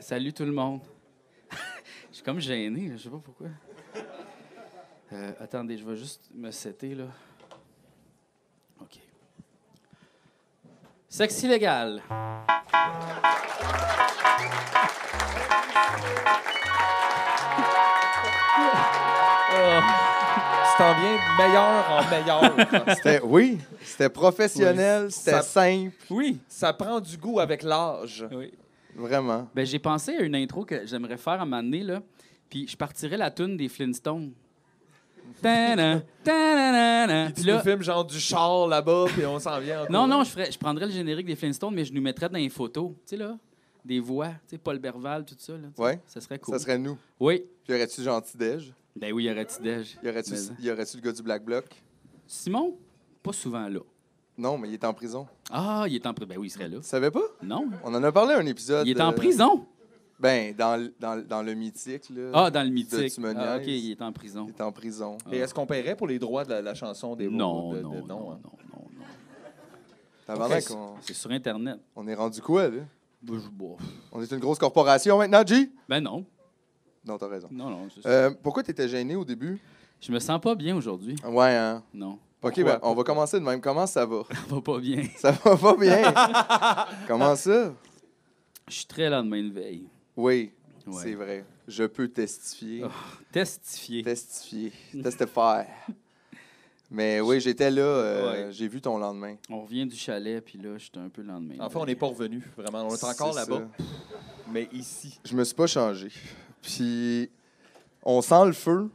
Salut tout le monde. Je suis comme gêné, là, je sais pas pourquoi. Attendez, je vais juste me setter, là. OK. Sexe illégal. Tu t'en viens meilleur en meilleur. C'était professionnel, c'était simple. Oui, ça prend du goût avec l'âge. Oui. Vraiment. Ben, j'ai pensé à une intro que j'aimerais faire à un moment donné, là, puis je partirais la toune des Flintstones. Ta-na, ta-na-na-na. Puis Puis tu là, filmes genre du char là-bas, puis on s'en vient. non, je prendrais le générique des Flintstones, mais je nous mettrais dans les photos. Tu sais, là, des voix, tu sais, Paul Berval, tout ça. Là, Ouais. Ça serait cool. Ça serait nous. Oui. Puis y aurait-tu Gentil Dej? Ben oui, il y aurait Tidej. Y aurait-tu le gars du Black Bloc? Simon, pas souvent là. Non, mais il est en prison. Ah, il est en prison. Ben oui, il serait là. Tu savais pas? Non. On en a parlé à un épisode. Il est en prison? Ben, dans le mythique, là. Ah, dans le de mythique. Tu me Ah, OK, niaises. il est en prison. Il est en prison. Et est-ce qu'on paierait pour les droits de la chanson des Non, de- non, de- non, hein? non. Tabarnak, Ok. on, C'est sur Internet. on est rendu quoi, là? Ben, bon. On est une grosse corporation maintenant, G? Ben non. Non, t'as raison. Non, c'est ça. Pourquoi t'étais gêné au début? Je me sens pas bien aujourd'hui. Ouais, hein? Non. OK, ben, on va commencer de même. Comment ça va? Ça va pas bien. Ça va pas bien. Comment ça? Je suis très lendemain de veille. Oui, Ouais. c'est vrai. Je peux testifier. Oh, testifié. Testifier. Testifier. Mais oui, j'étais là. Ouais. J'ai vu ton lendemain. On revient du chalet, puis là, j'étais un peu le lendemain. Enfin, on n'est pas revenu, vraiment. On est encore C'est là-bas. ça. Mais ici. Je me suis pas changé. Puis on sent le feu.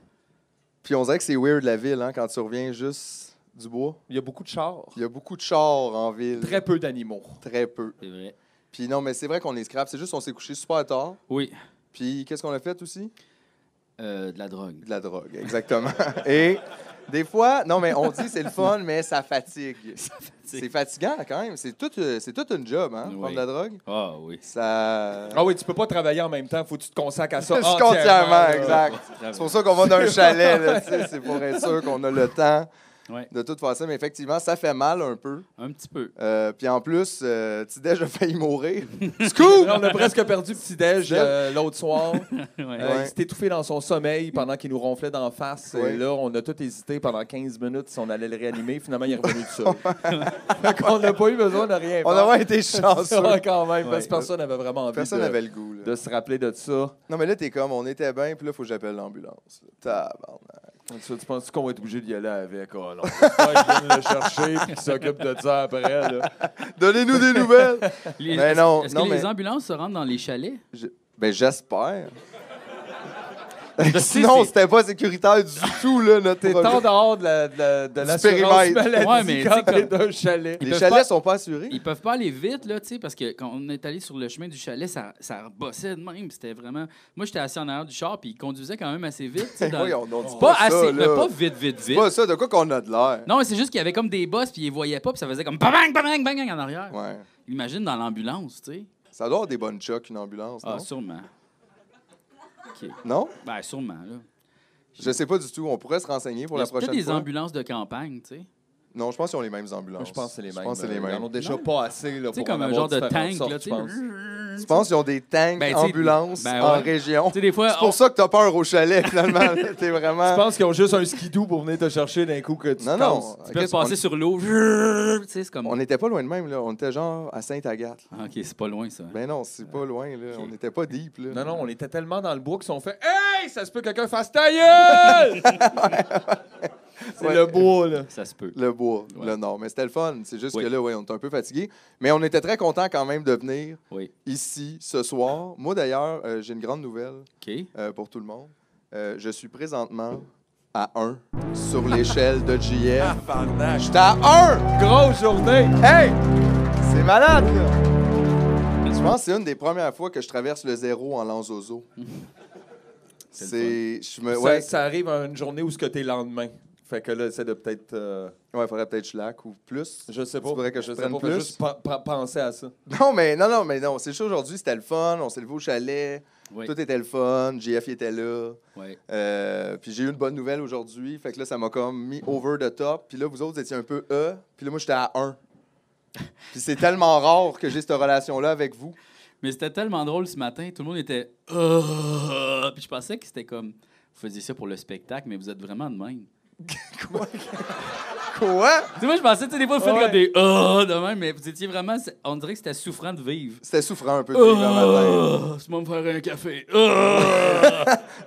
Puis on dirait que c'est weird la ville, hein, quand tu reviens juste du bois. Il y a beaucoup de chars. Il y a beaucoup de chars en ville. Très peu d'animaux. Très peu. C'est vrai. Puis non, mais c'est vrai qu'on est scrap. C'est juste qu'on s'est couché super tard. Oui. Puis qu'est-ce qu'on a fait aussi? De la drogue. De la drogue, exactement. Et des fois, non, mais on dit c'est le fun, mais ça fatigue. C'est fatigant quand même. C'est tout une job, hein, Oui. prendre de la drogue. Ah oui. Ça. Ah oui, tu peux pas travailler en même temps. Faut que tu te consacres à ça. Entièrement, là. exact. C'est pour ça qu'on va dans un chalet, là, tu sais, c'est pour être sûr qu'on a le temps Ouais. de tout faire ça. Mais effectivement, ça fait mal un peu. Un petit peu. Puis en plus, Tidej a failli mourir. Scoop! Là, on a presque perdu Petit-Déj l'autre soir. Ouais. Ouais. Il s'est étouffé dans son sommeil pendant qu'il nous ronflait d'en face. Ouais. Et là, on a tout hésité pendant 15 minutes si on allait le réanimer. Finalement, il est revenu tout seul. Fait qu'on n'a pas eu besoin de rien On faire. a vraiment été chanceux. Ouais, quand même, parce Ouais. que personne n'avait vraiment envie Personne de, n'avait le goût. Là. de se rappeler de ça. Non, mais là, t'es comme, on était bien, puis là, il faut que j'appelle l'ambulance. Tabarnak. Tu penses qu'on va être obligé d'y aller avec? Oh non, je viens le chercher puis qu'il s'occupe de ça après. Là. Donnez-nous des nouvelles! Les- Mais non, Est-ce non, que mais- les ambulances se rendent dans les chalets? Ben, j'espère. Sinon, c'était pas sécuritaire du tout, là, notre T'es projet. en dehors de l'assurance périmètre. maladie Ouais, mais quand tu sais, t'es d'un chalet. Les peuvent chalets pas- sont pas assurés. Ils peuvent pas aller vite, là, tu sais, parce que quand on est allé sur le chemin du chalet, ça bossait de même. C'était vraiment. Moi, j'étais assis en arrière du char, puis il conduisait quand même assez vite. tu sais, dans- Oui, on dit Pas ça, assez, mais là. pas vite, vite, C'est vite. pas ça, de quoi qu'on a de l'air. Non, mais c'est juste qu'il y avait comme des bosses, puis ils voyaient pas, puis ça faisait comme bang, bang, bang, bang en arrière. Ouais. Imagine dans l'ambulance, tu sais. Ça doit avoir des bonnes chocs, une ambulance, Ah, non? sûrement. OK. Non? Ben, sûrement, là. Je sais pas du tout. On pourrait se renseigner pour Il y a la prochaine peut-être des fois. ambulances de campagne, tu sais. Non, je pense qu'ils ont les mêmes ambulances. Moi, je pense que c'est les mêmes. Je pense que c'est les Ils mêmes. en ont déjà Non. pas assez là, Tu sais, pour comme en un avoir genre de différentes tank, sortes, là, tu je pense. Je pense qu'ils ont des tanks Ben, tu sais, ambulances ben en ouais. région. Tu sais, des fois, C'est pour ça que t'as peur au chalet, finalement. T'es vraiment... Je pense qu'ils ont juste un skidoo pour venir te chercher d'un coup que tu Non, te non. casses. tu peux Qu'est-ce passer sur l'eau. Tu sais, c'est comme. On n'était pas loin de même, là. On était genre à Sainte-Agathe. Ah, OK, c'est pas loin, ça. Ben non, c'est pas loin, là. On n'était pas deep, là. Non, non, on était tellement dans le bois qu'ils sont fait Hey, ça se peut que quelqu'un fasse ta gueule! C'est Ouais. le bois, là. Ça se peut. Le bois, Ouais. le nord. Mais c'était le fun. C'est juste Oui. que là, ouais, on était un peu fatigués. Mais on était très contents quand même de venir Oui. ici ce soir. Moi, d'ailleurs, j'ai une grande nouvelle OK. pour tout le monde. Je suis présentement à 1 sur l'échelle de JF. J'étais à 1! Grosse journée! Hey! C'est malade, là! Je pense que c'est une des premières fois que je traverse le zéro en Lanzozo. C'est Je me, Ça, ouais, ça arrive à une journée où ce que t'es le lendemain. Fait que là, c'est de peut-être. ouais, faudrait peut-être Schlack ou plus. Je sais pas. Tu voudrais que je sais prenne pas, plus? faut juste penser à ça. Non, mais non. C'est juste aujourd'hui, c'était le fun. On s'est levé au chalet. Oui. Tout était le fun. JF il était là. Oui. Puis j'ai eu une bonne nouvelle aujourd'hui. Fait que là, ça m'a comme mis over the top. Puis là, vous autres, vous étiez un peu E. Puis là, moi, j'étais à 1. Puis c'est tellement rare que j'ai cette relation-là avec vous. Mais c'était tellement drôle ce matin. Tout le monde était « Puis je pensais que c'était comme... Vous faisiez ça pour le spectacle, mais vous êtes vraiment de même. Quoi? Tu sais, moi, je pensais, tu sais, des fois, vous faites comme des de même, mais vous étiez vraiment... On dirait que c'était souffrant de vivre. C'était souffrant un peu de vivre le matin. C'est moi me faire un café.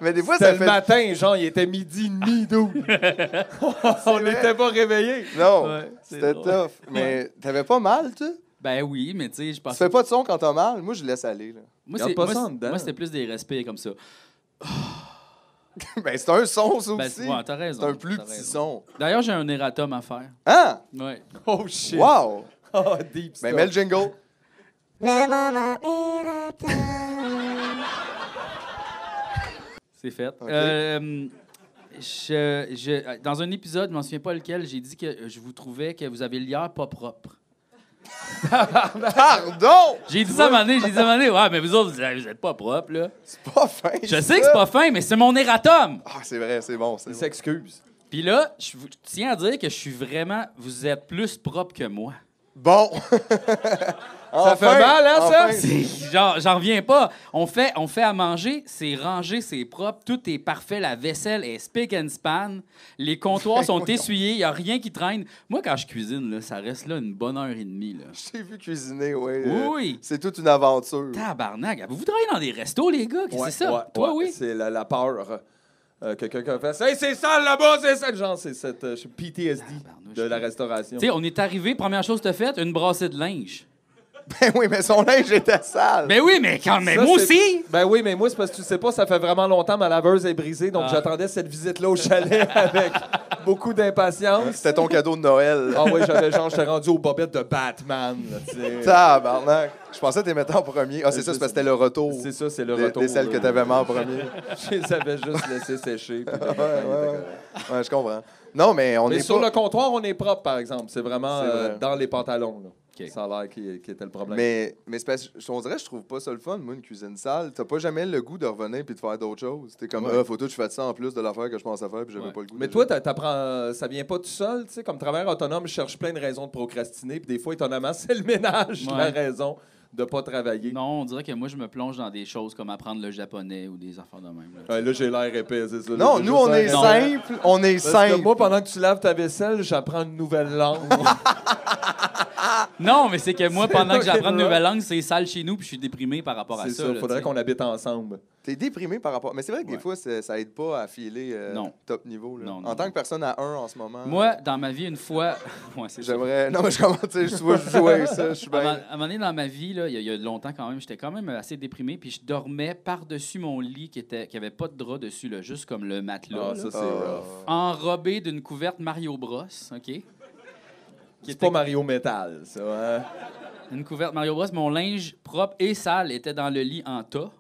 Mais des fois, C'était ça le fait... matin, genre, il était 12:30, d'où? On n'était pas réveillés. Non, Ouais, c'est c'était drôle. tough. Mais t'avais pas mal, tu? Ben oui, mais tu sais, je Tu pensais... fais pas de son quand t'as mal? Moi, je laisse aller, là. Moi, Garde c'est, pas moi, ça en c'est- dedans. moi, c'était plus des respects comme ça. Ben, c'est un son, ça Ben, aussi. ouais, t'as raison. C'est un plus t'as petit raison. son. D'ailleurs, j'ai un erratum à faire. Hein? Ouais. Oh, shit. Wow! Oh, deep stuff. Ben, mets le jingle. C'est fait. OK. Dans un épisode, je m'en souviens pas lequel, j'ai dit que je vous trouvais que vous avez l'hier pas propre. Pardon! J'ai dit ça à un moment donné, ouais, mais vous autres, vous êtes pas propre, là. C'est pas fin. Je sais que c'est pas fin, mais c'est mon erratum. Ah, c'est vrai, c'est bon. Il s'excuse. Puis là, je vous tiens à dire que je suis vraiment... Vous êtes plus propre que moi. Bon! Ça fait mal, hein, ça? C'est genre, j'en reviens pas. On fait à manger, c'est rangé, c'est propre, tout est parfait, la vaisselle est spick and span, les comptoirs sont essuyés, il y a rien qui traîne. Moi, quand je cuisine, là, ça reste là une bonne heure et demie. Là. Je t'ai vu cuisiner, oui. Oui. C'est toute une aventure. Tabarnak. Vous travaillez dans des restos, les gars? Qu'est-ce que c'est ça? Toi, oui? C'est la peur que quelqu'un fasse. Hey, c'est ça là-bas, c'est ça. Genre, c'est cette PTSD de la restauration. Tu sais, on est arrivé, première chose que t'as faite, une brassée de linge. Ben oui, mais son linge était sale. Ben oui, mais Ça, moi c'est- aussi! Ben oui, mais moi, c'est parce que tu sais pas, ça fait vraiment longtemps, ma laveuse est brisée, donc j'attendais cette visite-là au chalet avec beaucoup d'impatience. C'était ton cadeau de Noël. Ah oui, j'étais rendu aux bobettes de Batman. Là, tu sais. Tabarnak. Je pensais que t'es mettais en premier. Ah, c'est ça, c'est parce que c'était le retour. C'est ça, c'est le Des- retour. Des celles que t'avais mis en premier. Je les avais juste laissées sécher. puis Ouais, je comprends. Non, mais on Mais est sur pas... le comptoir, on est propre, par exemple. C'est vraiment C'est vrai. dans les pantalons. Là. OK. Ça a l'air qui était le problème. Mais c'est parce que on dirait que je trouve pas ça le fun, moi, une cuisine sale. T'as pas jamais le goût de revenir puis de faire d'autres choses. T'es comme, Ouais. faut tout que je fasse ça en plus de l'affaire que je pense à faire puis j'avais pas le goût. Mais toi, t'apprends, ça vient pas tout seul, tu sais, comme travailleur autonome, je cherche plein de raisons de procrastiner, puis des fois, étonnamment, c'est le ménage la Ouais. raison de pas travailler. Non, on dirait que moi, je me plonge dans des choses comme apprendre le japonais ou des affaires de même. Là. Là, j'ai l'air épais, c'est ça. là, Non, j'ai nous, juste on est l'air- simple. On est Parce que simple. moi, pendant que tu laves ta vaisselle, j'apprends une nouvelle langue. Non, mais c'est que moi, pendant que j'apprends une là. nouvelle langue, c'est sale chez nous, puis je suis déprimé par rapport à C'est ça. ça, là, faudrait tu sais. qu'on habite ensemble. T'es déprimé par rapport. Mais c'est vrai que Ouais. des fois, ça aide pas à filer Non. top niveau. Là. Non, non, En tant non. que personne à 1 en ce moment. Moi, dans ma vie, une fois. Ouais, c'est ça. J'aimerais. Non, mais je commence, tu sais, je vois, je joue avec ça, je suis À un bien. moment donné, dans ma vie, là, il y a longtemps quand même, j'étais quand même assez déprimé, puis je dormais par-dessus mon lit qui avait pas de drap dessus, là, juste comme le matelas. Ah, là, ça, c'est Ah. rough. enrobé d'une couverte Mario Bros, OK? C'est pas Mario Metal, ça. Hein? Une couverte Mario Bros. Mon linge propre et sale était dans le lit en tas.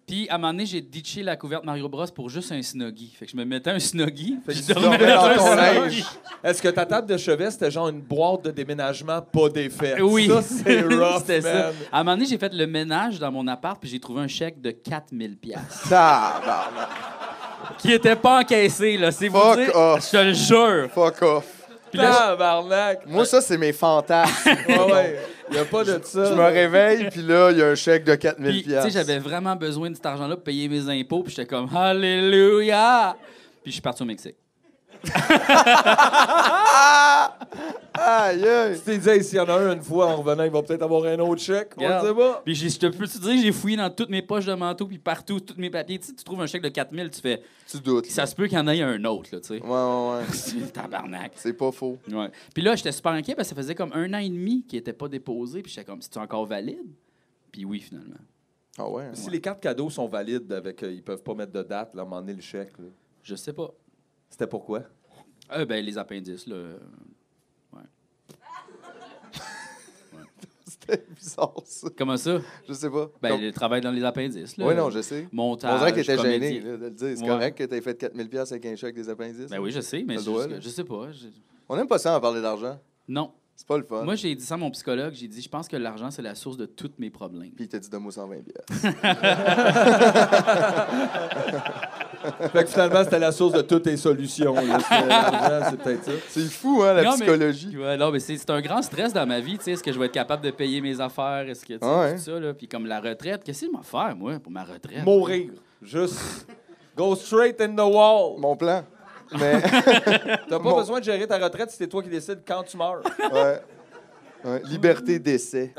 Puis, à un moment donné, j'ai ditché la couverte Mario Bros pour juste un snuggie. Fait que je me mettais un snuggie. Fait que puis tu je dormais dormais dans un ton snuggie. linge. Est-ce que ta table de chevet, c'était genre une boîte de déménagement pas défaite? Oui. Ça, c'est rough, C'était ça. man. À un moment donné, j'ai fait le ménage dans mon appart, puis j'ai trouvé un chèque de 4000 piastres Tabarnak. qui était pas encaissé, là. C'est vous Fuck dire, off. je te le jure. Fuck off. Puis là, Tabarnak! Moi, ça, c'est mes fantasmes. Ouais. Il n'y a pas de ça. Je me réveille, puis là, il y a un chèque de puis, 4000 tu sais, piastres. j'avais vraiment besoin de cet argent-là pour payer mes impôts, puis j'étais comme « Alléluia! » Puis je suis parti au Mexique. Aïe, aïe. Tu t'es dit, hey, s'il y en a un une fois en revenant, il va peut-être avoir un autre chèque. On Regarde. ne sait pas. Puis je te peux-tu dire, j'ai fouillé dans toutes mes poches de manteau, puis partout, tous mes papiers. Tu sais, tu trouves un chèque de 4000, tu fais Tu doutes. « Ça se peut qu'il y en ait un autre, là, tu sais. Ouais, ouais, ouais. C'est tabarnak. C'est pas faux. Ouais. Puis là, j'étais super inquiet parce que ça faisait comme 1 an et demi qu'il n'était pas déposé. Puis j'étais comme, c'est encore valide? Puis oui, finalement. Ah ouais? Si les cartes cadeaux sont valides avec ils peuvent pas mettre de date, là, à un moment donné, le chèque. Là. Je sais pas. C'était pourquoi? Ben, les appendices, là. C'était bizarre, ça. Comment ça? Je sais pas. Ben, Comme- le travail dans les appendices, là. Oui, non, je sais. Montage, On dirait qu'il était comédie. gêné là, de le dire. C'est Ouais. correct que tu aies fait 4000 piastres avec un chèque des appendices. Ben oui, je sais, mais Ça doit, là. je sais pas. On n'aime pas ça en parler d'argent. Non. C'est pas le fun. Moi, j'ai dit ça à mon psychologue. J'ai dit, je pense que l'argent, c'est la source de tous mes problèmes. Puis il t'a dit donne-moi 120 piastres. Fait que finalement, c'était la source de toutes tes solutions. Là. L'argent, c'est peut-être ça. C'est fou, hein, la Non, psychologie. Ouais, non, mais c'est un grand stress dans ma vie, tu sais. Est-ce que je vais être capable de payer mes affaires? Est-ce que, tu sais, Ouais. tout ça, là. Puis comme la retraite, qu'est-ce que je vais faire, moi, pour ma retraite? Mourir. Juste go straight in the wall. Mon plan. Mais, T'as pas besoin de gérer ta retraite si c'est toi qui décides quand tu meurs. ouais. Ouais, liberté d'essai.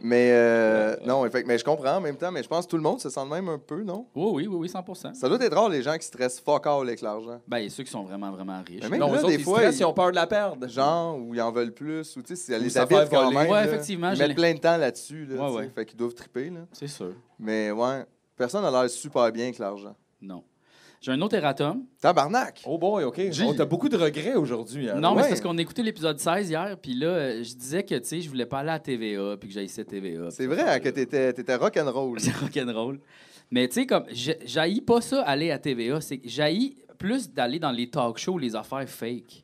Mais non, mais je comprends en même temps, mais je pense que tout le monde se sent de même un peu, non? Oui, 100%. Ça doit être rare, les gens qui stressent fuck all avec l'argent. Ben, il y a ceux qui sont vraiment, vraiment riches. Mais même Non, là, eux des autres, fois, ils ont peur de la perdre. Genre, où ils en veulent plus, ou tu sais, si elle les ça habite fait quand voler. même. Ouais, là, effectivement, Ils je mettent l'ai- plein de temps là-dessus, là, Ouais, tu sais, ouais. fait qu'ils doivent triper, là. C'est sûr. Mais ouais, personne n'a l'air super bien avec l'argent. Non. J'ai un autre erratum. Tabarnak! Oh boy, OK. Gee. Oh, t'as beaucoup de regrets aujourd'hui. Hein? Non, mais ouais. c'est parce qu'on a écouté l'épisode 16 hier, puis là, je disais que, tu sais, je voulais pas aller à TVA, puis que j'haïssais TVA. C'est vrai hein, que t'étais rock'n'roll. C'est rock'n'roll. Mais tu sais, comme, j'haïs pas ça, aller à TVA. C'est que j'haïs plus d'aller dans les talk shows, les affaires fake. Tu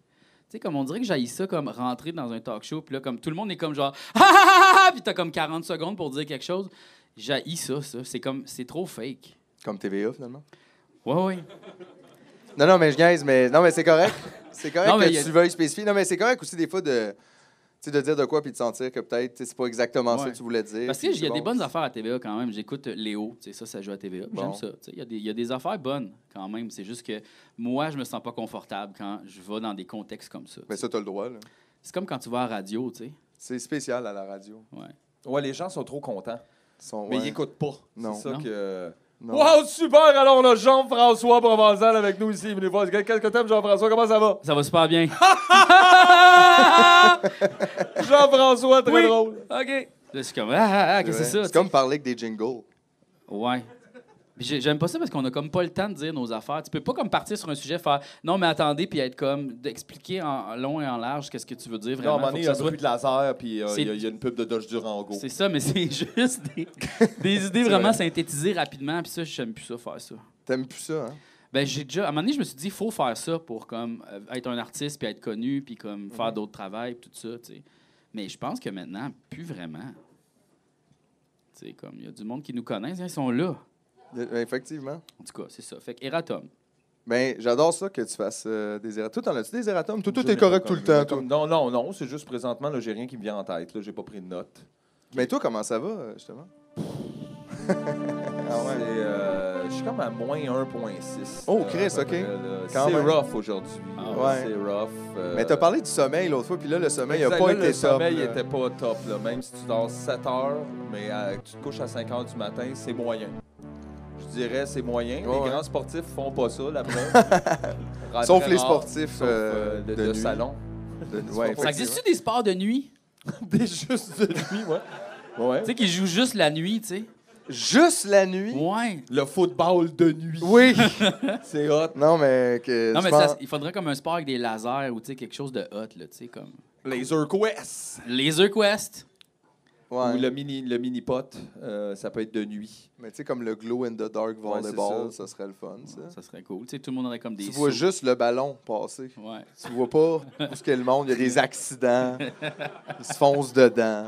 sais, comme on dirait que j'haïs ça, comme rentrer dans un talk show, puis là, comme tout le monde est comme genre, ah ah ah ah, puis t'as comme 40 secondes pour dire quelque chose. J'haïs ça. C'est comme, c'est trop fake. Comme TVA, finalement. Ouais. Non, mais je niaise, mais non, mais c'est correct. C'est correct Non, mais que y a- tu veuilles spécifier. Non, mais c'est correct aussi des fois de, tu sais, de dire de quoi puis de sentir que peut-être tu sais, c'est pas exactement ça Ouais. que tu voulais dire. Parce puis qu'il y a c'est des bon. bonnes affaires à TVA quand même. J'écoute Léo, tu sais, ça joue à TVA. Bon. J'aime ça. Tu sais, il y a des affaires bonnes quand même. C'est juste que moi, je me sens pas confortable quand je vais dans des contextes comme ça. tu Mais sais. ça, t'as le droit, là. C'est comme quand tu vas à la radio, tu sais. C'est spécial à la radio. Ouais. Ouais, les gens sont trop contents. Mais Ouais. ils n'écoutent pas. Non. C'est ça Non. que... Non. Wow, super! Alors, on a Jean-François Provençal avec nous ici. Venez voir. Qu'est-ce que t'aimes, Jean-François? Comment ça va? Ça va super bien. Jean-François, très Oui. drôle. OK. Là, je suis comme, qu'est-ce que c'est ça? C'est comme parler avec des jingles. Ouais. Puis j'aime pas ça parce qu'on a comme pas le temps de dire nos affaires. Tu peux pas comme partir sur un sujet, faire non, mais attendez, puis être comme, d'expliquer en long et en large qu'est-ce que tu veux dire Non, à un vraiment. moment Faut donné, que il y a ça un soit- bruit de laser, puis C'est- il y a une pub de Dodge Durango. C'est ça, mais c'est juste des idées vraiment synthétisées rapidement, puis ça, j'aime plus ça, faire ça. T'aimes plus ça, hein? Ben, j'ai déjà, à un moment donné, je me suis dit, il faut faire ça pour comme, être un artiste, puis être connu, puis comme, faire d'autres travails, puis tout ça, tu sais. Mais je pense que maintenant, plus vraiment. Tu sais, comme, il y a du monde qui nous connaissent, hein, ils sont là. Effectivement. En tout cas, c'est ça. Fait que Eratom. Ben, j'adore ça que tu fasses des erratums. Toi, t'en as-tu des erratums? Toi, Je tout n'ai est correct pas tout le comme- temps, toi. Non, c'est juste présentement, là, j'ai rien qui me vient en tête. Là, j'ai pas pris de notes. Mais toi, comment ça va, justement? Ah ouais. Je suis comme à moins 1,6. Oh, Chris, à peu OK. près, là. Quand C'est même. rough aujourd'hui. Ah ouais. C'est rough. Mais t'as parlé du sommeil l'autre fois, puis là, le sommeil n'a Exact, pas là, été le top. sommeil là. n'était pas top. Là. Même si tu dors 7 heures, mais que tu te couches à 5 heures du matin, c'est moyen. Je dirais c'est moyen. Ouais, les ouais. grands sportifs font pas ça, la preuve. Sauf Très les rare, sportifs sauf, de de nuit. salon. Ouais, Ça existe-tu des sports de nuit? Des juste de nuit, ouais. Ouais. Tu sais, qui jouent juste la nuit, tu sais? Juste la nuit? Ouais. Le football de nuit. Oui! C'est hot. Non, mais que. Non, tu mais penses- il faudrait comme un sport avec des lasers ou tu sais, quelque chose de hot, là, tu sais, comme. Laser Quest. Laser Quest. Ouais. Ou le mini-pot, ça peut être de nuit. Mais tu sais, comme le glow in the dark Ouais, volleyball, c'est ça serait le fun, ça. Ça serait cool. Tu sais, tout le monde aurait comme des. Tu vois sauts. juste le ballon passer. Ouais. Tu vois pas où est-ce que le monde, il y a des accidents, ils se foncent dedans.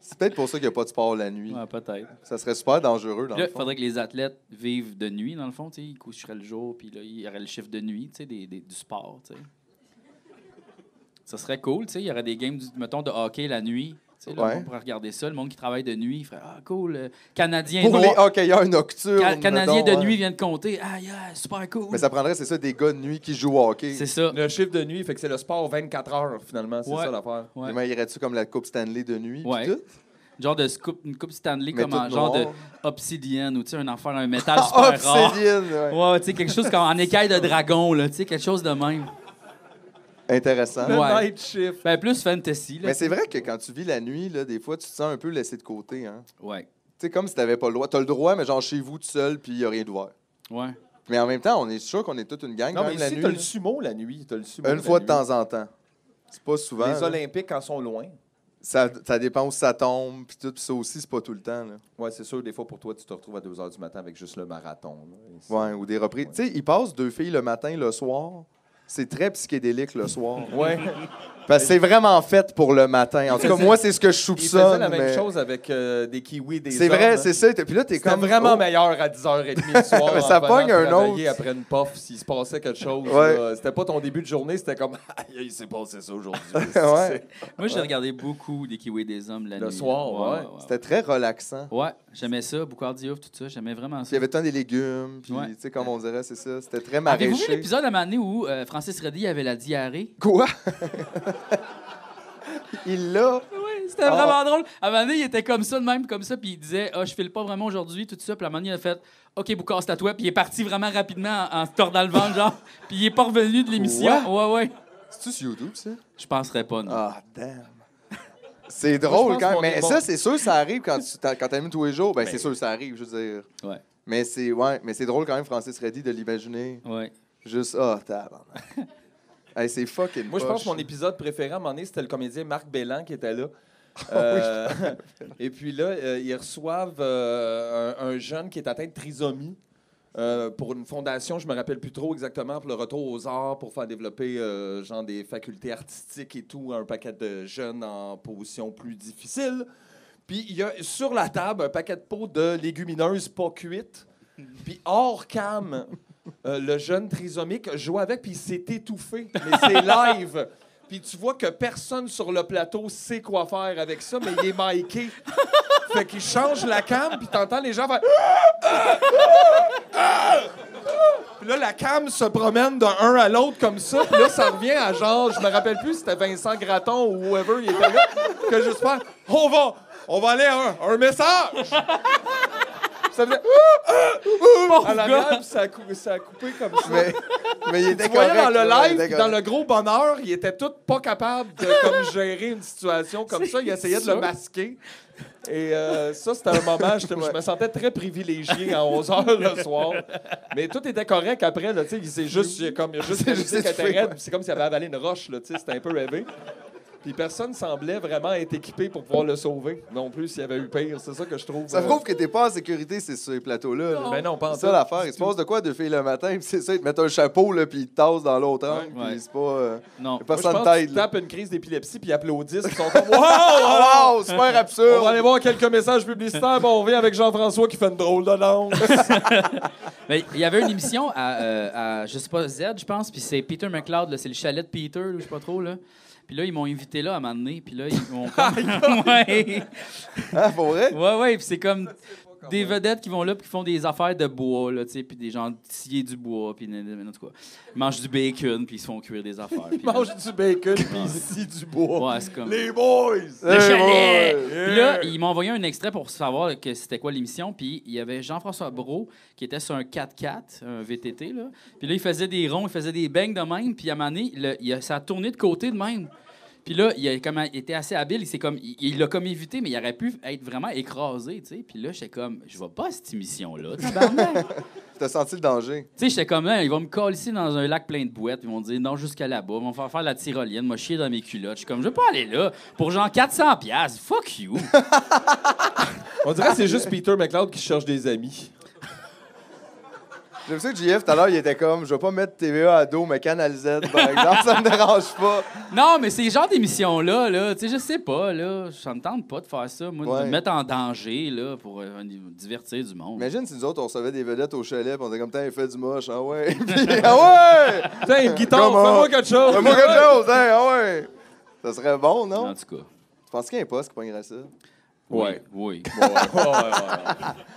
C'est peut-être pour ça qu'il n'y a pas de sport la nuit. Ouais, peut-être. Ça serait super dangereux, dans Là, le il fond. faudrait que les athlètes vivent de nuit, dans le fond, tu sais. Ils coucheraient le jour, puis là, il y aurait le chiffre de nuit, tu sais, du sport, tu sais. Ça serait cool, tu sais. Il y aurait des games, mettons, de hockey la nuit. Tu sais, le Ouais. monde pourrait regarder ça. Le monde qui travaille de nuit, il ferait ah, cool. Canadien Pour les noir. hockeyeurs nocturnes. Canadien mettons, de ouais. nuit vient de compter. Ah, yeah, super cool. Mais ça prendrait, c'est ça, des gars de nuit qui jouent au hockey. C'est ça. Le chiffre de nuit, fait que c'est le sport 24 heures, finalement. C'est Ouais. ça l'affaire. Ouais. Mais irais-tu comme la Coupe Stanley de nuit? pis Ouais. tout? Genre de une coupe Stanley Mais comme tout en genre de noir. obsidienne ou tu sais, un affaire, un métal super rare. Obsidienne, ouais. Ouais, tu sais, quelque chose comme en écaille de dragon, là, tu sais, quelque chose de même. Intéressant. Le Ouais. night shift. Ben, plus fantasy, là. Mais c'est vrai que quand tu vis la nuit, là, des fois, tu te sens un peu laissé de côté. Hein? Ouais, Tu sais, comme si t'avais pas le droit. T'as le droit, mais genre chez vous, tout seul, puis il n'y a rien d'ouvert. ouais. Mais en même temps, on est sûr qu'on est toute une gang Non, quand mais même la ici, nuit. t'as là. le sumo la nuit. T'as le sumo Une la fois de nuit. temps en temps. C'est pas souvent. Les là. Olympiques, quand sont loin. Ça dépend où ça tombe, puis tout. Puis ça aussi, c'est pas tout le temps. Là. Ouais, c'est sûr, des fois, pour toi, tu te retrouves à 2 h du matin avec juste le marathon. Là. Et c'est- Ouais, ou des reprises. Ouais. Tu sais, ils passent 2 filles le matin, le soir. C'est très psychédélique le soir. Ouais. Parce que c'est vraiment fait pour le matin. En tout cas, moi, c'est ce que je Il soupçonne. faisait la même mais- chose avec des kiwis, des C'est hommes, vrai, hein. c'est ça. Puis là, t'es C'était comme... vraiment oh. meilleur à 10h30 le soir. Mais ça en venant pogne un travailler autre. après une puff, s'il se passait quelque chose. Ouais. là. C'était pas ton début de journée, c'était comme aïe, il s'est passé ça aujourd'hui. Ouais. Moi, j'ai regardé beaucoup des Kiwis des hommes la Le nuit. soir, ouais. C'était très relaxant. Ouais, j'aimais ça, Boucard Diouf, tout ça, j'aimais vraiment Il ça. y avait tant des légumes, puis Ouais. tu sais, comme on dirait, c'est ça. C'était très Avez-vous vu maraîcher. l'épisode à un moment donné où Francis Reddy avait la diarrhée? Quoi? Il l'a. Oui, c'était vraiment drôle. À un moment donné, il était comme ça, de même, comme ça, puis il disait « Ah, je file pas vraiment aujourd'hui, tout ça. » Puis à un moment donné, il a fait « OK, Boucard, c'est à toi. » Puis il est parti vraiment rapidement en se tordant le ventre, genre. Puis il est pas revenu de l'émission. Ouais, ouais. C'est-tu sur YouTube, ça? Je penserais pas, non. Ah, damn. C'est Moi, drôle je pense quand même. qu'on Mais est bon. ça, c'est sûr, ça arrive quand t'animes tous les jours. Ben, c'est sûr, ça arrive, je veux dire. Ouais, Mais c'est drôle quand même, Francis Reddy, de l'imaginer. ouais. Juste, tabarnak. Hey, c'est fucking Moi, je pense que mon poche. épisode préféré à un moment donné, c'était le comédien Marc Bellan qui était là. Et puis là, ils reçoivent un jeune qui est atteint de trisomie pour une fondation, je me rappelle plus trop exactement, pour le retour aux arts, pour faire développer genre des facultés artistiques et tout, un paquet de jeunes en position plus difficile. Puis il y a sur la table un paquet de pots de légumineuses pas cuites. Puis hors cam, le jeune trisomique joue avec, puis il s'est étouffé. Mais c'est live. Puis tu vois que personne sur le plateau sait quoi faire avec ça, mais il est miké. Fait qu'il change la cam, puis t'entends les gens faire... Puis là, la cam se promène d'un à l'autre comme ça. Puis là, ça revient à genre... Je me rappelle plus si c'était Vincent Gratton ou whoever, il était là. Que juste faire... On va aller à un message! Ça faisait... Pauvre À la gars. puis ça a coupé comme ça. Mais il était Tu voyais correct. dans le là, il live, était puis dans correct. le gros bonheur, il était tout pas capable de comme, gérer une situation comme ça. Il essayait de le masquer. Et ça, c'était un moment, je me sentais très privilégié à 11h le soir. Mais tout était correct après. Là, il s'est juste, il a juste réalisé qu'il était raide, puis c'est comme s'il avait avalé une roche. Là, c'était un peu rêvé. Puis personne semblait vraiment être équipé pour pouvoir le sauver non plus s'il y avait eu pire. C'est ça que je trouve. Ça prouve que t'es pas en sécurité, c'est sur ces plateaux-là. là. Ben non, pas en C'est ça tout. l'affaire. Il se passe de quoi deux filles le matin, puis c'est ça, ils te mettent un chapeau, là, puis ils te tassent dans l'autre angle, Ouais. puis c'est pas. Non. Moi, je Personne pense t'aide. que tu là. tapes une crise d'épilepsie puis ils applaudissent. Ils sont comme « Wow! Oh, wow, super absurde! On va aller voir quelques messages publicitaires. Bon, on vient avec Jean-François qui fait une drôle de langue. Mais il y avait une émission à je sais pas, Z, je pense, puis c'est Peter McLeod, là, c'est le chalet de Peter, là, je sais pas trop, là. Puis là, ils m'ont invité là à un moment donné, puis là, ils m'ont comme... ouais, Ah, pour vrai? ouais, puis c'est comme des vedettes qui vont là puis qui font des affaires de bois, là, tu sais, puis des gens scier du bois, puis en tout cas, ils mangent du bacon, puis ils se font cuire des affaires. Ils mangent du bacon puis ici du bois. Ouais, c'est comme... Les boys! Le Hey, chalet! ouais. Puis là, ils m'ont envoyé un extrait pour savoir que c'était quoi l'émission. Puis il y avait Jean-François Brault qui était sur un 4x4, un VTT. Là. Puis là, il faisait des ronds, il faisait des bangs de même. Puis à un moment donné, ça a tourné de côté de même. Puis là, il était assez habile. Il l'a comme évité, mais il aurait pu être vraiment écrasé. Tu sais. Puis là, j'étais comme, je vais pas à cette émission-là. Tabarnak. T'as senti le danger? Tu sais, j'étais comme, hein, ils vont me coller ici dans un lac plein de bouettes. Ils vont dire non jusqu'à là-bas. Ils vont faire la tyrolienne, moi chier dans mes culottes. Je suis comme, je vais pas aller là pour genre 400$. Fuck you. On dirait que c'est juste Peter McLeod qui cherche des amis. J'aime ça que JF, tout à l'heure, il était comme, je vais pas mettre TVA à dos, mais Canal Z, par exemple, ça me dérange pas. Non, mais ces genres d'émissions-là, là, tu sais, je sais pas, là, ça me tente pas de faire ça, moi, de Ouais. me mettre en danger, là, pour divertir du monde. Imagine si nous autres, on recevait des vedettes au chalet, puis on était comme, il fait du moche, ah ouais. Puis, ah ouais! Tiens, une guitare, Comment? fais-moi quelque chose! Fais-moi quelque chose, hein, ah ouais! Ça serait bon, non? En tout cas. Tu penses qu'il y a un poste qui pognerait ça? Ouais. Oui. Ouais.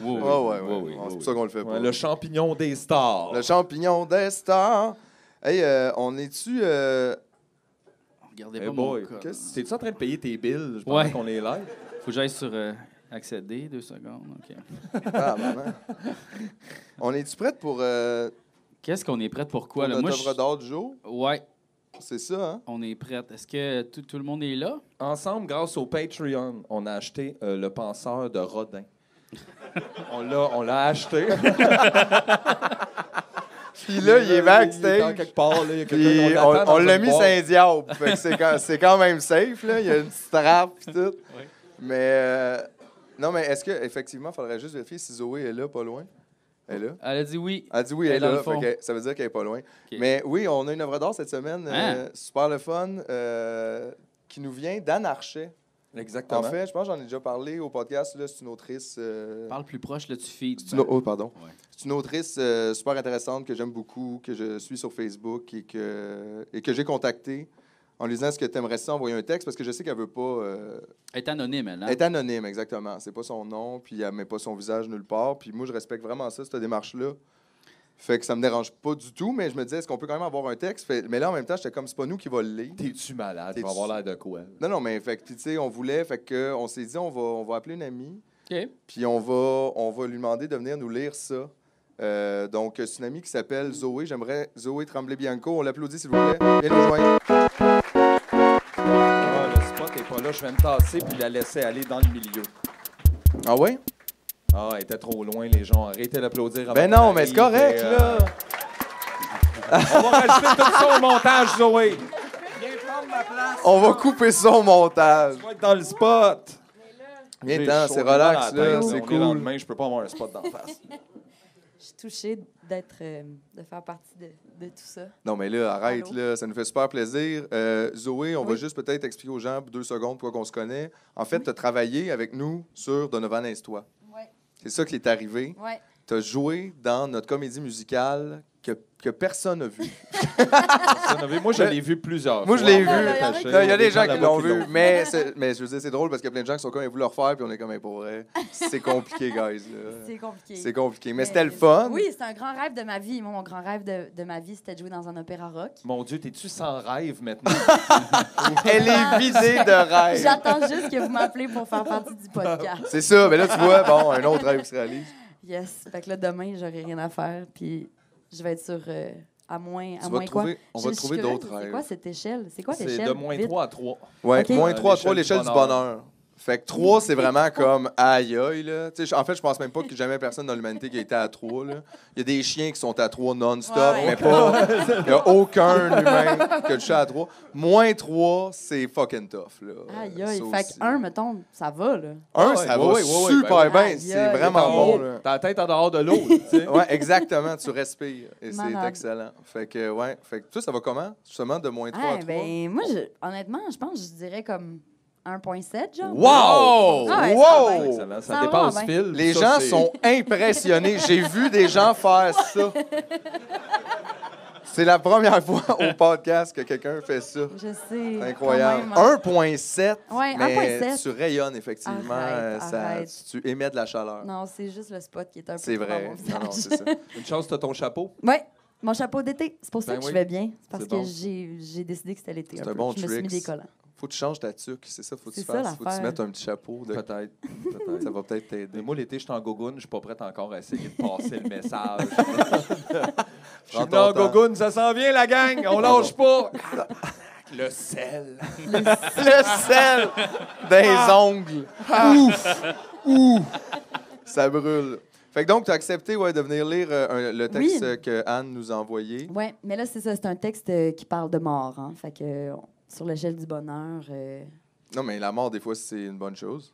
Oui, Ouais. Bon, c'est pour ça qu'on le fait pas. Ouais, le champignon des stars. Le champignon des stars. Hey, on est-tu... Regardez Hey pas boy, mon code. t'es-tu en train de payer tes bills? Je pense Ouais. qu'on est live. Faut que j'aille sur accéder, 2 secondes, OK. Ah, maman. On est-tu prête pour Qu'est-ce qu'on est prêt pour quoi, là? notre Moi, œuvre d'art du jour? Ouais, C'est ça, hein? on est prêt. Est-ce que tout le monde est là? Ensemble, grâce au Patreon, on a acheté le penseur de Rodin. on l'a acheté. Puis là, il est Il est en backstage. quelque part. Là, il y a Puis quelqu'un, l'attend dans on l'a une mis boîte. Saint-Diable. Fait que c'est quand même safe, là. Il y a une petite strap et tout. Mais non, mais est-ce que effectivement, il faudrait juste vérifier si Zoé est là, pas loin? Elle est là? Elle a dit oui. Elle a dit oui, Elle elle est dans est le là. fond. Fait que ça veut dire qu'elle n'est pas loin. Mais oui, on a une œuvre d'art cette semaine. Hein? Super le fun. Qui nous vient d'Anne Archet. Exactement. En fait, je pense que j'en ai déjà parlé au podcast. Là, c'est une autrice. Parle plus proche, là, tu feed. Oh, pardon. Ouais. C'est une autrice super intéressante que j'aime beaucoup, que je suis sur Facebook et que j'ai contactée en lui disant est-ce que tu aimerais ça envoyer un texte parce que je sais qu'elle veut pas. Elle est anonyme, elle. Hein? Elle est anonyme, exactement. C'est pas son nom, puis elle met pas son visage nulle part. Puis moi, je respecte vraiment ça, cette démarche-là. Fait que ça me dérange pas du tout, mais je me disais, est-ce qu'on peut quand même avoir un texte? Mais là, en même temps, j'étais comme, c'est pas nous qui va le lire. T'es-tu malade? Tu vas T'es-tu- avoir l'air de quoi? Non, mais fait que, puis tu sais, on voulait, fait que, on s'est dit, on va appeler une amie, OK. puis on va lui demander de venir nous lire ça. Donc, c'est une amie qui s'appelle Zoé. J'aimerais Zoé Tremblay-Bianco. On l'applaudit, s'il vous plaît. Viens nous rejoindre. Ah, le spot n'est pas là. Je vais me tasser puis la laisser aller dans le milieu. Ah ouais? Ah, elle était trop loin, les gens. Arrêtez d'applaudir. avant Ben qu'elle non, mais c'est arrive, correct, et, là. On va rajouter tout ça au montage, Zoé. Viens prendre ma place. On va couper ça au montage. Tu vas être dans le spot. Viens-t'en, J'ai c'est chaud dans la relax, tête, là. on C'est est cool. lendemain, je peux pas avoir un spot d'en face. Je suis touchée de faire partie de tout ça. Non, mais là, arrête, Allô? là, ça nous fait super plaisir. Zoé, on va juste peut-être expliquer aux gens, 2 secondes, pourquoi qu'on se connaît. En fait, tu as travaillé avec nous sur Donovan Instois. Ouais. C'est ça qui est arrivé. Ouais. Tu as joué dans notre comédie musicale que personne n'a vue. Moi, je l'ai vu plusieurs Moi, fois. je l'ai vu. Il y a des gens qui là-bas l'ont vu, mais je veux dire, c'est drôle parce qu'il y a plein de gens qui sont comme ils voulaient le refaire, puis on est comme, hey, pour vrai, c'est compliqué, guys. Là. C'est compliqué. C'est compliqué. Mais c'était le fun. Oui, c'est un grand rêve de ma vie. Moi, mon grand rêve de ma vie, c'était de jouer dans un opéra rock. Mon Dieu, t'es-tu sans rêve maintenant? Elle est vidée de rêve. J'attends juste que vous m'appelez pour faire partie du podcast. C'est ça. Mais là, tu vois, bon, un autre rêve se réalise. Yes. Fait que là, demain, j'aurai rien à faire. Puis je vais être sur à moins, Tu à vas moins quoi? on va Je trouver suis d'autres curieuse. C'est rêves. quoi cette échelle? C'est quoi l'échelle? C'est de moins Vite. 3 à 3. Ouais, OK. moins 3 à 3, L'échelle l'échelle du du bonheur. Fait que 3, c'est vraiment comme aïe aïe. Là. Tu sais, en fait, je pense même pas qu'il y ait jamais personne dans l'humanité qui a été à 3. Là. Il y a des chiens qui sont à 3 non-stop, Ouais, mais pas. Il n'y a aucun humain qui a le chat à 3. Moins 3, c'est fucking tough. Là. Aïe, aïe. Ça Fait aussi. que 1, mettons, ça va, là. 1, Ouais, ça ouais, va ouais, super ben oui. bien. Aïe, C'est aïe. vraiment bon. Là. T'as la tête en dehors de l'eau, tu sais. Ouais, exactement. Tu respires. Et c'est Malade. excellent. Fait que, ouais. Fait que toi, ça va comment? Justement, de moins 3 à 3? Ben, moi, honnêtement, je pense que je dirais comme 1,7, genre. Wow! Ah ouais, Wow! ça va. Excellent. Ça Ça dépasse va, Phil. Les Ça, gens c'est- sont impressionnés. J'ai vu des gens faire ça. C'est la première fois au podcast que quelqu'un fait ça. Je sais. C'est incroyable. quand même, hein. 1,7. Ouais, mais 1,7. tu rayonnes, effectivement. Arrête, arrête. Tu émets de la chaleur. Non, c'est juste le spot qui est un peu C'est trop dans vrai. mon Non, non, visage. c'est ça. Une chance, t'as ton chapeau. Ouais, mon chapeau d'été. C'est pour ça Ben que oui. je vais bien. C'est parce C'est que bon. j'ai décidé que c'était l'été. C'est peu. un bon Je me suis mis tricks. des collants. Faut que tu changes ta tuque, c'est ça. Faut que tu C'est ça, fasses. Faut que tu l'affaire. mettes un petit chapeau. Peut-être. Peut-être. Ça va peut-être t'aider. Mais moi, l'été, je suis en gogoune. Je suis pas prête encore à essayer de passer le message. Je suis Prends venu ton en temps. gogoune. Ça s'en vient, la gang. On lâche pas. Le sel. Le sel des ongles. Ouf! Ouf! Ça brûle. Fait que donc, tu as accepté de venir lire le texte Oui. que Anne nous a envoyé. Ouais, mais là, c'est ça. C'est un texte qui parle de mort. Hein. Fait que sur l'échelle du bonheur. Non, mais la mort, des fois, c'est une bonne chose.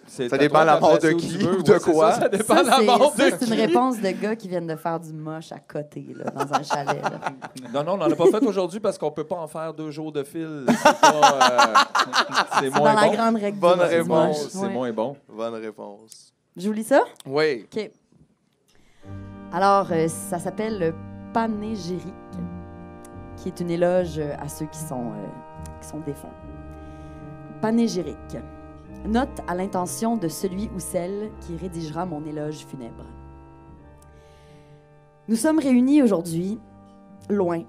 C'est Ça à dépend toi la mort de d'adresser où qui tu veux. ou de Ouais, c'est quoi. Ça dépend de la Ça, mort de c'est une qui. réponse de gars qui viennent de faire du moche à côté, là, dans un chalet. Là. Non, on n'en a pas fait aujourd'hui parce qu'on peut pas en faire 2 jours de fil. C'est pas, c'est C'est moins dans la bon. grande règle Bonne du réponse. moche. C'est Ouais. moins bon. Bonne réponse. Je vous lis ça? Oui. OK. Alors, ça s'appelle Panégyrique, qui est une éloge à ceux qui sont défunts. Panégyrique. Note à l'intention de celui ou celle qui rédigera mon éloge funèbre. Nous sommes réunis aujourd'hui, loin,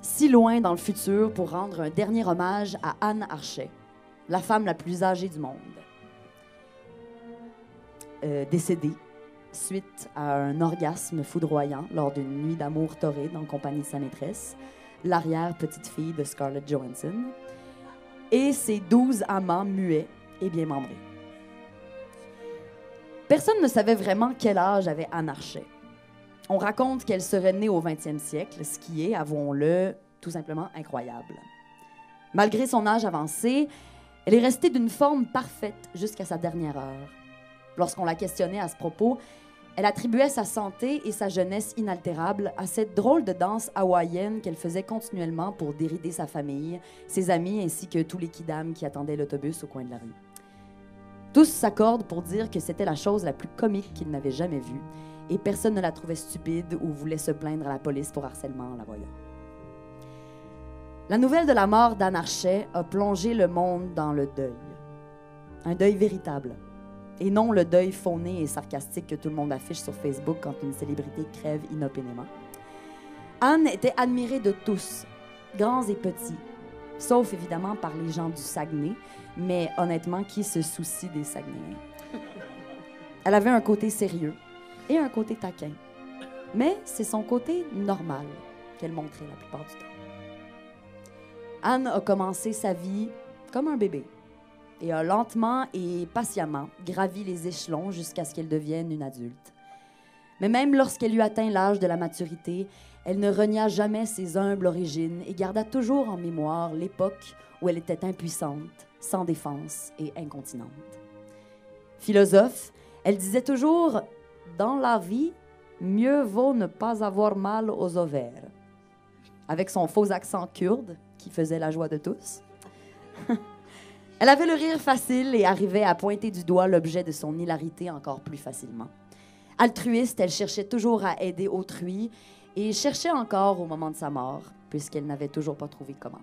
si loin dans le futur pour rendre un dernier hommage à Anne Archet, la femme la plus âgée du monde. Décédée suite à un orgasme foudroyant lors d'une nuit d'amour torride en compagnie de sa maîtresse, l'arrière-petite-fille de Scarlett Johansson, et ses 12 amants muets et bien membrés. Personne ne savait vraiment quel âge avait Anne Archet. On raconte qu'elle serait née au 20e siècle, ce qui est, avouons-le, tout simplement incroyable. Malgré son âge avancé, elle est restée d'une forme parfaite jusqu'à sa dernière heure. Lorsqu'on la questionnait à ce propos, Elle attribuait sa santé et sa jeunesse inaltérables à cette drôle de danse hawaïenne qu'elle faisait continuellement pour dérider sa famille, ses amis ainsi que tous les kidams qui attendaient l'autobus au coin de la rue. Tous s'accordent pour dire que c'était la chose la plus comique qu'ils n'avaient jamais vue et personne ne la trouvait stupide ou voulait se plaindre à la police pour harcèlement en la voyant. La nouvelle de la mort d'Anne Archet a plongé le monde dans le deuil. Un deuil véritable. Et non le deuil fauné et sarcastique que tout le monde affiche sur Facebook quand une célébrité crève inopinément. Anne était admirée de tous, grands et petits, sauf évidemment par les gens du Saguenay, mais honnêtement, qui se soucie des Saguenayens? Elle avait un côté sérieux et un côté taquin, mais c'est son côté normal qu'elle montrait la plupart du temps. Anne a commencé sa vie comme un bébé et a lentement et patiemment gravi les échelons jusqu'à ce qu'elle devienne une adulte. Mais même lorsqu'elle eut atteint l'âge de la maturité, elle ne renia jamais ses humbles origines et garda toujours en mémoire l'époque où elle était impuissante, sans défense et incontinente. Philosophe, elle disait toujours « Dans la vie, mieux vaut ne pas avoir mal aux ovaires ». Avec son faux accent kurde, qui faisait la joie de tous. Elle avait le rire facile et arrivait à pointer du doigt l'objet de son hilarité encore plus facilement. Altruiste, elle cherchait toujours à aider autrui et cherchait encore au moment de sa mort, puisqu'elle n'avait toujours pas trouvé comment.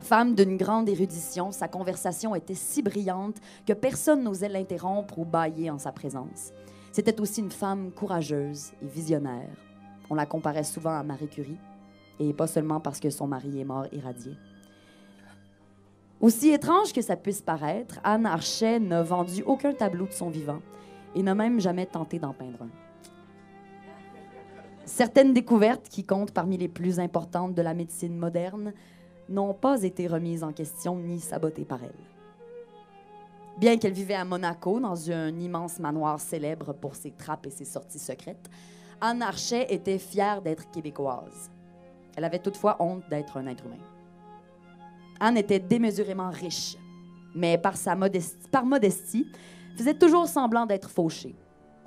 Femme d'une grande érudition, sa conversation était si brillante que personne n'osait l'interrompre ou bâiller en sa présence. C'était aussi une femme courageuse et visionnaire. On la comparait souvent à Marie Curie, et pas seulement parce que son mari est mort irradié. Aussi étrange que ça puisse paraître, Anne Archet n'a vendu aucun tableau de son vivant et n'a même jamais tenté d'en peindre un. Certaines découvertes, qui comptent parmi les plus importantes de la médecine moderne, n'ont pas été remises en question ni sabotées par elle. Bien qu'elle vivait à Monaco, dans un immense manoir célèbre pour ses trappes et ses sorties secrètes, Anne Archet était fière d'être québécoise. Elle avait toutefois honte d'être un être humain. Anne était démesurément riche, mais par modestie, faisait toujours semblant d'être fauchée,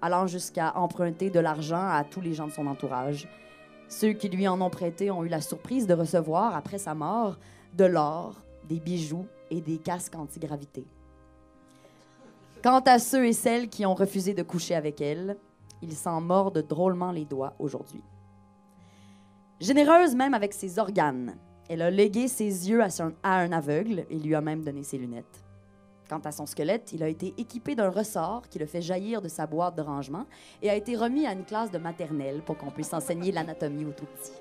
allant jusqu'à emprunter de l'argent à tous les gens de son entourage. Ceux qui lui en ont prêté ont eu la surprise de recevoir, après sa mort, de l'or, des bijoux et des casques anti-gravité. Quant à ceux et celles qui ont refusé de coucher avec elle, ils s'en mordent drôlement les doigts aujourd'hui. Généreuse même avec ses organes, elle a légué ses yeux à un aveugle et lui a même donné ses lunettes. Quant à son squelette, il a été équipé d'un ressort qui le fait jaillir de sa boîte de rangement et a été remis à une classe de maternelle pour qu'on puisse enseigner l'anatomie aux tout-petits.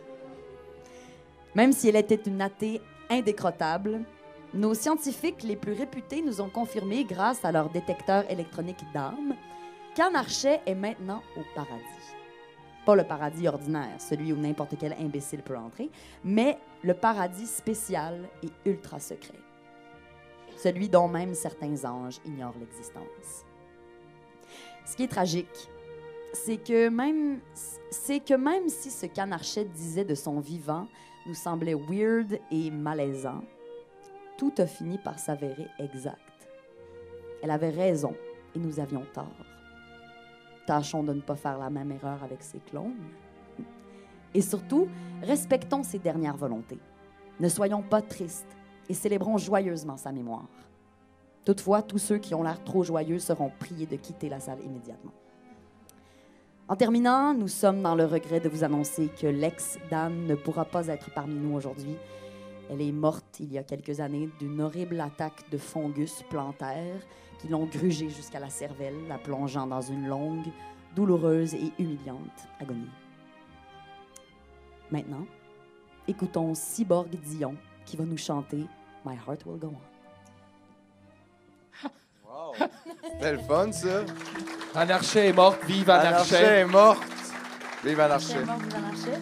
Même si elle était une athée indécrottable, nos scientifiques les plus réputés nous ont confirmé, grâce à leur détecteur électronique d'âme, qu'Anne Archet est maintenant au paradis. Pas le paradis ordinaire, celui où n'importe quel imbécile peut entrer, mais le paradis spécial et ultra secret. Celui dont même certains anges ignorent l'existence. Ce qui est tragique, c'est que même si ce qu'Anne Archet disait de son vivant nous semblait weird et malaisant, tout a fini par s'avérer exact. Elle avait raison et nous avions tort. Tâchons de ne pas faire la même erreur avec ses clones. Et surtout, respectons ses dernières volontés. Ne soyons pas tristes et célébrons joyeusement sa mémoire. Toutefois, tous ceux qui ont l'air trop joyeux seront priés de quitter la salle immédiatement. En terminant, nous sommes dans le regret de vous annoncer que l'ex d'Anne ne pourra pas être parmi nous aujourd'hui. Elle est morte il y a quelques années d'une horrible attaque de fungus plantaire qui l'ont grugée jusqu'à la cervelle, la plongeant dans une longue, douloureuse et humiliante agonie. Maintenant, écoutons Cyborg Dion qui va nous chanter « My Heart Will Go On ». Wow! C'était le fun, ça. Anne Archet est morte, vive Anne Anne Archet Archet. est morte. Vive Anne Archet. Vive Anne Archet.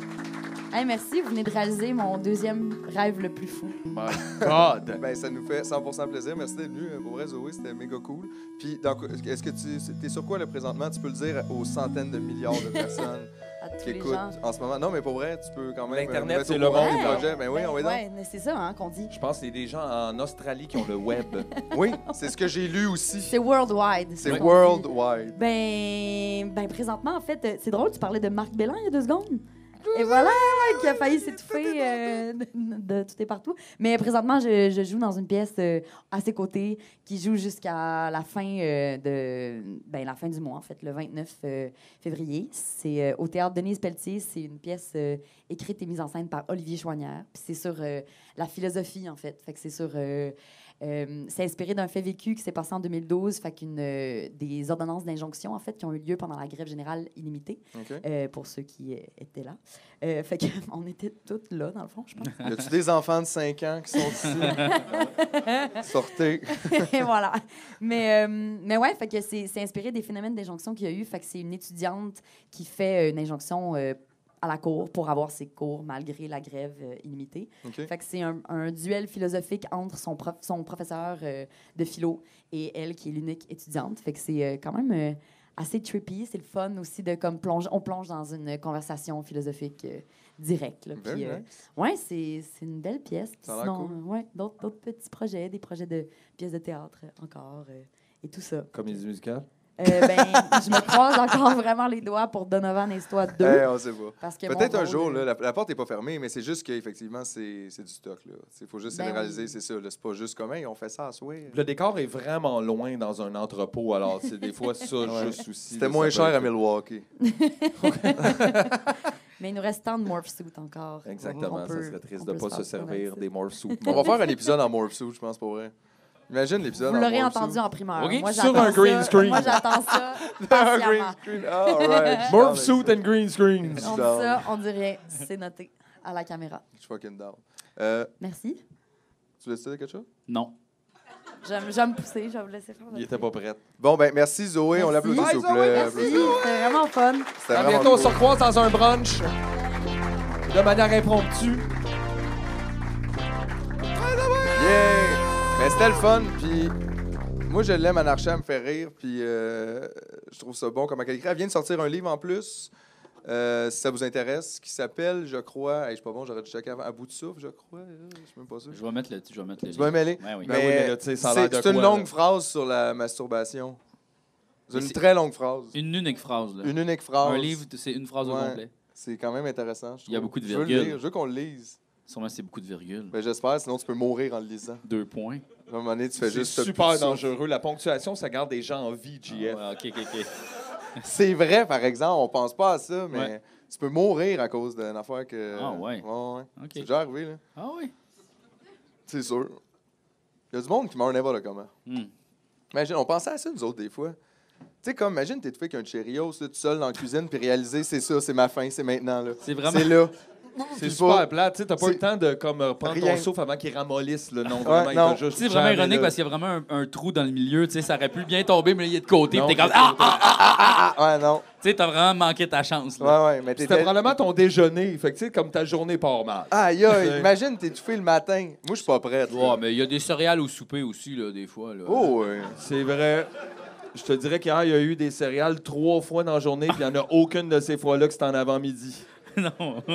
Hey, merci, vous venez de réaliser mon deuxième rêve le plus fou. My God! Ben, ça nous fait 100% plaisir. Merci d'être venu. Pour vrai, Zoé, c'était méga cool. Puis, est-ce que tu es sur quoi, là, présentement? Tu peux le dire aux centaines de milliards de personnes. À qui les écoutent gens. en ce moment. Non, mais pour vrai, tu peux quand même. L'Internet, mettre c'est au le courant monde, des là. projets. Ben oui, on va donc. Ouais, mais c'est ça hein, qu'on dit. Je pense que c'est des gens en Australie qui ont le web. Oui, c'est ce que j'ai lu aussi. C'est worldwide. C'est qu'on dit. worldwide. Ben, présentement, en fait, c'est drôle, tu parlais de Marc Bellan il y a 2 secondes. Et voilà, ouais, qui a failli s'étouffer de tout et partout. Mais présentement, je joue dans une pièce à ses côtés qui joue jusqu'à la fin la fin du mois, en fait, le 29 février. C'est au Théâtre Denise Pelletier. C'est une pièce écrite et mise en scène par Olivier Choignard. Puis c'est sur la philosophie, en fait. Fait que c'est sur... c'est inspiré d'un fait vécu qui s'est passé en 2012, fait des ordonnances d'injonction en fait qui ont eu lieu pendant la grève générale illimitée, OK. pour ceux qui étaient là. Fait qu'on était toutes là dans le fond, je pense. Y a-tu des enfants de 5 ans qui sont ici? Sortez. Et voilà. Mais ouais, fait que c'est inspiré des phénomènes d'injonction qu'il y a eu. Fait que c'est une étudiante qui fait une injonction à la cour pour avoir ses cours malgré la grève illimitée. OK. Fait que c'est un duel philosophique entre son professeur de philo et elle qui est l'unique étudiante. Fait que c'est quand même assez trippy. C'est le fun aussi de comme on plonge dans une conversation philosophique directe. Là. Very Puis, nice. ouais, c'est une belle pièce. Puis Ça a l'air sinon, cool. ouais, d'autres petits projets, des projets de pièces de théâtre encore et tout ça. Comédie musicale. Je me croise encore vraiment les doigts pour Donovan et toi 2. Hey, on sait pas. Parce que Peut-être mon un rôle, jour, là, la porte n'est pas fermée, mais c'est juste qu'effectivement, c'est du stock. Il faut juste Ben généraliser, oui. c'est ça. là. C'est pas juste comme, hey, on fait ça à souhait. Le décor est vraiment loin dans un entrepôt, alors c'est des fois ça juste aussi. C'était là, moins ça cher peut à être- Milwaukee. Mais il nous reste tant de morph suit encore. Exactement, On peut- ça serait triste on de peut pas se passer servir avec ça. des morph suits. On va faire un épisode en Morph Suit, je pense, pour vrai. Imagine l'épisode Vous en l'aurez Morph entendu Suit. en primeur. OK, Moi, sur j'attends un green ça. screen. Moi, j'attends ça Un green patiemment. screen. Ah, all right. Morph suit and green screens. On dit ça, on dit rien. C'est noté à la caméra. Je suis fucking down. Merci. Tu veux dire quelque chose? Non. Je vais me pousser, je vais vous laisser faire. Il était pas prêt. Bon, ben merci Zoé. On Merci. l'applaudit, Bye, s'il vous Zoé, plaît. Merci, Applaudissez. c'était vraiment fun. C'était À vraiment bientôt, on se cool. recroise dans un brunch. De manière impromptue. Yeah! Mais c'était le fun, puis moi, je l'aime, Anarcha, elle me fait rire, puis je trouve ça bon comme elle écrit. Elle vient de sortir un livre en plus, si ça vous intéresse, qui s'appelle, je crois, hey, je suis pas bon, j'aurais dû checker avant, À bout de souffle, je crois, je suis même pas sûr. Je vais mettre le. Tu vas mêler? Ouais, oui. Ben oui, mais là, tu sais, ça a l'air de C'est une quoi, longue là? phrase sur la masturbation. C'est Mais une c'est- très longue phrase. Une unique phrase. Là. Une unique phrase. Un livre, c'est une phrase au Ouais. complet. C'est quand même intéressant, je trouve. Il y a beaucoup de Je veux le virgules. lire, je veux qu'on le lise. Sûrement, c'est beaucoup de virgules. Ben, j'espère, sinon tu peux mourir en le lisant. 2 points. À un moment donné, tu fais C'est juste... te super pousser. dangereux. La ponctuation, ça garde des gens en vie, Ah, JF. ouais, OK. C'est vrai, par exemple, on pense pas à ça, mais Ouais. tu peux mourir à cause d'une affaire que... Ah, ouais. Ouais. OK. C'est déjà arrivé, là. Ah oui. C'est sûr. Il y a du monde qui meurt n'importe comment. Imagine, on pensait à ça, nous autres, des fois. Tu sais, comme, imagine, t'es tout fait avec un Cheerios, là, tout seul dans la cuisine, puis réaliser, c'est ça, c'est ma fin, c'est maintenant, là. C'est vraiment- C'est là. C'est Puis super pas- plat. Tu sais, t'as pas c'est- le temps de comme, prendre Rien. ton souffle avant qu'il ramollisse. Là. Non, Ouais, vraiment, il non. t'a juste C'est vraiment jamais ironique là. parce qu'il y a vraiment un trou dans le milieu. Tu sais, ça aurait pu bien tomber, mais là, il est de côté. Non, Puis t'es comme. c'est- Ah! Ouais, non. Tu sais, t'as vraiment manqué ta chance. Là. Ouais, mais C'était t'étais... probablement ton déjeuner. Fait que, tu sais, comme ta journée part mal. Aïe, aïe, imagine, t'es tout fait le matin. Moi, je suis pas prête. là. Ouais, mais il y a des céréales au souper aussi, là, des fois. Là. Oh, ouais. C'est vrai. Je te dirais qu'hier, il y a eu des céréales 3 fois dans la journée, puis il n'y en a aucune de ces fois-là que c'était en avant-midi. Non.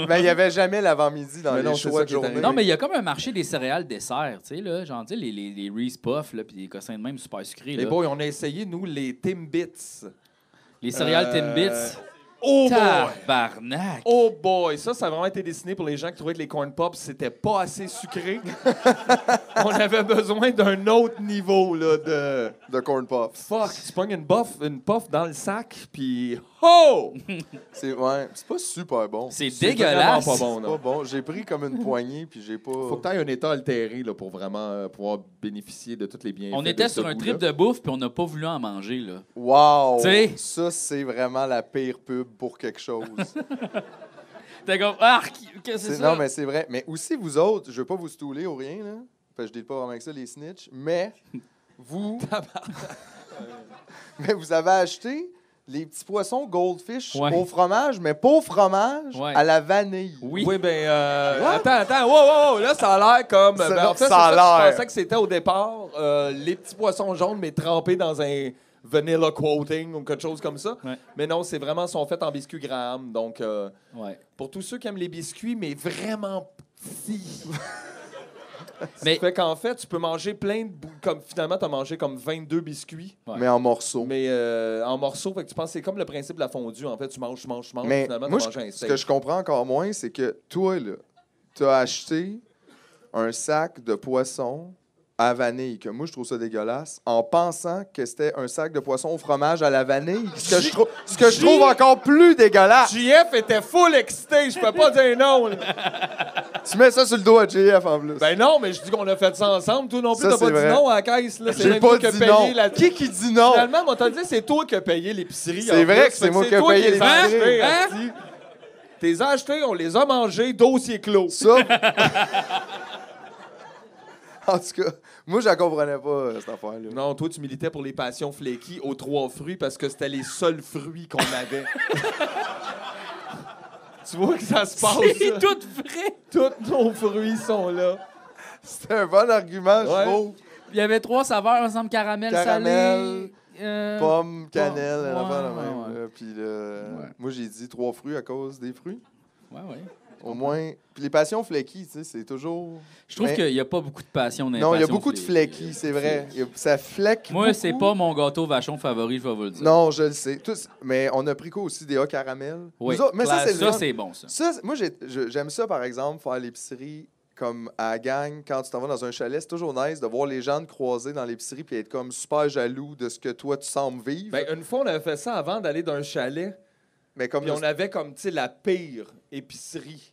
Mais il n'y avait jamais l'avant-midi dans Mais les non, c'est choix ça de qui est journée. arrivé. Non, mais il y a comme un marché des céréales dessert, tu sais, là. Genre, tu sais, les Reese Puffs, là, puis les cossins de même super sucrés, Les là. boys, on a essayé, nous, les Timbits. Les céréales Timbits. Oh boy! Tabarnak! Oh boy! Ça a vraiment été dessiné pour les gens qui trouvaient que les corn pops, c'était pas assez sucré. On avait besoin d'un autre niveau, là, de... De corn puffs. Fuck! Tu pognes une puff dans le sac, puis... Oh! C'est pas super bon. C'est C'est dégueulasse! vraiment pas bon, C'est non. pas bon. J'ai pris comme une poignée, puis j'ai pas... Faut que tu aies un état altéré là, pour vraiment pouvoir bénéficier de tous les bienfaits. On était de ce sur un goût-là. trip de bouffe, puis on n'a pas voulu en manger, là. Wow! T'sais. Ça, c'est vraiment la pire pub pour quelque chose. T'es comme, arc! Qu'est-ce que c'est ça? Non, mais c'est vrai. Mais aussi, vous autres, je veux pas vous stouler ou rien, là. Parce que je dis pas vraiment avec ça, les snitch. Mais vous... mais vous avez acheté les petits poissons Goldfish Ouais. au fromage, mais pas au fromage, Ouais. à la vanille. Oui. Oui, ben, attends, wow, là, ça a l'air comme. Ça- Ben, en fait, ça a c'est l'air. Je pensais que c'était au départ les petits poissons jaunes, mais trempés dans un vanilla coating ou quelque chose comme ça. Ouais. Mais non, c'est vraiment, sont faits en biscuits Graham. Donc, Ouais. pour tous ceux qui aiment les biscuits, mais vraiment petits. Mais- Ça fait qu'en fait, tu peux manger plein de... Comme, finalement, tu as mangé comme 22 biscuits, Ouais. Mais en morceaux. mais en morceaux. Fait que tu penses c'est comme le principe de la fondue. En fait, tu manges, Mais finalement, moi, tu manges un ce steak. que je comprends encore moins, c'est que toi, là, tu as acheté un sac de poisson à vanille, que moi, je trouve ça dégueulasse, en pensant que c'était un sac de poisson au fromage à la vanille, ce que je trouve encore plus dégueulasse. JF était full excité, je peux pas dire non. là. Tu mets ça sur le dos à JF en plus. Ben non, mais je dis qu'on a fait ça ensemble. Toi non plus, Ça, t'as pas c'est dit vrai. non à la caisse. Là. C'est J'ai même pas toi qui as dit payé non. la... Qui dit non? Finalement, on t'a dit c'est toi qui as payé l'épicerie. C'est en vrai plus. que c'est Fait moi qui ai toi payé les as l'épicerie. achetés, Hein? asti. T'es achetés, on les a mangés, dossier clos. Ça. En tout cas, moi, je la comprenais pas, cette affaire-là. Non, toi, tu militais pour les passions flaky aux 3 fruits parce que c'était les seuls fruits qu'on avait. Tu vois que ça se passe. C'est ça. tout vrai. Tous nos fruits sont là. C'était un bon argument, je Ouais. trouve. Il y avait 3 saveurs ensemble, caramel, Caramel, salé. Pomme, cannelle, ouais, une affaire de ouais, même. ouais. Là. Puis là, Ouais. moi, j'ai dit 3 fruits à cause des fruits. Ouais. Au moins. Puis les passions flaky, tu sais, c'est toujours. Je trouve Mais- qu'il n'y a pas beaucoup de passion dans les Non, il y a passions beaucoup de flaky, c'est vrai. Ça fleque. Moi, beaucoup. c'est pas mon gâteau vachon favori, je vais vous le dire. Non, je le sais. Mais on a pris quoi aussi des hauts caramel? Oui, Nous autres- mais ça, clair, c'est le ça fun. c'est bon, ça. Ça, moi, j'aime ça, par exemple, faire l'épicerie comme à la gang, quand tu t'en vas dans un chalet. C'est toujours nice de voir les gens te croiser dans l'épicerie puis être comme super jaloux de ce que toi, tu sembles vivre. Ben, une fois, on avait fait ça avant d'aller dans un chalet. mais comme Puis on avait comme, tu sais, la pire épicerie.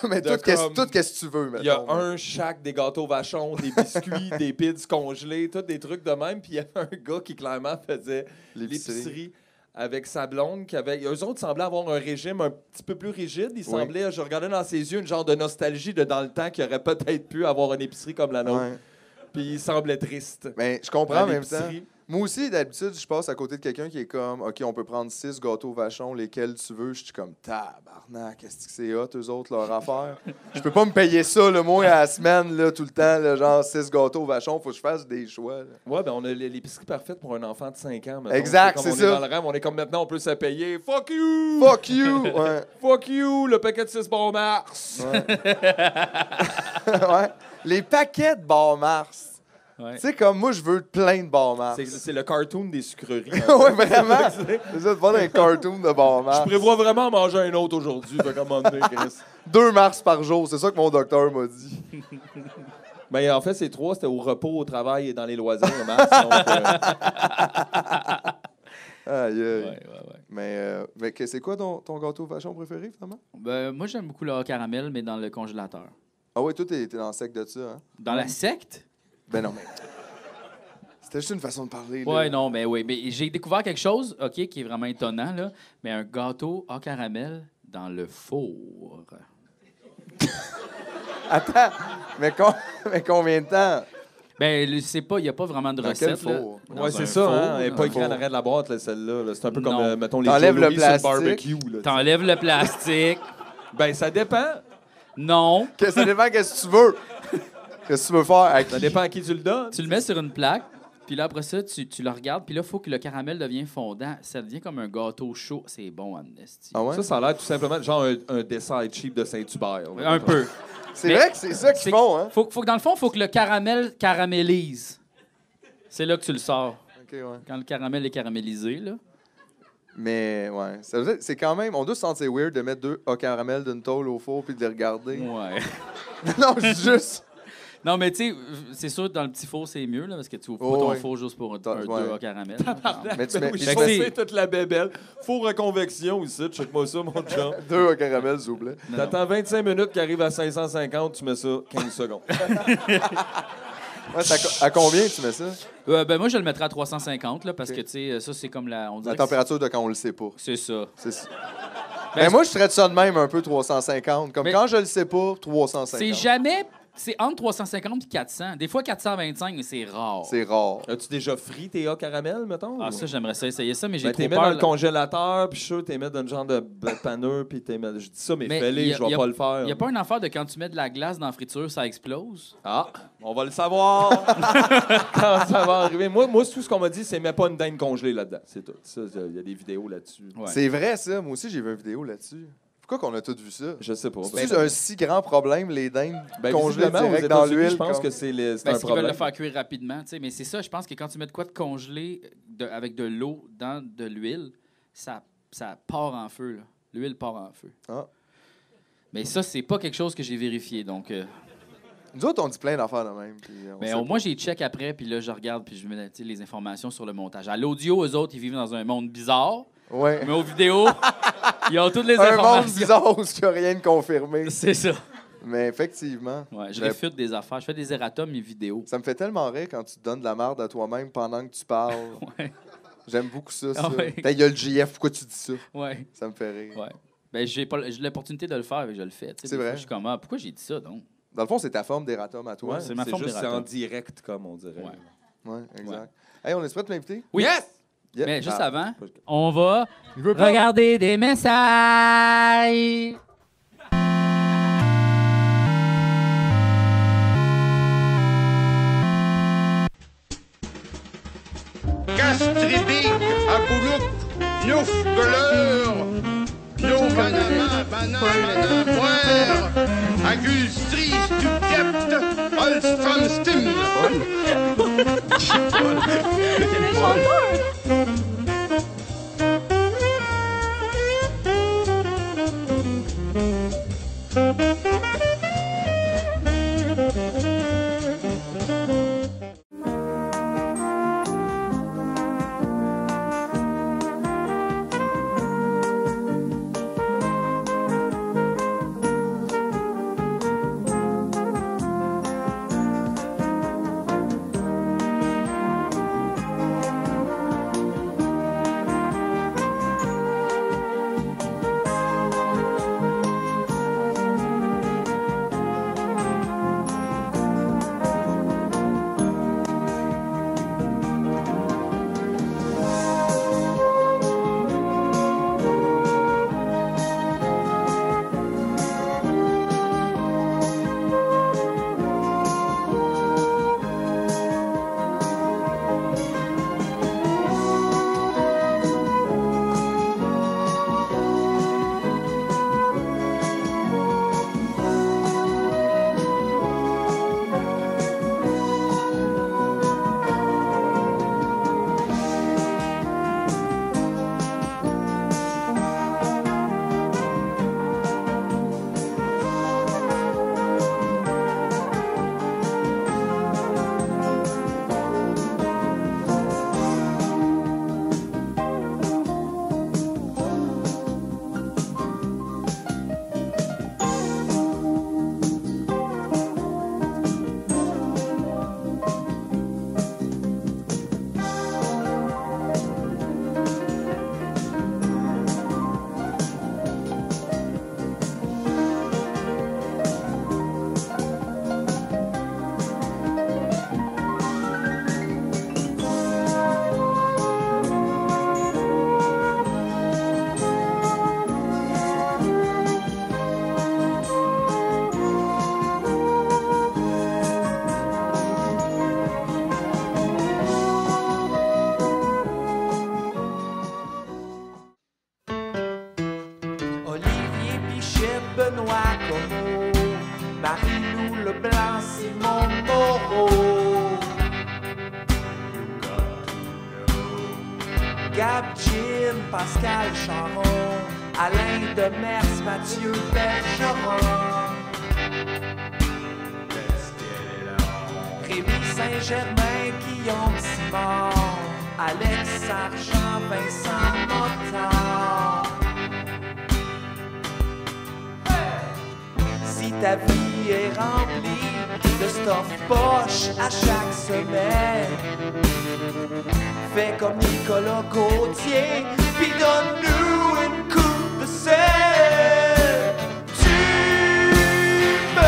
mais de tout, comme- qu'est-ce que tu veux, Il y a mettons. un chac, des gâteaux vachons, des biscuits, des pids congelés, tous des trucs de même. Puis il y avait un gars qui clairement faisait l'épicerie avec sa blonde. Eux autres semblaient avoir un régime un petit peu plus rigide. Ils semblaient, je regardais dans ses yeux, une genre de nostalgie de dans le temps qu'il aurait peut-être pu avoir une épicerie comme la nôtre. Ouais. Puis il semblait triste. Mais je comprends en même temps. l'épicerie. Moi aussi, d'habitude, je passe à côté de quelqu'un qui est comme, OK, on peut prendre 6 gâteaux vachons, lesquels tu veux. Je suis comme, tabarnak, qu'est-ce que c'est hot, eux autres, leur affaire. Je peux pas me payer ça, le moi, à la semaine, là, tout le temps, là, genre 6 gâteaux vachons. Faut que je fasse des choix. Là. Ouais, ben on a l'épicerie parfaite pour un enfant de 5 ans. mettons. Exact, comme c'est on ça. Est dans le rêve, on est comme maintenant, on peut se payer. Fuck you! Fuck you! Ouais. Fuck you, le paquet de 6 bon mars! Ouais. Les paquets de bar Mars. Ouais. Tu sais, comme moi, je veux plein de bar Mars. C'est le cartoon des sucreries. Ouais, vraiment. C'est ça, de faire un cartoon de bar Je Mars. prévois vraiment manger un autre aujourd'hui. Fait qu'à un moment donné, Chris. 2 Mars par jour, c'est ça que mon docteur m'a dit. Ben, en fait, c'est 3, c'était au repos, au travail et dans les loisirs, le mars. Donc, Aïe, aïe. Ouais. Mais c'est quoi ton gâteau vachon préféré, finalement? Ben, moi, j'aime beaucoup le hot caramel, mais dans le congélateur. Ah ouais, toi, t'es dans le sec de ça, hein? Dans la secte? Ben non, mais... C'était juste une façon de parler, là. Ouais, non, mais oui. Mais j'ai découvert quelque chose, OK, qui est vraiment étonnant, là. Mais un gâteau au caramel dans le four. Attends, mais combien de temps? Ben, c'est pas, il n'y a pas vraiment de Dans quel recette. là. four? Dans ouais, un c'est ça, four, hein? Elle n'est là. pas écrit en arrêt de la boîte, là, celle-là. là. C'est un peu comme, Non. mettons, les T'enlèves le Joe Louis sur le plastique. barbecue. Là, T'enlèves le plastique. ben, ça dépend. Non. Ça dépend qu'est-ce que tu veux. Qu'est-ce que tu veux faire? À qui? Ça dépend à qui tu le donnes. Tu le mets sur une plaque, puis là, après ça, tu le regardes, puis là, il faut que le caramel devienne fondant. Ça devient comme un gâteau chaud. C'est bon, Amnesty. Ah ouais? Ça a l'air tout simplement genre un dessert cheap de Saint-Hubert. là. Un peu. C'est mais- vrai que c'est ça qu'ils font, hein? Faut que dans le fond, il faut que le caramel caramélise. C'est là que tu le sors. OK, ouais. Quand le caramel est caramélisé, là. Mais, ouais. Ça veut dire- c'est quand même... On doit se sentir weird de mettre 2 au caramel d'une tôle au four puis de les regarder. Ouais. Non, juste... Non, mais tu sais, c'est sûr, dans le petit four, c'est mieux, là, parce que tu ouvres Oh, pas ton ouais. four juste pour un Ouais. 2 au caramel. là. Mais tu Ben mets oui, tu je Fait que mets sais toute la bébelle. Four à convection ici, check-moi ça, mon chum. 2 au caramel, s'il vous plaît. Non, non. T'attends 25 minutes qui arrive à 550, tu mets ça 15 secondes. Ouais, à combien tu mets ça? Ben moi, je le mettrais à 350, là, parce Ok. que, tu sais, ça, c'est comme la... On La dirait que température de quand on le sait pas. c'est ça. C'est ça. Ben, Mais moi, je traite ça de même un peu 350. Comme Mais- quand je le sais pas, 350. C'est jamais c'est entre 350 et 400. Des fois 425, mais c'est rare. C'est rare. As-tu déjà frit tes A caramel, mettons? Ah, ça, j'aimerais ça essayer ça, mais j'ai Ben, trop t'es peur. mis dans le congélateur, puis je suis sûr que t'es mis dans le genre de panneur, puis t'es mis... Je dis ça, mais Mais fais-les, je vais pas le faire. Il n'y a pas une affaire de quand tu mets de la glace dans la friture, ça explose? Ah, on va le savoir quand ça va arriver. Moi, tout ce qu'on m'a dit, c'est mets pas une dinde congelée là-dedans. C'est tout. Ça, il y a des vidéos là-dessus. Ouais. C'est vrai, ça. Moi aussi, j'ai vu une vidéo là-dessus. Pourquoi qu'on a tous vu ça? Je sais pas. C'est un si grand problème, les dindes congelées visiblement, aux direct dans États-Unis, l'huile. je pense comme- que c'est Ben, un s'ils veulent problème. le faire cuire rapidement, tu sais, mais c'est ça, je pense que quand tu mets de quoi de congelé avec de l'eau dans de l'huile, ça part en feu. Là. L'huile part en feu. Ah. Mais ça, c'est pas quelque chose que j'ai vérifié. Donc, Nous autres, on dit plein d'affaires de même. Puis on mais sait au pas. moins, j'ai check après, puis là, je regarde, puis je mets tu sais, les informations sur le montage. À l'audio, eux autres, ils vivent dans un monde bizarre, Ouais. mais aux vidéos, ils ont toutes les Un monde informations. bizarre où il n'y a rien de confirmé. C'est ça. Mais effectivement, Ouais, je Mais- réfute des affaires. Je fais des erratums et vidéos. ça me fait tellement rire quand tu te donnes de la merde à toi-même pendant que tu parles. Ouais, J'aime beaucoup ça. Ah ouais. Il y a le JF, pourquoi tu dis ça? ouais, Ça me fait rire. ouais. Ben, j'ai l'opportunité de le faire, et je le fais. Tu sais, C'est des fois, vrai. Je suis comme, ah, pourquoi j'ai dit ça, donc? Dans le fond, c'est ta forme d'erratum à toi. Ouais, c'est ma forme juste d'erratum. en direct, comme on dirait. Ouais. Ouais, exact. Hey, on est prêt de m'inviter? Oui. Yes! Yeah. Mais juste Ah. avant, on va regarder des messages. Castribique, à Boulouk, Nouf, Geleur, No Banama, Banana, Moire, Agustri, Stukept, Olstrom, Stim. Olivier Pichet, Benoît Como, Marie-Lou Leblanc, Simon Moreau, Gab Jim, Pascal Charon, Alain Demers, Mathieu Bergeron, Rémi Saint-Germain, Guillaume Simon, Alex Sargent, Vincent Mottard. Si ta vie est remplie de stuff poche à chaque semaine, fais comme Nicolas Gauthier, puis donne-nous une coupe de sel. Tu me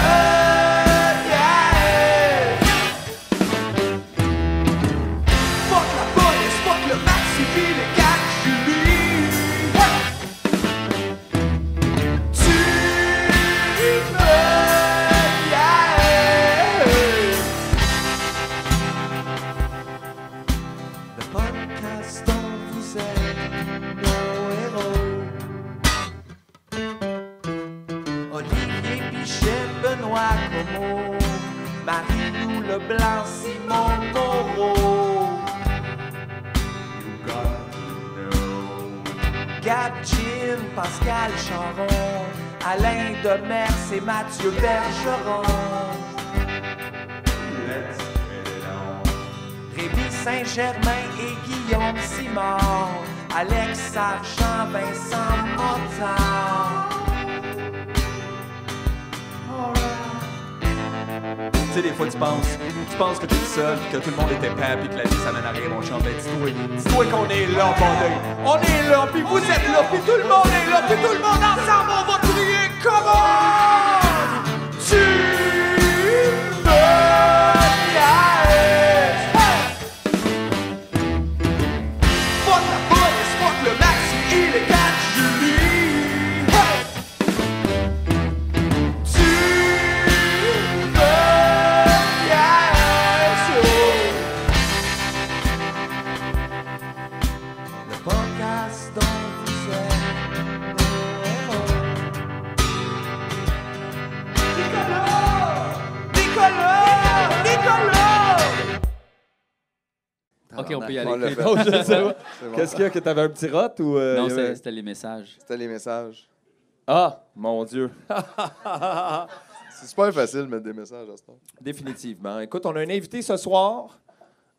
nos héros. Olivier Pichette, Benoît Como, Marie-Lou Leblanc, Simon Moreau. Gab Jean, Pascal Charon, Alain Demers et Mathieu Bergeron. Rémi Saint-Germain et Guillaume Simard, Alex Sargent, Vincent Montand. Tu sais, des fois, tu penses que t'es le seul, puis que tout le monde était prêt, puis que la vie, ça mène à rien, mon chum. Ben, dis-toi qu'on est là, bordel. On est là, puis vous êtes là, puis tout le monde est là, puis tout le monde ensemble, on va crier « Comment tu me niaises? » Fuck la police, fuck le maxi et les 4 Julie. Hey! Tu me niaises. Le podcast dont vous êtes nos héros. Nicolas! OK, on peut y On aller. l'a fait. Non, je sais pas. C'est bon. Qu'est-ce qu'il y a, que t'avais un petit rot ou... Non, il y avait- c'était les messages. C'était les messages. Ah, mon Dieu. C'est super facile de mettre des messages à ce temps. Définitivement. Écoute, on a un invité ce soir.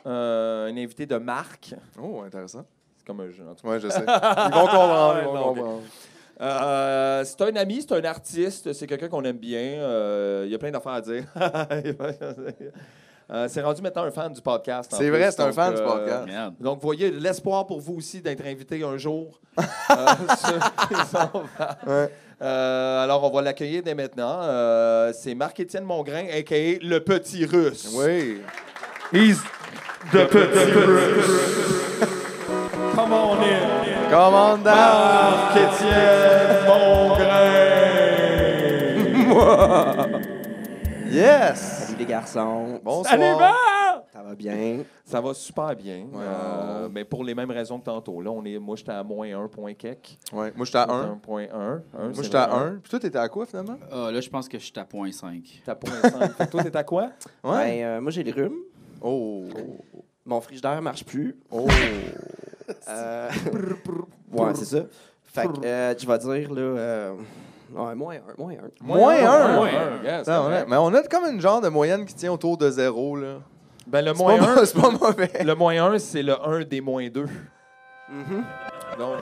Un invité de marque. Oh, intéressant. C'est comme un jeu, en tout cas. Ouais, je sais. Ils vont comprendre. Ouais, Ils vont non, comprendre. C'est un ami, c'est un artiste, c'est quelqu'un qu'on aime bien. Il y a plein d'affaires à dire. C'est rendu maintenant un fan du podcast. en C'est plus, vrai, c'est un donc, fan du podcast. Merde. Donc, voyez l'espoir pour vous aussi d'être invité un jour. Ouais. Alors, on va l'accueillir dès maintenant. C'est Marc-Étienne Mongrain, a.k.a. le Petit Russe. Oui. He's the Petit Russe. Come on in. Commande Marc-Étienne Mongrain. Yes! Salut les garçons. Bonsoir. Salut, Marc! Ça va bien? Ça va super bien. Ouais. Mais pour les mêmes raisons que tantôt. Là, moi, j'étais à moins 1 point quelques. Ouais. Moi, j'étais à 1. 1.1. Moi, j'étais à 1. Puis toi, t'étais à quoi, finalement? Ah, là, je pense que je suis à 0.5. T'as point 5. Fait que toi, t'es à quoi? Ben, moi, j'ai le rhume. Oh. Mon frigidaire marche plus. Oh. Ouais, c'est ça. Fait que je vais dire, là... ouais, moins un. Moins 1. Moins un. Yes, Ça, on a- mais on a comme une genre de moyenne qui tient autour de 0, là. Ben, le C'est moins pas 1, mau- c'est pas mauvais. le moins 1, c'est le 1 des moins 2. Donc,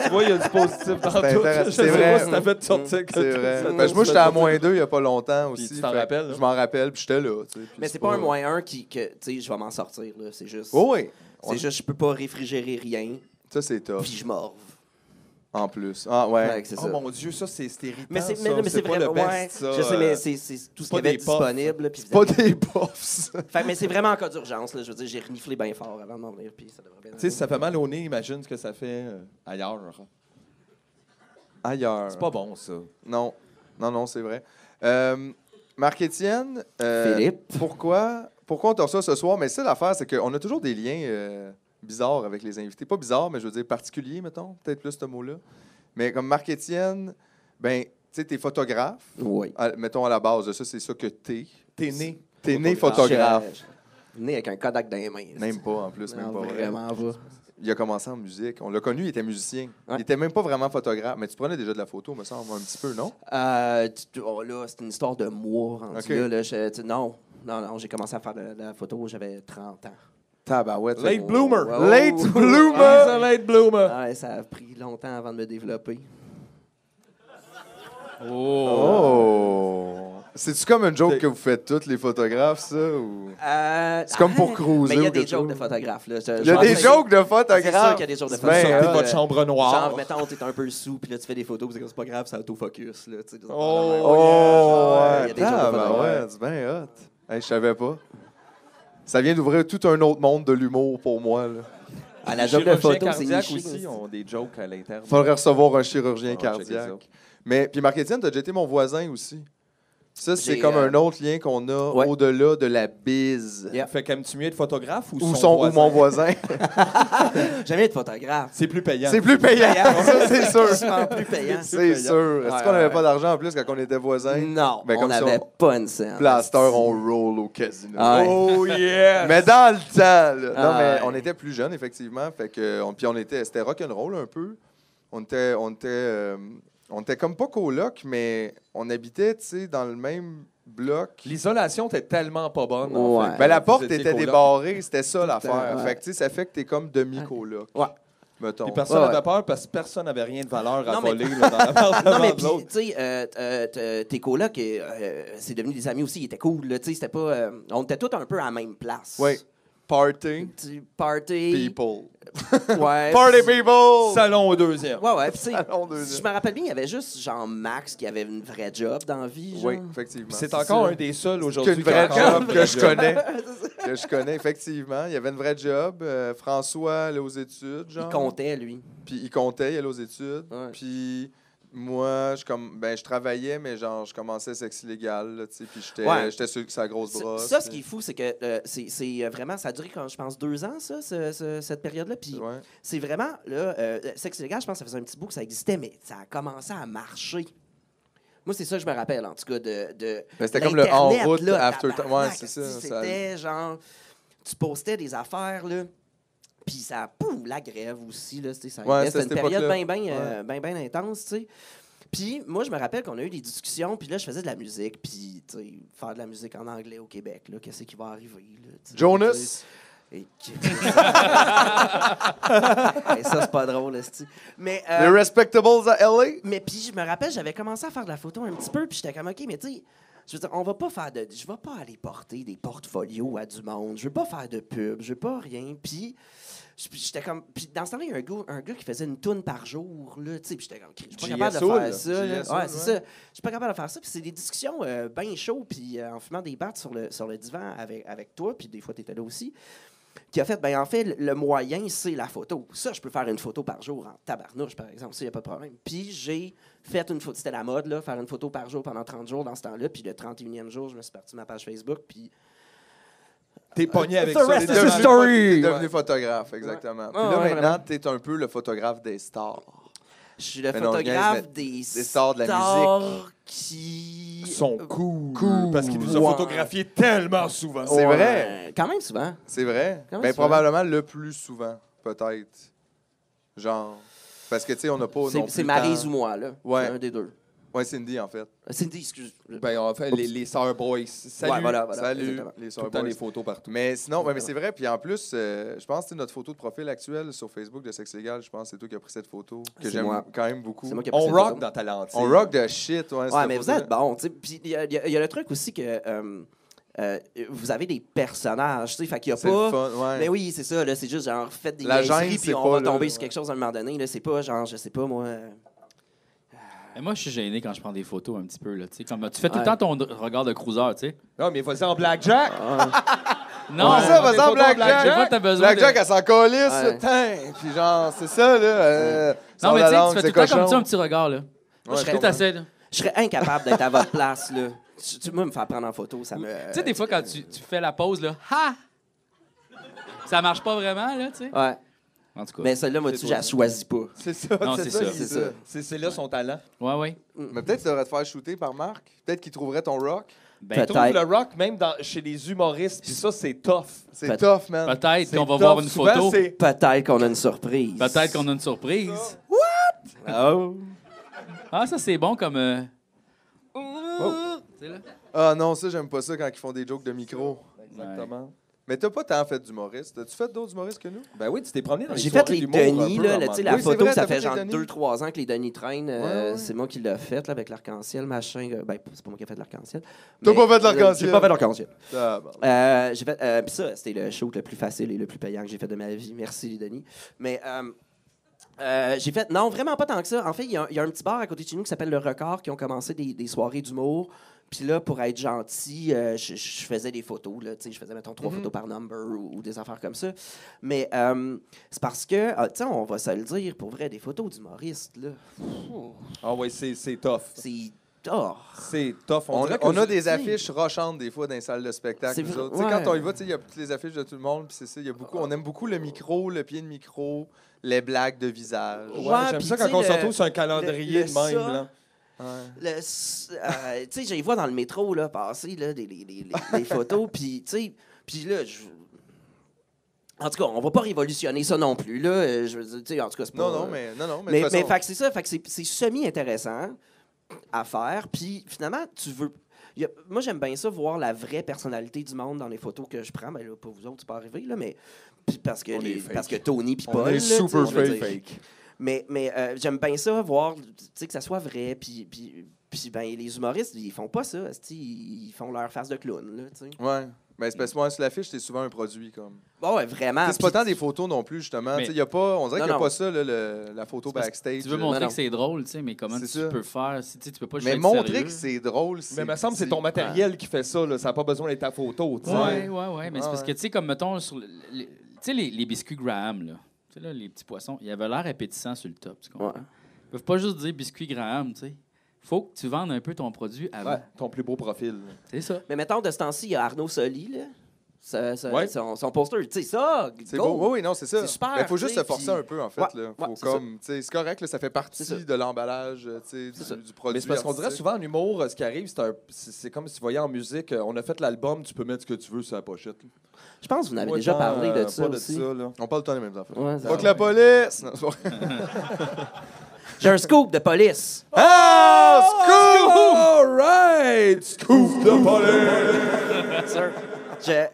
tu vois, il y a du positif dans tout. intéressant. Je C'est sais vrai. pas si t'as fait de sortir que C'est vrai. ça- Parce que moi, j'étais à moins 2 il n'y a pas longtemps aussi. Puis tu t'en fait que rappelles, là? Je m'en rappelle, puis j'étais là. Tu sais, puis Mais c'est pas un moins un que tu sais, je vais m'en sortir, là. C'est juste... Oh oui. C'est juste, je peux pas réfrigérer rien, Ça, c'est tough. puis je morve. En plus. Ah, ouais. Fait que c'est Oh ça. mon Dieu, ça, c'est irritant. Mais c'est ça. mais c'est pas le vraiment... best, Ouais, ça. je sais, mais c'est tout ce pas qu'il y avait des puffs. disponible. là, puis C'est pas vous des puffs. Fait que, mais c'est vraiment en cas d'urgence, là. Je veux dire, j'ai reniflé bien fort avant de m'en venir, puis ça devrait bien Tu sais, si ça fait mal au nez, imagine ce que ça fait ailleurs. Ailleurs. C'est pas bon, ça. Non. Non, c'est vrai. Marc-Étienne, Philippe. pourquoi on t'a reçu ce soir? Mais ça, l'affaire, c'est qu'on a toujours des liens bizarres avec les invités. Pas bizarres, mais je veux dire particuliers, mettons. Peut-être plus ce mot-là. Mais comme Marc-Étienne, ben, tu sais, t'es photographe. Oui. Mettons à la base de ça, c'est ça que t'es. T'es né. T'es né photographe. Je suis né avec un Kodak dans les mains. Même pas, en plus, même Non, pas vrai. vraiment pas. Il a commencé en musique. On l'a connu, il était musicien. Ouais. Il était même pas vraiment photographe. Mais tu prenais déjà de la photo, me semble, un petit peu, non? Oh là, c'est une histoire de mois rendu Ok. là. Non, j'ai commencé à faire de la photo, j'avais 30 ans. Tabarouette. ça. Late bloomer. Oh, Late oh, bloomer. He's a late bloomer. Ouais, ça a pris longtemps avant de me développer. Oh! C'est-tu comme une joke que vous faites toutes, les photographes, ça? Ou... C'est comme pour cruiser Mais il y a ou des quelque jokes de chose. photographes. Là. Il y a des jokes de C'est sûr photographes. qu'il y a des jokes de C'est photographes. bien Sortez hot. de votre chambre noire. Genre, mettons, t'es un peu sous, puis là, tu fais des photos, puis c'est pas grave, ça autofocus. Là, tu sais, Oh, il y a des jokes de ouais. photographes. C'est bien hot. Hey, je savais pas. Ça vient d'ouvrir tout un autre monde de l'humour pour moi, là. À la joke de Chirurgiens photo, c'est cardiaques niché. aussi ont des jokes à l'interne. Faudrait recevoir un chirurgien On va checker cardiaque. Mais, puis Marc-Étienne, t'as déjà été mon voisin aussi. Ça, c'est J'ai, comme un autre lien qu'on a Ouais. au-delà de la bise. Yeah. Fait qu'aimes-tu mieux être photographe ou Ou mon voisin. J'aime bien être photographe. C'est plus payant. C'est plus payant, ça, c'est sûr. Quasiment plus payant. C'est sûr. Est-ce Ouais, qu'on n'avait ouais. pas d'argent en plus quand on était voisins? Non, Ben, on comme si n'avait on- pas une scène. Plaster, on roll au casino. Ah ouais. Oh yeah! Mais dans le temps, là. Non, Ah mais ouais. on était plus jeunes, effectivement. Fait que, c'était rock'n'roll un peu. On était comme pas coloc, mais on habitait, tu sais, dans le même bloc. L'isolation était tellement pas bonne. en Ouais. fait. Ben, la Vous porte étiez était coloc. débarrée, c'était ça le l'affaire. temps, ouais. Fait que, tu sais, ça fait que t'es comme demi-coloc. Ouais. Mettons. Puis personne Ouais, n'avait ouais. peur parce que personne n'avait rien de valeur à Non, mais- voler là, dans l'appartement Non, mais de puis, l'autre. tu sais, tes colocs, c'est devenu des amis aussi. Ils étaient cool, là. Tu sais, c'était pas... on était tous un peu à la même place. Oui. Party Party. people. Ouais. Party people! Salon au deuxième. Ouais, ouais. Puis, tu sais, Salon de- je me rappelle bien, il y avait juste, genre, Max qui avait une vraie job dans la vie, genre. Oui, effectivement. C'est C'est encore ça. un des seuls aujourd'hui Qu'une qui a vraie encore un job vrai que je job. connais. Que je connais, effectivement. Il y avait une vraie job. François allait aux études, genre. Il comptait, lui. Puis il comptait, il allait aux études. Ouais. Puis moi, je travaillais, mais genre, je commençais sexe illégal, là, tu sais. Puis Ouais. j'étais sur sa grosse brosse. Ça, ce qui est fou, c'est que c'est vraiment... Ça a duré, je pense, 2 ans, ça, cette période-là. Puis Ouais. c'est vraiment... Là, sexe illégal, je pense que ça faisait un petit bout que ça existait, mais ça a commencé à marcher. Moi, c'est ça que je me rappelle, en tout cas, de Ben, c'était comme le en l'Internet, route là, after time. Ouais, tabarnak, c'est ça. C'était genre... Tu postais des affaires, là, puis ça... Pouf, la grève aussi, là, tu sais, ça Ouais, arrivait. c'était C'était une cette période époque-là. bien intense, tu sais. Puis moi, je me rappelle qu'on a eu des discussions, puis là, je faisais de la musique, puis, tu sais, faire de la musique en anglais au Québec, là, qu'est-ce qui va arriver, là, tu sais, Jonas. et ça, c'est pas drôle, esti. Mais... Les Respectables à LA. Mais puis je me rappelle, j'avais commencé à faire de la photo un petit peu, puis j'étais comme OK, mais tu sais, je veux dire, on va pas faire de, je vais pas aller porter des portfolios à du monde, je veux pas faire de pub, je veux pas rien. Puis j'étais comme, puis dans ce temps-là, il y a un gars qui faisait une toune par jour là, tu sais, puis j'étais comme, je suis pas capable de JSO, faire là. ça. là. JSO, Ouais, c'est ouais. ça. Je suis pas capable de faire ça. Puis c'est des discussions bien chaudes, puis en fumant des battes sur le divan avec toi, puis des fois tu étais là aussi. Qui a fait, ben en fait, le moyen, c'est la photo. Ça, je peux faire une photo par jour en tabarnouche, par exemple. Ça, il n'y a pas de problème. Puis j'ai fait une photo. C'était la mode, là, faire une photo par jour pendant 30 jours dans ce temps-là. Puis le 31e jour, je me suis parti de ma page Facebook. Puis T'es pogné avec The ça. rest les is deux. story. T'es devenu photographe, exactement. Puis Ouais, là, ouais, maintenant, t'es un peu le photographe des stars. je suis le Mais non, photographe niaise, mais des stars de la stars qui... Ils sont cool. Parce qu'il nous a Ouais. photographié tellement souvent. C'est vrai. Quand même souvent. C'est vrai. Comment Ben, tu fais? probablement le plus souvent, peut-être. Genre. Parce que, tu sais, on n'a pas. non plus C'est le Maryse temps. ou moi, là. Ouais. C'est un des deux. Ouais, Cindy, en fait. Cindy, excuse. Ben, on fait les Sœurs Boys. Salut. Ouais, voilà, Salut, exactement. les Tout Sœurs le temps Boys. des photos partout. Mais sinon, ouais, mais c'est vrai. Puis en plus, je pense que c'est notre photo de profil actuelle sur Facebook de Sexe Légal. Je pense que c'est toi qui as pris cette photo, que C'est j'aime moi. quand même beaucoup. C'est moi qui ai pris On cette rock photo. dans ta lentille. On rock de shit, ouais. Ouais, cette mais vous photo-là. êtes bon. tu sais. Puis il y a le truc aussi que vous avez des personnages. Tu sais, fait qu'il y a C'est le pas. fun, ouais. Mais oui, c'est ça. Là, c'est juste genre, faites des La niaiseries, gêne, puis c'est on pas va là, tomber sur ouais. quelque chose à un moment donné. Là, c'est pas genre, je sais pas, moi. Mais moi, je suis gêné quand je prends des photos un petit peu. Là, tu sais, comme, tu fais tout le Ouais. temps ton regard de cruiser, tu sais. Non, mais vas-y en blackjack. Non, C'est ça, des vas-y en photos de Blackjack. des fois, t'as besoin Blackjack, de... elle s'en calisse, Ouais. putain. Puis genre, c'est ça, là. Non, sors mais la tu sais, langue, tu fais tout c'est le temps comme cochon. ça, un petit regard, là. Ouais, je je serais Tu comprends. t'essaies, là. Je serais incapable d'être à votre place, là. Moi, me faire prendre en photo, ça me. Tu sais, des fois, quand tu fais la pause, là, ha! Ça marche pas vraiment, là, tu sais. Ouais. En tout cas. Mais celle-là, moi, je la choisis pas. C'est ça. Non, c'est ça. C'est ça. C'est là son talent. Ouais, ouais. Mais peut-être tu devrais te faire shooter par Marc. Peut-être qu'il trouverait ton rock. Ben, Peut-être. Trouve le rock même chez les humoristes. Puis ça, c'est tough. C'est Peut- tough, man. peut-être C'est qu'on va tough. voir une Souvent, photo. c'est- Peut-être qu'on a une surprise. Peut-être qu'on a une surprise. Oh. Ah, ça, c'est bon comme... Oh. Tu sais, là? Ah non, ça, j'aime pas ça quand ils font des jokes de micro. Exactement. Mais t'as pas tant fait d'humoriste. As-tu fait d'autres humoristes que nous? Ben oui, tu t'es promené dans les J'ai fait soirées les d'humour un Denis, peu, là, à un tu sais, moment la Oui, c'est photo, vrai, ça t'as fait fait genre les Denis. 2-3 ans que les Denis traînent. ouais. C'est moi qui l'ai fait, là, avec l'arc-en-ciel, machin. Ben, c'est pas moi qui ai fait de l'arc-en-ciel. T'as Mais, pas fait de l'arc-en-ciel? J'ai pas fait de l'arc-en-ciel. Ah, bon. J'ai fait... Puis ça, c'était le show le plus facile et le plus payant que j'ai fait de ma vie. Merci, les Denis. Mais... j'ai fait... Non, vraiment pas tant que ça. En fait, il y a un petit bar à côté de chez nous qui s'appelle Le Record, qui ont commencé des soirées d'humour. Puis là, pour être gentil, je faisais des photos. Là, je faisais, mettons, 3 photos par number ou des affaires comme ça. Mais c'est parce que, tu sais, on va se le dire, pour vrai, des photos d'humoristes, là, Ah oui, c'est tough. c'est Oh. C'est tough. On dirait que a je- des affiches rochantes des fois dans les salles de spectacle. C'est nous vrai, autres. Tu sais, ouais. quand on y va, tu sais, il y a toutes les affiches de tout le monde. Puis c'est ça, il y a beaucoup. On aime beaucoup le micro, le pied de micro, les blagues de visage. Ouais, Ouais, j'aime puis ça tu quand sais, on se le- retrouve sur un calendrier le de même. ça, Là. Ouais. Tu sais, je les vois dans le métro, là, passer, là, les photos, puis, tu sais, puis là, en tout cas, on va pas révolutionner ça non plus, là. Je veux dire, tu sais, en tout cas, c'est pas... Non, mais de Mais toute façon, fait que c'est ça, fait que c'est semi-intéressant à faire, puis finalement, tu veux... moi, j'aime bien ça, voir la vraie personnalité du monde dans les photos que je prends. Mais là, pas vous autres, c'est pas arrivé, là, mais... Puis parce que Tony puis Paul... On est là, super tu sais, je veux dire, fake. Mais j'aime bien ça, voir, tu sais, que ça soit vrai. Puis ben, les humoristes, ils font pas ça. Ils font leur face de clown, là, tu sais. Ouais. Mais c'est parce que moi, sur l'affiche, c'est souvent un produit comme. Bon, ouais, vraiment. C'est pas puis- tant des photos non plus, justement. Mais- Tu sais, y a pas, on dirait Non, qu'il n'y a non. pas ça, là, la photo C'est parce backstage. Tu veux Non, montrer non. que c'est drôle, tu sais, mais comment C'est tu ça. peux faire? Si, tu sais, tu peux pas juste Mais être montrer sérieux. que c'est drôle, c'est. Mais il me semble que c'est ton matériel qui fait ça. Là. Ça n'a pas besoin d'être ta photo. Tu sais. Ouais, mais c'est parce Ouais. que, tu sais, comme mettons, sur tu sais, les biscuits Graham, là, tu sais, là, les petits poissons, ils avaient l'air appétissants sur le top, tu comprends? Ouais. Ils peuvent pas juste dire biscuits Graham, tu sais. Faut que tu vendes un peu ton produit avant. Ouais, ton plus beau profil. C'est ça. Mais mettons, de ce temps-ci, il y a Arnaud Soli, là. Ouais. Son poster, tu sais, ça, C'est go! beau. Oui, non, c'est ça. C'est super, Il faut juste tu sais, se forcer puis- un peu, en fait. Ouais, là. ouais, Faut c'est comme, tu sais, c'est correct, là, ça fait partie C'est ça. de l'emballage tu C'est ça. sais, du produit. Mais c'est parce qu'on dirait artistique. souvent en humour, ce qui arrive, c'est comme si tu voyais en musique, on a fait l'album, tu peux mettre ce que tu veux sur la pochette. là. Je pense que vous en avez Pas déjà tant, parlé de ça pas aussi. là. On parle tout les mêmes affaires. Ouais, ça Fuck va. la police! Non, c'est pas- J'ai un scoop de police. Ah! Scoop! All right! Scoop de police! Sir.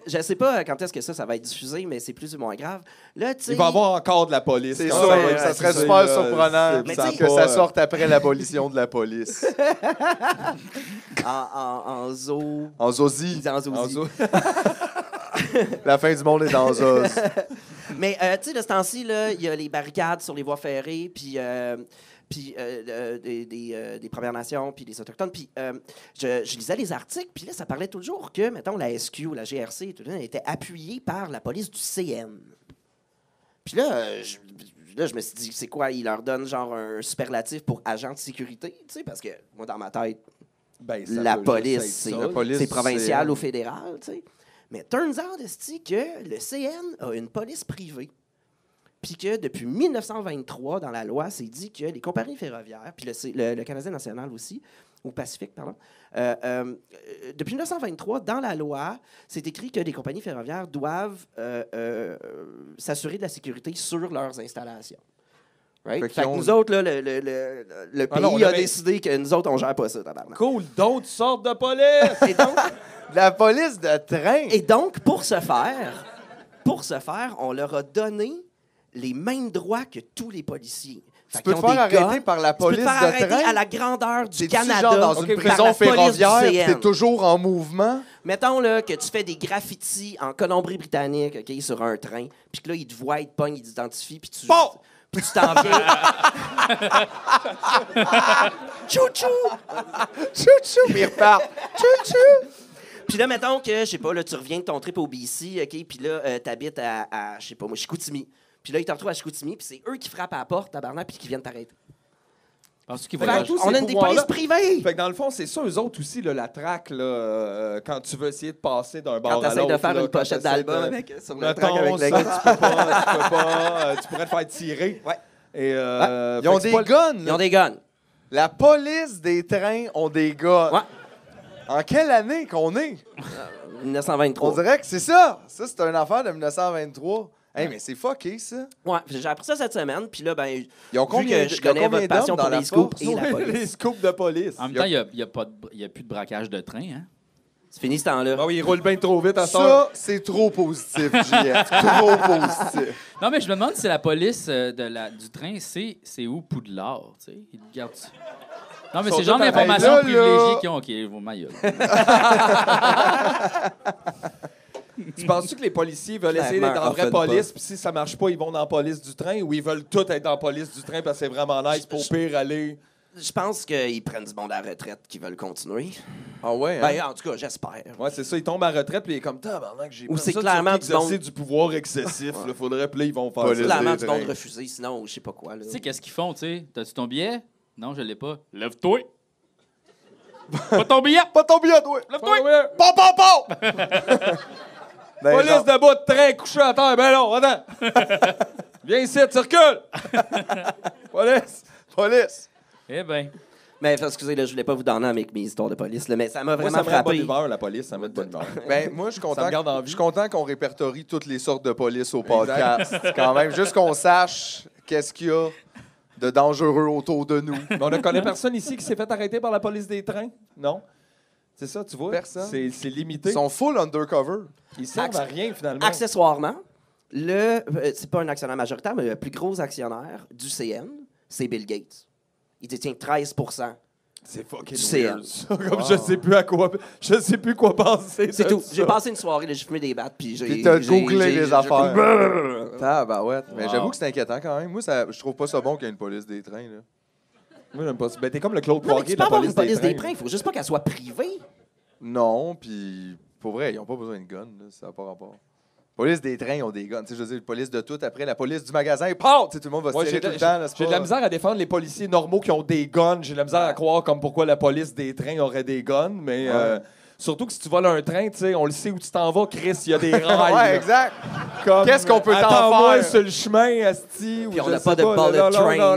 Je sais pas quand est-ce que ça va être diffusé, mais c'est plus ou moins grave. Là, tu sais... Il va y avoir encore de la police. C'est quand sûr, va ouais, être ça serait diffusé, super là. surprenant Mais que tu sais- ça sorte après l'abolition de la police. en zoo... En Zosie. En zosie. La fin du monde est dans Zoz. Mais, tu sais, de ce temps-ci, là, il y a les barricades sur les voies ferrées, puis des Premières Nations, puis des Autochtones. Puis je lisais les articles, puis là, ça parlait toujours que, mettons, la SQ ou la GRC et tout ça, était appuyée par la police du CN. Puis là, je me suis dit, c'est quoi? Ils leur donnent genre un superlatif pour agent de sécurité, tu sais, parce que moi, dans ma tête, Ben, ça la peut police, juste c'est être ça. La police c'est du provincial CN. ou fédéral, tu sais. Mais turns out, esti, que le CN a une police privée. Puis que depuis 1923, dans la loi, c'est dit que les compagnies ferroviaires, puis le Canadien national aussi, ou Pacifique, pardon, depuis 1923, dans la loi, c'est écrit que les compagnies ferroviaires doivent s'assurer de la sécurité sur leurs installations. Right? Fait Fait qu'ils que ont- nous autres, là, le pays non, on a avait- décidé que nous autres, on gère pas ça, tabarnak. Cool, d'autres sortes de police! Et donc, La police de train! Et donc, pour ce faire, on leur a donné les mêmes droits que tous les policiers. Tu Fait peux qu'ils te ont faire des arrêter guns, par la tu peux te police faire de arrêter train? à la grandeur du C'est-tu Canada. genre dans par une la prison police du ferroviaire, CN. t'es toujours en mouvement? Mettons là, que tu fais des graffitis en Colombie-Britannique, OK, sur un train, puis que là, ils te voient, ils te pognent, ils t'identifient, puis tu... Bon! Puis tu t'en viens... Chou-chou! Chou-chou! Puis ils repartent. Chou-chou! Puis là, mettons que, je sais pas, là, tu reviens de ton trip au BC, OK, puis là, t'habites à je sais pas moi, Chicoutimi. Puis là, ils te retrouvent à Chicoutimi, puis c'est eux qui frappent à la porte, tabarnak, puis qui viennent t'arrêter. Penses-tu qu'ils Fait vont que Fait tous on ces a des pouvoirs-là- polices privées! Fait que dans le fond, c'est ça, eux autres aussi, là, la traque, là, quand tu veux essayer de passer d'un bord Quand à t'essayes l'autre. de faire là, une quand pochette t'essayes d'album de- avec, sur le Mettons, track avec ça, le tu gars. peux pas, tu pourrais te faire tirer. Ouais. Et, Ils ont des guns. Ils là. ont des guns. La police des trains ont des guns. Ouais. En quelle année qu'on est? 1923. On dirait que c'est ça. Ça, c'est une affaire de 1923. Hey, mais c'est fucké, ça. Ouais, j'ai appris ça cette semaine, puis là, ben, Ils ont vu combien, que je ils ont connais combien votre passion d'hommes pour dans les la scoops force? et la police. Les scoops de police. En même temps, il n'y a plus de braquage de train, hein? C'est fini ce temps-là. Ah oui, ils roulent bien trop vite à ça. Ça, c'est trop positif, JF. Trop positif. Non, mais je me demande si la police du train, c'est où Poudlard, tu sais? Ils te gardent. Non, mais Ils sont c'est le genre tous à- d'informations Hey, là, privilégiées là. qu'ils ont. OK, vos ma gueule. Tu penses-tu que les policiers veulent essayer d'être Clairement, en vraie en fait police, puis si ça marche pas, ils vont dans la police du train, ou ils veulent tous être dans la police du train parce que c'est vraiment nice pour pire aller... Je pense qu'ils prennent du monde à la retraite qui veulent continuer. Ah ouais, hein? Ben, en tout cas, j'espère. Ouais, c'est ça, ils tombent à la retraite, puis ils est comme tabarnak, j'ai Ou pas c'est ça, clairement tu sais, du monde- exercer du pouvoir excessif, là, faudrait, puis là, ils vont faire Police. ça. Clairement des du monde trains. refusé, sinon, je sais pas quoi. Là. Tu sais, qu'est-ce qu'ils font, tu sais? T'as-tu ton billet? Non, je l'ai pas. Lève-toi! Pas ton billet! Pas ton billet, toi! Lève-toi! Pom, pom, pom! Ben, Police genre- debout de train couché à terre. Ben non, attends. Viens ici, circule. Police! Eh bien. Mais excusez, là, je voulais pas vous donner avec mes histoires de police, là, mais ça m'a Moi, vraiment ça me met de bonne frappé. humeur, la police. Ça me met de bonne humeur. Ben, moi, je suis Ça content, me garde en vie. je suis content qu'on répertorie toutes les sortes de police au podcast. Quand même, juste qu'on sache qu'est-ce qu'il y a de dangereux autour de nous. Mais on ne connaît personne ici qui s'est fait arrêter par la police des trains? Non? C'est ça, tu vois? Personne. C'est limité. Ils sont full undercover. Ils servent à rien, finalement. Accessoirement, c'est pas un actionnaire majoritaire, mais le plus gros actionnaire du CN, c'est Bill Gates. Il détient 13 C'est fucking Du CN. weird, ça. Comme je sais plus quoi penser. C'est de tout. ça. J'ai passé une soirée, là, j'ai fumé des battes, puis j'ai... Puis t'as j'ai- googlé j'ai- les j'ai- affaires. j'ai- Tabarouette. Mais Wow. j'avoue que c'est inquiétant quand même. Moi, je trouve pas ça bon qu'il y ait une police des trains. Là. Moi, j'aime pas ça. Ben, t'es comme le Claude Non, mais Poirier tu de peux la avoir une police police des trains, il faut juste pas qu'elle soit privée. Non, puis pour vrai, ils ont pas besoin de gun. Là, ça n'a pas rapport. Police des trains, ils ont des guns. Tu sais, je veux dire, police de tout. Après, la police du magasin, POW! Tu sais, tout le monde va se Moi, tirer j'ai tout le temps. là, c'est j'ai de pas- la misère à défendre les policiers normaux qui ont des guns. J'ai de la misère à croire comme pourquoi la police des trains aurait des guns. Mais surtout que si tu voles un train, tu sais, on le sait où tu t'en vas, Chris, il y a des rails. Ouais, là. exact. Comme, Qu'est-ce qu'on peut t'en attends-moi faire? sur le chemin, asti. Puis on n'a pas de bullet non,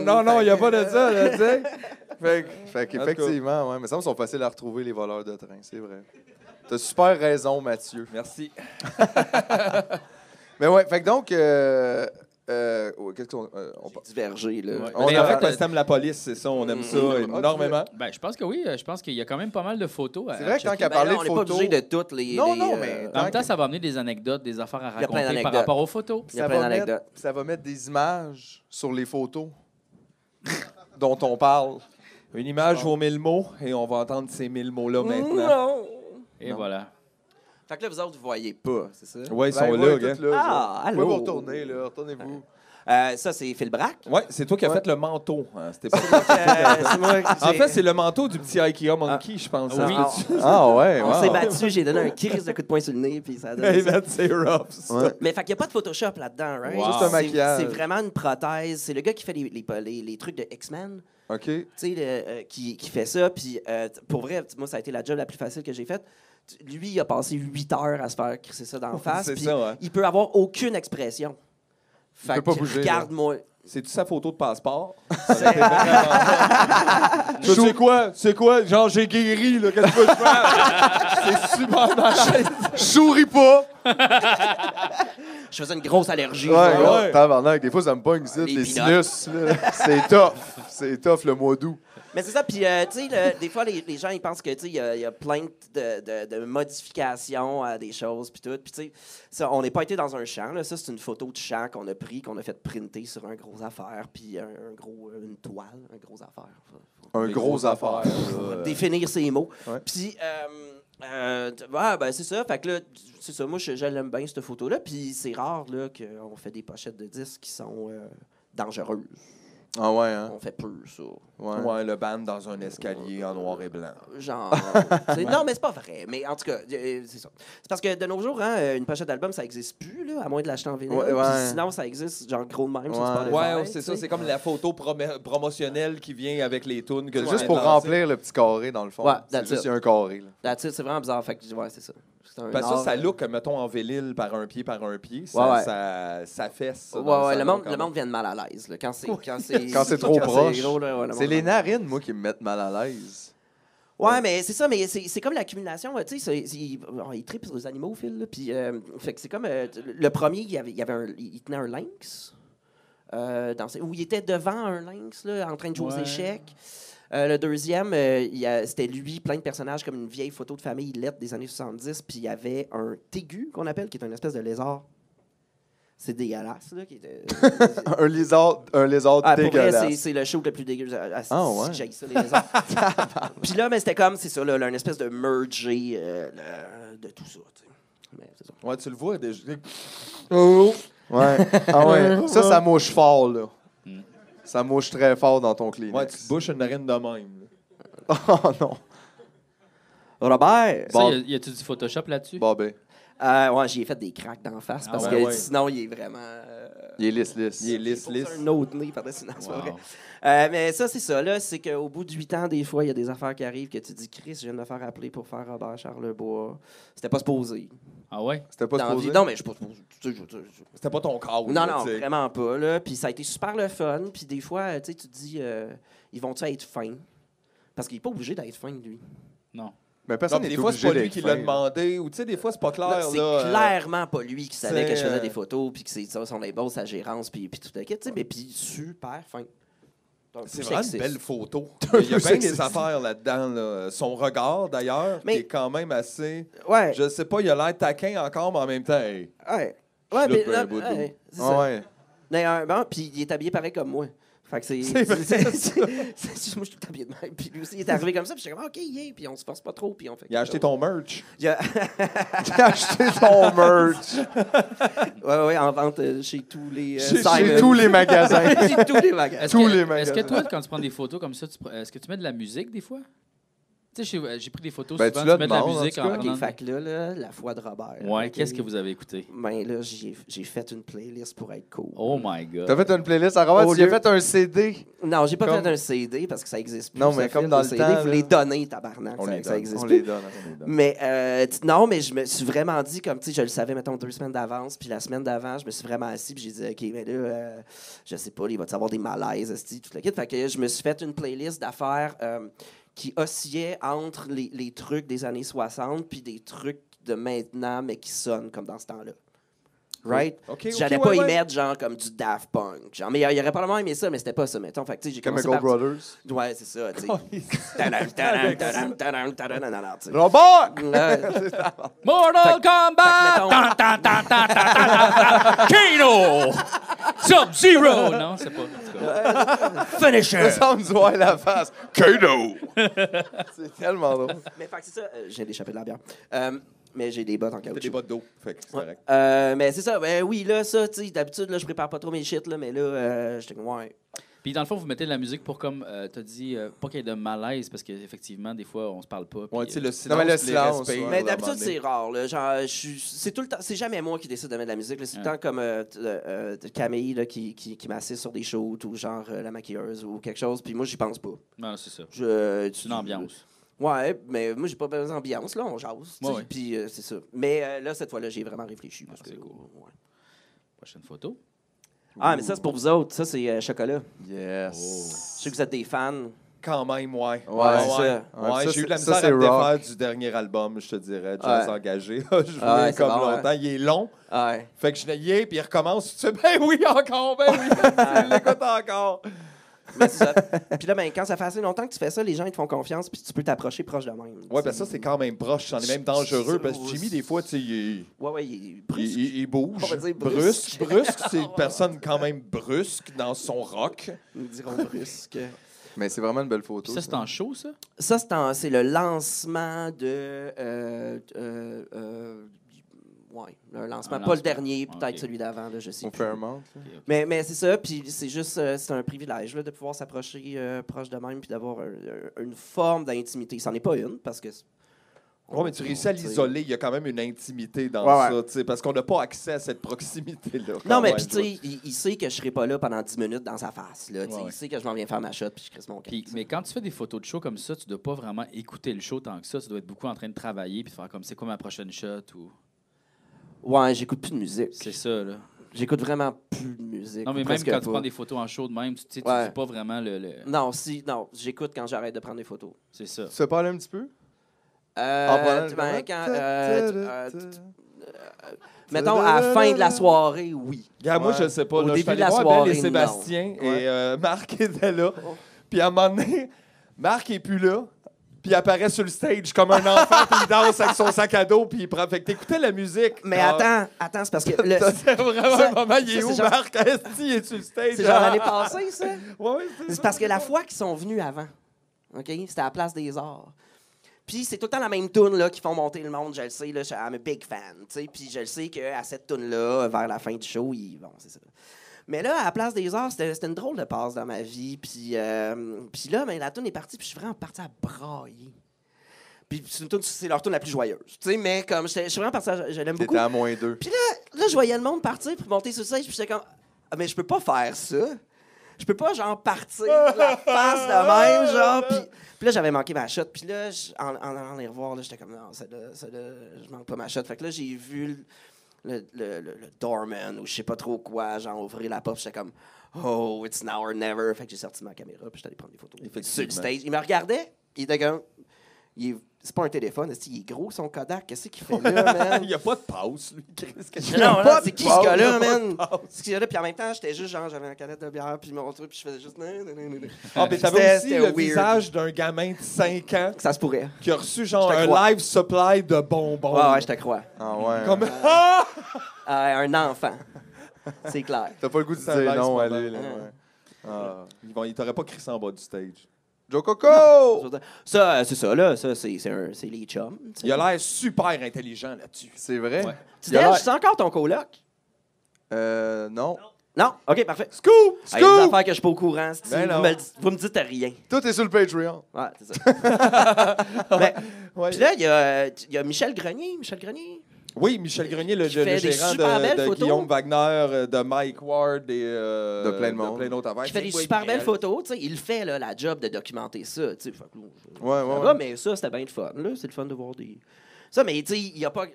train. Non, il n'y a pas de ça, là, tu sais. Fait qu'effectivement, ouais, mais ça me semble facile à retrouver les voleurs de train, c'est vrai. T'as super raison, Mathieu. Merci. Mais ouais, fait que donc, qu'est-ce qu'on. On J'ai divergé, là. Ouais. On Mais a- en fait, parce que t'aimes la police, c'est ça, on aime ça énormément. Ben, je pense que oui. Je pense qu'il y a quand même pas mal de photos. C'est vrai que tant checker. qu'à Ben parler là, de on n'est pas photos. obligé de toutes les... Non, les, non, mais- En même temps, ça va amener des anecdotes, des affaires à Il y a plein raconter par d'anecdotes. rapport aux photos. Il y a plein d'anecdotes. Ça va mettre des images sur les photos dont on parle. Une image vaut 1000 mots et on va entendre ces 1000 mots-là maintenant. Non! Et voilà. Fait que là, vous autres, vous voyez pas, c'est ça? Ouais, ils Ben, sont ouais, là, tout gars. là, Ah, vous allô? pouvez vous retourner, là. Retournez-vous. Ça, c'est Phil Braque. Ouais, c'est toi qui as Ouais. fait le manteau. Hein, c'était pas... C'est moi qui En j'ai- fait, c'est le manteau du petit IKEA Monkey, je pense. Oui. hein. Ah ouais, On s'est battu, j'ai donné un crise de coup de poing sur le nez, puis ça a donné Hey, ça. man, c'est rough, ça. Ouais. Mais fait qu'il n'y a pas de Photoshop là-dedans, right? Wow. Juste un C'est- maquillage. C'est vraiment une prothèse. C'est le gars qui fait les trucs de X-Men, OK. tu sais, qui fait ça. Puis pour vrai, moi, ça a été la job la plus facile que j'ai faite. Lui, il a passé 8 heures à se faire crisser ça d'en face. C'est Puis ça, ouais. il peut avoir aucune expression. Fait peut pas que bouger, regarde-moi. C'est-tu sa photo de passeport? C'est- C'est quoi? Genre, j'ai guéri, là. Qu'est-ce que je fais? C'est super marché. Souris pas! Je faisais une grosse allergie. Ouais, là. gros, tabarnak. Des fois, ça me pogne ici, Les les peanuts. sinus. là. C'est tough. C'est tough, le mois d'août. Mais c'est ça, puis tu sais, des fois, les gens, ils pensent que, tu sais, il y a plein de modifications à des choses, puis tout. Puis, tu sais, ça, on n'est pas été dans un champ, là. Ça, c'est une photo de champ qu'on a pris, qu'on a fait printer sur un gros affaire, puis une toile, un gros affaire. Un gros affaire. Définir ces mots. Ouais. Puis, ouais, ben, c'est ça. Fait que là, c'est ça. Moi, je l'aime bien, cette photo-là. Puis, c'est rare, là, qu'on fait des pochettes de disques qui sont dangereuses. Ah ouais, hein? On fait peu, ça. Ouais. Ouais, le band dans un escalier en noir et blanc. Genre. Non, mais c'est pas vrai. Mais en tout cas, c'est ça. C'est parce que de nos jours, hein, une pochette d'album, ça n'existe plus, là, à moins de l'acheter en vinyle. Ouais, Puis ouais. sinon, ça existe, genre gros de même. sur Ouais. Spotify, Ouais, tu c'est sais. ça. C'est comme la photo promotionnelle qui vient avec les tunes. que C'est tu juste viens pour de lancer. remplir le petit carré, dans le fond. Ouais, c'est that's juste it. il y a un carré. Là. That's it, c'est vraiment bizarre. Fait que, ouais, c'est ça. C'est un Parce que art, ça look, mettons, en vinyle par un pied. Ouais, Ça, ouais. ça fesse. ça, Ouais, dans ouais, le salon, monde, quand le même. monde vient de mal à l'aise. Là. Quand c'est Quand c'est trop proche. gros, là, ouais, le C'est monde- les narines, moi, qui me mettent mal à l'aise. Ouais, mais c'est ça, mais c'est comme l'accumulation. Tu sais, il tripe sur les animaux, Phil. Là, puis, fait que c'est comme le premier, il tenait un lynx. Où il était devant un lynx, là, en train de jouer aux Ouais. échecs. Le deuxième, c'était lui, plein de personnages, comme une vieille photo de famille lettre des années 70. Puis il y avait un tégu, qu'on appelle, qui est une espèce de lézard. C'est dégueulasse, là. un lézard Ah, pour vrai, dégueulasse. c'est le show le plus dégueu. Ah, ouais. J'haïs ça, les lézards. Puis là, mais c'était comme, c'est ça, là, une espèce de mergé de tout ça. Tu sais. Mais c'est ça. Ouais, tu le vois déjà. Ouais. Ah ouais. Ça mouche fort, là. Ça mouche très fort dans ton Kleenex. Ouais, tu te bouches une narine de même. là. Oh non. Robert! Ça, Bon. y a-tu du Photoshop là-dessus? Bon, ben. Ouais, j'y ai fait des cracks d'en face parce que sinon, il est vraiment... Il est lisse. Il est lisse. un autre nez par-dessus, non, c'est pas vrai. Mais ça, c'est ça. Là, c'est qu'au bout de 8 ans, des fois, il y a des affaires qui arrivent que tu dis, Chris, je viens de me faire appeler pour faire Robert Charlebois. C'était pas supposé. Ah ouais? C'était pas supposé? Non, mais je suis pas C'était pas ton cas. Non, vraiment pas. Là. Puis ça a été super le fun. Puis des fois, tu te dis, ils vont-tu être fins? Parce qu'il n'est pas obligé d'être fin, lui. Non. Mais personne n'est des fois, c'est obligé pas lui d'être qui fin, l'a là. demandé. Ou tu sais, des fois, c'est pas clair. C'est là, clairement pas lui qui savait c'est, que je faisais des photos, puis que c'est ça, son label, sa gérance, puis tout le kit. Mais puis super fin. Donc, C'est plus vraiment une sexiste. belle photo. Il y a bien des affaires là-dedans. Là. Son regard, d'ailleurs, Mais- qui est quand même assez... Ouais. Je sais pas, il a l'air taquin encore, mais en même temps... hey, Ouais. Je Ouais, loupe mais, un bout de ouais, c'est Ah ça. ouais. D'ailleurs, bon, puis il est habillé pareil comme moi. Fait que c'est. C'est vrai, moi, je suis tout habillé de même. Puis lui aussi, il est arrivé comme ça. Puis j'étais comme, OK, yeah. Puis on se force pas trop. Puis on fait. il a acheté ton merch. Il a- J'ai acheté ton merch ouais, en vente chez tous les. chez Simon. tous les magasins. Chez tous les magasins. Tous les Est-ce magasins. que toi, quand tu prends des photos comme ça, est-ce que tu mets de la musique des fois? Tu sais, j'ai pris des photos Ben, souvent, tu la tu mets de la demandes, en musique tout en cas. prenant OK, fait que là, la foi de Robert. Ouais, OK. qu'est-ce que vous avez écouté? Ben là, j'ai fait une playlist pour être cool. Oh my God. T'as fait une playlist à Robert, Au tu lui as lieu- fait un CD. Non, j'ai pas Comme- fait un CD parce que ça existe plus. Non, ça mais fait, comme dans les le CD, temps, vous là. les donnez, tabarnak. On ça, les ça donne, existe On plus. les donne. Mais non, mais je me suis vraiment dit, comme tu sais, je le savais, mettons, 2 semaines d'avance, puis la semaine d'avant, je me suis vraiment assis, puis j'ai dit, OK, mais là, je sais pas, il va y avoir des malaises, esti, tout le kit. Fait que je me suis fait une playlist d'affaires qui oscillait entre les trucs des années 60 puis des trucs de maintenant, mais qui sonnent comme dans ce temps-là. Right? OK, J'allais OK, pas ouais, y ouais. mettre genre comme du Daft Punk. Genre, mais il aurait probablement aimé ça, mais c'était pas ça, mettons. Fait que, tu sais, j'ai commencé Chemical par... Brothers. Ouais, c'est ça, tu sais. Oh, Tadam, tadam, tadam, tadam, tadam, tadam, tu sais. Robert! Mortal Kombat! mettons- Tan, tan, tan, tan, tan, tan, tan. Kano! Sub-Zero! Non, c'est pas. en tout cas. Finisher! Ça me voit la face. Kano! C'est tellement drôle. Mais fait que c'est ça, j'ai d'échapper de la bière. Mais j'ai des bottes en T'as caoutchouc. des bottes d'eau. Fait que c'est Ouais. correct. Mais c'est ça, ben oui, là, ça, tu sais, d'habitude, là, je prépare pas trop mes shit, là, mais là, j'étais comme, ouais. Puis dans le fond, vous mettez de la musique pour, comme t'as dit, pas qu'il y ait de malaise, parce qu'effectivement, des fois, on se parle pas. Ouais, puis, tu sais, le silence, mais le les silence, respires, ouais. Mais là, à un d'habitude, moment donné. c'est rare, là. Genre, c'est tout le temps, c'est jamais moi qui décide de mettre de la musique, là. C'est tout le temps comme Camille, là, qui m'assiste sur des shoots, ou genre la maquilleuse, ou quelque chose, puis moi, j'y pense pas. Non, c'est ça. C'est une ambiance. Ouais, mais moi, j'ai pas besoin d'ambiance, là, on jase, tu sais, Ouais, ouais. puis c'est ça. Mais là, cette fois-là, j'ai vraiment réfléchi, parce que... c'est cool. ouais. Prochaine photo. Ah, mais ça, c'est pour vous autres. Ça, c'est Chocolat. Yes. Je sais que vous êtes des fans. Quand même, ouais. Ouais, c'est ça. Ouais, ça, j'ai eu de la ça, misère c'est à me défaire rock. du dernier album, je te dirais, Jazz Ouais. Engagé. Je jouais Ouais, c'est comme bon, longtemps. hein. Il est long. Ouais. Fait que je l'ai puis il recommence. Tu sais, ben oui, encore, ben oui. Tu l'écoutes encore. Mais c'est ça. Puis là, ben, quand ça fait assez longtemps que tu fais ça, les gens ils te font confiance, puis tu peux t'approcher proche de même. Ouais, ben ça, c'est quand même proche. C'en est même dangereux parce que Jimmy, des fois, tu sais, Ouais, il est brusque. il bouge. On va dire Brusque. brusque. Brusque, c'est une personne quand même brusque dans son rock. Nous dirons brusque. Mais c'est vraiment une belle photo. Puis ça, c'est en show, ça? Ça, c'est le lancement de. Ouais, le lancement. Un Pas le lancement. dernier, peut-être Ok. celui d'avant, là, je sais Au plus. Fairmount. là. Mais c'est ça, puis c'est juste, c'est un privilège là, de pouvoir s'approcher proche de même, puis d'avoir une forme d'intimité. C'en est pas une, parce que. Ouais, mais tu réussis à tu sais. l'isoler. Il y a quand même une intimité dans Ouais, ça, tu sais, parce qu'on n'a pas accès à cette proximité-là. Non, quand mais même, puis tu sais, il sait que je serai pas là pendant 10 minutes dans sa face. Là, tu sais, Ouais, ouais. Il sait que je m'en viens faire ma shot, puis je crisse mon camp. Puis, mais quand tu fais des photos de show comme ça, tu dois pas vraiment écouter le show tant que ça. Tu dois être beaucoup en train de travailler puis de faire comme c'est quoi ma prochaine shot ou. Ouais, j'écoute plus de musique. C'est ça, là. J'écoute vraiment plus de musique. Non, mais même presque quand tu pas. prends des photos en show de même, tu sais, tu Ouais. dis pas vraiment le. Non, j'écoute quand j'arrête de prendre des photos. C'est ça. Tu veux parler un petit peu? Ben, mettons, à la fin de la soirée, oui. Regarde, moi, Ouais. je sais pas. Au Là, je début suis allé de la voir soirée, Belle et Sébastien non. et Marc était là. Puis à un moment donné, Marc est plus là. Puis il apparaît sur le stage comme un enfant, puis il danse avec son sac à dos, puis il prend. Fait que t'écoutais la musique. Mais Ah, attends, c'est parce que... le- C'est vraiment Ça- un moment, il est ça, où, c'est genre- Marc? Esti, il est sur le stage. c'est genre l'année passée, ça? Ouais, C'est parce que la fois qu'ils sont venus avant, OK? C'était à la Place des Arts. Puis c'est tout le temps la même toune là qui font monter le monde, je le sais, là, I'm a big fan, tu sais. Puis je le sais qu'à cette toune là, vers la fin du show, bon, c'est ça. Mais là, à la Place des Arts, c'était une drôle de passe dans ma vie. Puis là, ben, la toune est partie, puis je suis vraiment parti à brailler. Puis c'est leur tune la plus joyeuse. Tu sais, mais comme je suis vraiment parti, je l'aime beaucoup. T'étais à -2. Puis là, je voyais le monde partir pour monter sur le stage, puis j'étais comme, ah, mais je peux pas faire ça. Je peux pas, genre, partir de la face de même, genre. Puis là, j'avais manqué ma shot. Puis là, en allant les revoir, là, j'étais comme, non, je manque pas ma shot. Fait que là, j'ai vu le doorman ou je sais pas trop quoi, genre, ouvrir la porte. J'étais comme, oh, it's now or never. Fait que j'ai sorti ma caméra, puis j'étais allé prendre des photos. Sur le stage. Il me regardait, il était comme, c'est pas un téléphone, il est gros, son Kodak. Qu'est-ce qu'il fait là, man? Il n'y a pas de pause, lui. Non, c'est qui ce gars-là, man? C'est qui ce gars-là? Puis en même temps, j'étais juste genre, j'avais une canette de bière, puis mon truc, puis je faisais juste. Ah, mais t'avais aussi C'était le weird. visage d'un gamin de 5 ans Ça se pourrait. qui a reçu genre Je te un crois. live supply de bonbons. Ouais, je te crois. Ah ouais. Comme... Ah! Un enfant. C'est clair. T'as pas le goût de C'est un dire nice non, moment. allez. Là, Ouais. ouais. Il t'aurait pas crissé en bas du stage. Joe Coco! Ça, c'est ça, là. Ça, c'est les chums. tu sais. Il a l'air super intelligent là-dessus. C'est vrai? Ouais. Tu sais, c'est encore ton coloc? Non. Non? OK, parfait. Scoop! Ah, il y a des Scoop! affaires que je suis pas au courant. si Ben non. vous me dites rien. Tout est sur le Patreon. Ouais, c'est ça. Mais, Ouais. puis là, il y a Michel Grenier. Michel Grenier. Oui, Michel Grenier, le Qui fait des gérant super belles de photos. Guillaume Wagner, de Mike Ward et De plein de monde. d'autres affaires. Qui fait des Oui, super belles elle. photos. Tu sais, il fait là, la job de documenter ça. Tu sais, fait que là, Ouais, ça ouais. va, mais ça, c'était bien le fun. Là. C'est le fun de voir des. Ça, mais tu sais, il n'y a pas.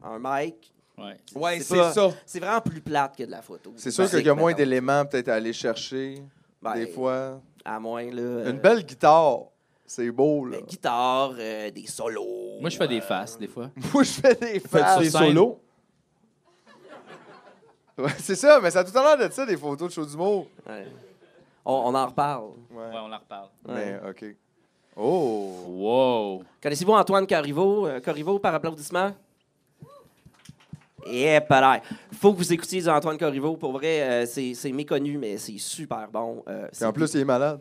Un mic. Ouais. Ouais, C'est c'est pas- ça. C'est vraiment plus plate que de la photo. C'est sûr qu'il y a moins d'éléments peut-être à aller chercher. Ben, Des fois. À moins, là. Une belle guitare. C'est beau, là. Guitare, des solos. Moi, je fais des faces, des fois. Moi, je fais des Faites faces. des sur scène. solos. Ouais, c'est ça, mais ça a tout à l'heure de ça, des photos de show d'humour. Ouais. On en reparle. Ouais. Ouais, on en reparle. Mais, OK. Oh! Wow. Connaissez-vous Antoine Corriveau? Corriveau, par applaudissement? Et pareil. Faut que vous écoutiez du Antoine Corriveau. Pour vrai, c'est méconnu, mais c'est super bon. Et en plus, il est malade.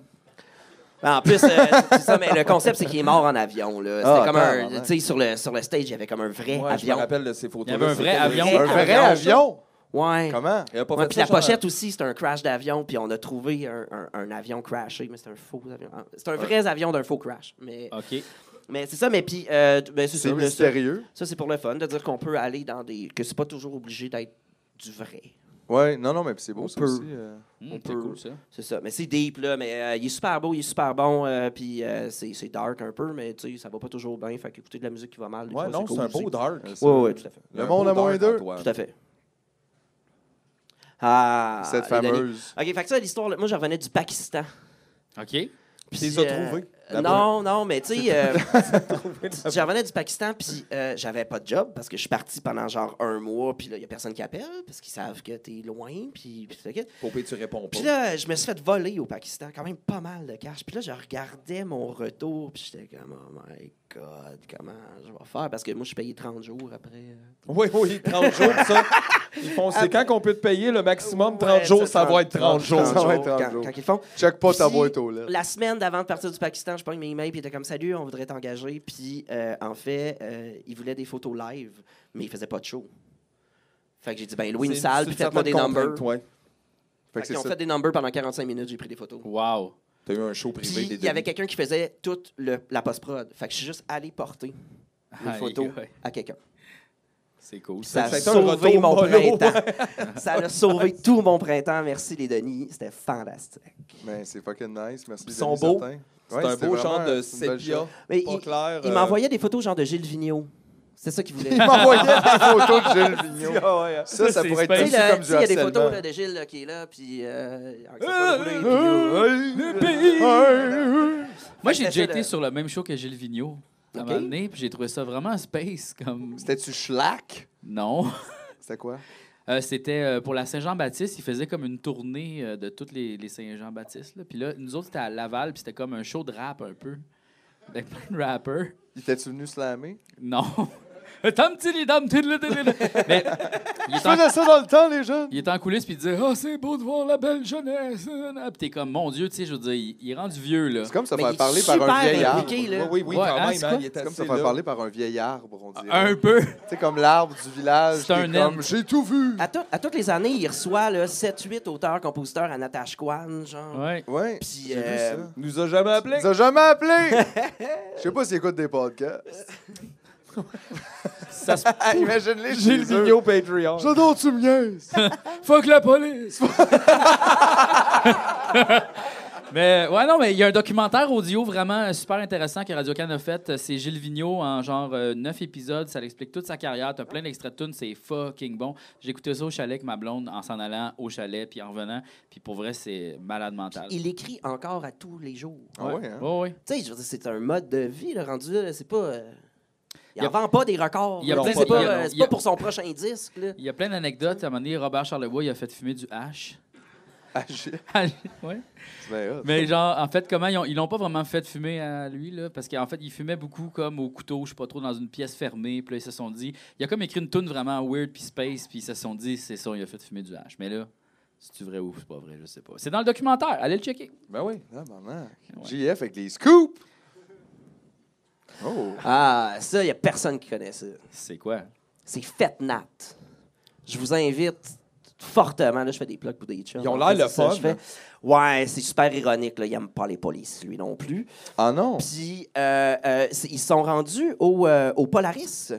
En plus, c'est ça, mais le concept, c'est qu'il est mort en avion. Là. C'était Ah, comme un. tabarnak. Tu sais, sur le stage, il y avait comme un vrai Ouais, je me avion. rappelle de ces photos. Il y avait un vrai avion. Un vrai avion? Ouais. Comment? Il a pas Ouais, fait puis ça, la genre, pochette aussi, c'est un crash d'avion, puis on a trouvé un avion crashé, mais c'est un faux avion. C'est un vrai avion d'un faux crash. OK. Mais c'est ça, mais puis. Ben, c'est C'est ça, là, mystérieux. ça, c'est pour le fun, de dire qu'on peut aller dans des. Que c'est pas toujours obligé d'être du vrai. Ouais, non, mais c'est beau, On ça peut. aussi. C'est peut- cool, ça. C'est ça. Mais c'est deep, là. Mais il est super beau, il est super bon. Puis c'est dark un peu, mais tu sais, ça va pas toujours bien. Fait qu'écouter de la musique qui va mal. des Ouais, fois, non, cool c'est un aussi. beau dark. Oui, tout à fait. Le monde à moins deux. Tout à fait. Ah, Cette les Denis. fameuse. OK, fait que ça, l'histoire, là, moi, je revenais du Pakistan. OK. Puis Puis, tu les as trouvés. Non, mais tu sais, je revenais du Pakistan, puis j'avais pas de job parce que je suis parti pendant genre 1 mois, puis là, il y a personne qui appelle parce qu'ils savent que t'es loin, puis t'inquiète. Popé, tu réponds pas. Puis là, je me suis fait voler au Pakistan, quand même pas mal de cash. Puis là, je regardais mon retour, puis j'étais comme, oh my God, comment je vais faire? Parce que moi, je suis payé 30 jours après. Oui, 30 jours, ça. Ils font, c'est quand qu'on peut te payer le maximum 30 Ouais, jours, ça va être 30 jours. Ça va être 30 quand, jours. quand ils font. Check pas ta Puis, boîte aux lettres. La semaine d'avant de partir du Pakistan, je pogne mes emails, puis ils étaient comme salut, on voudrait t'engager. Puis en fait, ils voulaient des photos live, mais ils faisaient pas de show. Fait que j'ai dit ben louez une salle, puis faites-moi des numbers. Ouais. Fait Fait que qu'ils c'est ont ça. fait des numbers pendant 45 minutes, j'ai pris des photos. Wow. T'as eu un show privé Puis des il y avait Denis. quelqu'un qui faisait toute la post-prod. Fait que je suis juste allé porter les Aïe, photos aïe. à quelqu'un. C'est cool. Ça a Ça a été un sauvé retour mon mollo, printemps. Ça a sauvé tout mon printemps. Merci les Denis. C'était fantastique. Mais c'est fucking nice. Merci. Ils sont Denis beaux. Certain. C'est Ouais, un c'était beau vraiment genre de une belle sépia. shot. Mais Pas clair. il m'envoyait des photos genre de Gilles Vigneault. C'est ça qu'il voulait. Il m'envoyait des photos de Gilles Vigneault. Ça Ça, pourrait c'est être Tu sais, aussi là, comme tu du sais, il y a des harcèlement. photos là, de Gilles là, qui est là, puis Moi, j'ai Fait que déjà c'était été ça, sur le même show que Gilles Vigneault à un OK. moment donné, puis j'ai trouvé ça vraiment space. Comme... C'était-tu Schlack? Non. C'était quoi? C'était pour la Saint-Jean-Baptiste. Il faisait comme une tournée de toutes les Saint-Jean-Baptiste. Là. Puis là, nous autres, c'était à Laval, puis c'était comme un show de rap un peu. Avec plein de rappers. Il était-tu venu slammer? Non. Mais il est Je faisais ça dans le temps, les jeunes. il est en coulisses puis il disait « Ah, c'est beau de voir la belle jeunesse. » Puis t'es comme, mon Dieu, tu sais, je veux dire, il est rendu vieux, là. C'est comme se Mais faire il est parler par un super vieil arbre. impliqué, là. Oui, Ouais, quand hein, même. c'est hein, quoi? il est C'est comme assez se faire là. parler par un vieil arbre, on dirait. Un peu. C'est comme l'arbre du village. C'est un qui est comme, naine. j'ai tout vu. À toutes les années, il reçoit 7-8 auteurs-compositeurs à Natashquan, genre. Ouais. Ouais. Puis, J'ai vu ça. Il nous a jamais appelé. Ils ont jamais appelé. Je sais pas s'ils écoutent des podcasts. Ça se... Imagine-les. Gilles chez eux. Vigneault Patreon. J'adore, tu me niaises. Fuck la police! Mais ouais, non, mais il y a un documentaire audio vraiment super intéressant que Radio-Can a fait. C'est Gilles Vigneault en genre 9 épisodes. Ça l'explique toute sa carrière. T'as plein d'extraits de tunes, c'est fucking bon. J'ai écouté ça au chalet avec ma blonde en s'en allant au chalet puis en revenant. Puis pour vrai, c'est malade mental. il écrit encore à tous les jours. Ah ouais, hein? Ouais, ouais. Tu sais, je veux dire, c'est un mode de vie, là, rendu là. C'est pas. Il Y a- n'en vend pas des records. y a là, plein tu sais, de- c'est y a- pas, c'est y a- pas pour son prochain disque. Là. Il y a plein d'anecdotes. À un moment donné, Robert Charlebois, il a fait fumer du hash. Agir. Ouais. C'est bien hot. Mais genre, en fait, comment ils l'ont pas vraiment fait fumer à lui, là? Parce qu'en fait, il fumait beaucoup comme au couteau, je sais pas trop, dans une pièce fermée. Puis là, ils se sont dit... Il a comme écrit une tune vraiment weird puis space, puis ils se sont dit, c'est ça, il a fait fumer du hash. Mais là, c'est-tu vrai ou c'est pas vrai, je sais pas. C'est dans le documentaire, allez le checker. Ben oui. Ah, maman. Ouais. JF avec les scoops. Oh. Ah, ça, il n'y a personne qui connaît ça. C'est quoi? C'est Fetnat. Je vous invite fortement. Là, je fais des plugs pour des chums. Ils ont En l'air fait, le c'est ça, fun, je fais. Ouais, c'est super ironique. Là. Il n'aime pas les polices, lui non plus. Ah non. Puis, ils sont rendus au Polaris.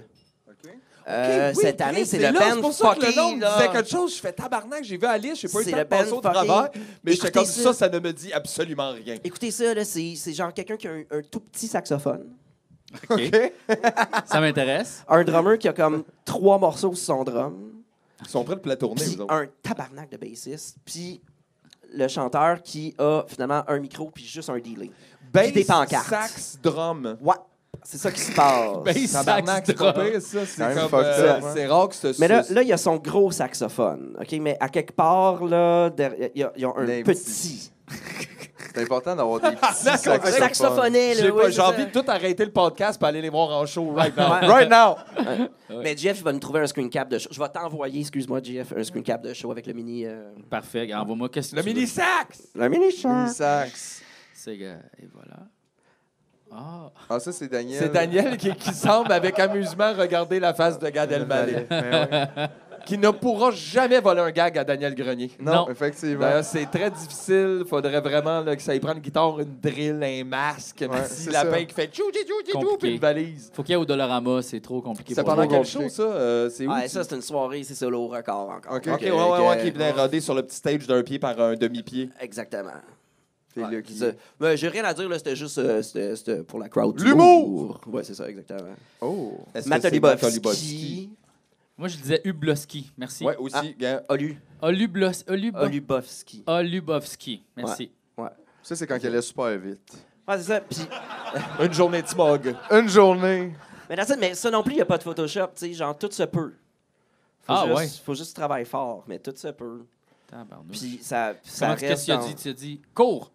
Oui, Cette année, Chris, c'est le là, band c'est pour ça que le nom fucking, me là. disait quelque chose. Je fais tabarnak, j'ai vu Alice, j'ai pas eu C'est le temps le de passer band au travers, mais j'étais Écoutez comme ça. ça ne me dit absolument rien. Écoutez ça, là, c'est genre quelqu'un qui a un tout petit saxophone. OK. Ça m'intéresse. Un drummer qui a comme 3 morceaux sur son drum. Ils sont prêts de la tournée, Puis vous autres. un tabarnak de bassiste. Puis le chanteur qui a finalement un micro puis juste un delay. Puis des pancartes. sax, drum. Ouais, c'est ça qui se passe. Bass, Tabarnak, c'est sax, pas drum. pire, ça. C'est Quand même comme... fucked up, hein. c'est rare que ce... Mais là, il y a son gros saxophone. OK, mais à quelque part, là, il y a un Des petit. C'est important d'avoir des petits Un saxophones. saxophonet, là. oui, J'ai c'est envie ça. de tout arrêter le podcast pour aller les voir en show right now. Ouais. Right now. Mais Jeff, il va nous trouver un screen cap de show. Je vais t'envoyer, excuse-moi, Jeff, un screen cap de show avec le mini. Parfait. Envoie-moi qu'est-ce que Le tu veux. mini-sax! Le mini Mini sax. C'est... Et voilà. Ah. Ah, ça, c'est Daniel. C'est Daniel qui semble, avec amusement, regarder la face de Gad Elmaleh. Ben ouais. Qui ne pourra jamais voler un gag à Daniel Grenier. Non, Non. effectivement. D'ailleurs, c'est très difficile. Il faudrait vraiment là, que ça y prenne une guitare, une drill, un masque, un petit c'est lapin ça. qui fait tchou, tchou, tchou, tchou, Compliqué. puis une valise. Faut qu'il y ait au Dollarama, c'est trop compliqué C'est pour pendant nous. quel compliqué. show, ça? C'est où? Ouais, ça, c'est une soirée, c'est solo record encore. OK. OK, ouais, qui venait roder sur le petit stage d'un pied par un demi-pied. Exactement. C'est Ouais, là qui... c'est ça. Mais j'ai rien à dire, là, c'était juste c'était pour la crowd. L'humour! Ouais, c'est ça, exactement. Oh. Est-ce que Matt c'est Matt Olubowski. Moi, je disais Ubloski. Merci. Ouais, aussi. gars. Olubowski. Olubowski. Merci. Ouais. Ça, c'est quand elle allait super vite. Ouais, c'est ça. Puis, Une journée de smog. Une journée. mais ça non plus, il n'y a pas de Photoshop. Tu sais, genre, tout se peut. Faut juste travailler fort, mais tout se peut. Tabarnouche. Puis ça Comment qu'est-ce reste que tu as dans- dit? Tu as dit cours.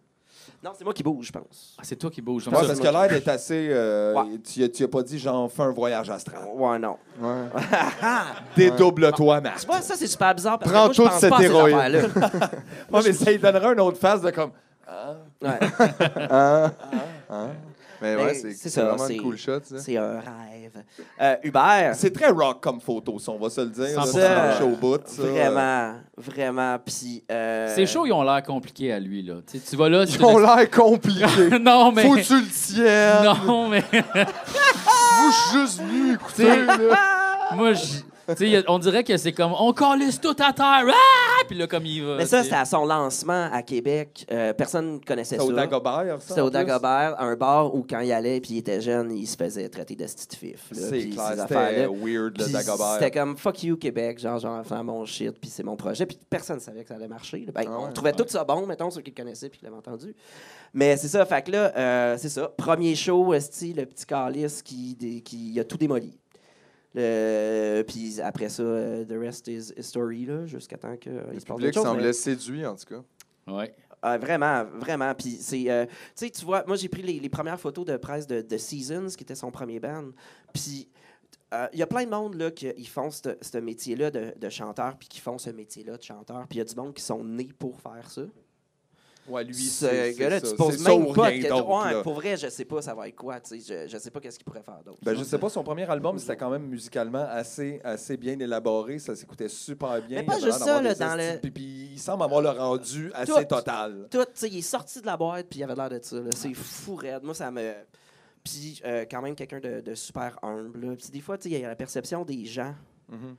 Non, c'est moi qui bouge, je pense. Ah, c'est toi qui bouges. Ouais, Comme ça. parce que l'air est assez... Ouais. Tu as pas dit, genre, fais un voyage astral. Ouais, non. Ouais. Dédouble-toi, Marc. Tu vois, ça, c'est super bizarre parce Prends que moi, je toute pense cette pas à ces héroïne. affaires-là. Ouais, mais ça lui donnerait une autre face de comme... Ouais. Hein? Mais Mais ouais, c'est c'est ça, vraiment c'est- une cool shot, ça. C'est un rêve. Hubert, C'est très rock comme photo, ça, on va se le dire. là, 100%. c'est marché au bout, ça. vraiment. Puis. Ces shows, ils ont l'air compliqués à lui. Là. Tu vas là... Ils ont l'air compliqués. non, mais... Faut que tu le tiennes. Non, mais... Moi, je suis juste venu écouter, là. Moi, tu sais, on dirait que c'est comme... On calisse tout à terre. Ah! Puis là, comme il va... Mais ça, tu sais. c'était à son lancement à Québec. Personne ne connaissait C'est ça. au Dagobert, ça. C'était en au plus? Dagobert, un bar où quand il allait puis il était jeune, il se faisait traiter de stitifif. C'est clair, c'était weird, le Dagobert. C'était comme fuck you Québec, genre faire mon shit puis c'est mon projet. Puis personne ne savait que ça allait marcher. là. Ben, Ah ouais, on trouvait tout ça bon, mettons, ceux qui le connaissaient puis qui l'avaient entendu. Mais c'est ça, fait que là, c'est ça. Premier show, esti, le petit calice qui a tout démoli. Puis après ça, the rest is history, là, jusqu'à temps qu'il Le se passe public d'autres choses. semblait mais- séduit, en tout cas. Ouais. Vraiment. Puis c'est, tu sais, tu vois, moi j'ai pris les premières photos de presse de Seasons, qui était son premier band. Puis y a plein de monde là, qui font ce métier-là de chanteur, puis qui font ce métier-là de chanteur. Puis il y a du monde qui sont nés pour faire ça. Ouais, lui, Ce gars-là, tu ça. poses C'est ça même ou pas rien de d'autre, ouais, là. pour vrai, je sais pas ça va être quoi. Je sais pas qu'est-ce qu'il pourrait faire d'autre. Ben, je sais pas, son premier album, c'était quand même musicalement assez bien élaboré. Ça s'écoutait super bien. Mais pas Il avait juste l'air ça, d'avoir là, des dans esti- Puis il semble avoir le rendu assez Tout. total. Tout, tu sais, il est sorti de la boîte, puis il avait l'air de ça. là. C'est fou raide. Moi, ça me... Puis quand même quelqu'un de super humble. Là. Puis des fois, tu sais, il y a la perception des gens. Mhm.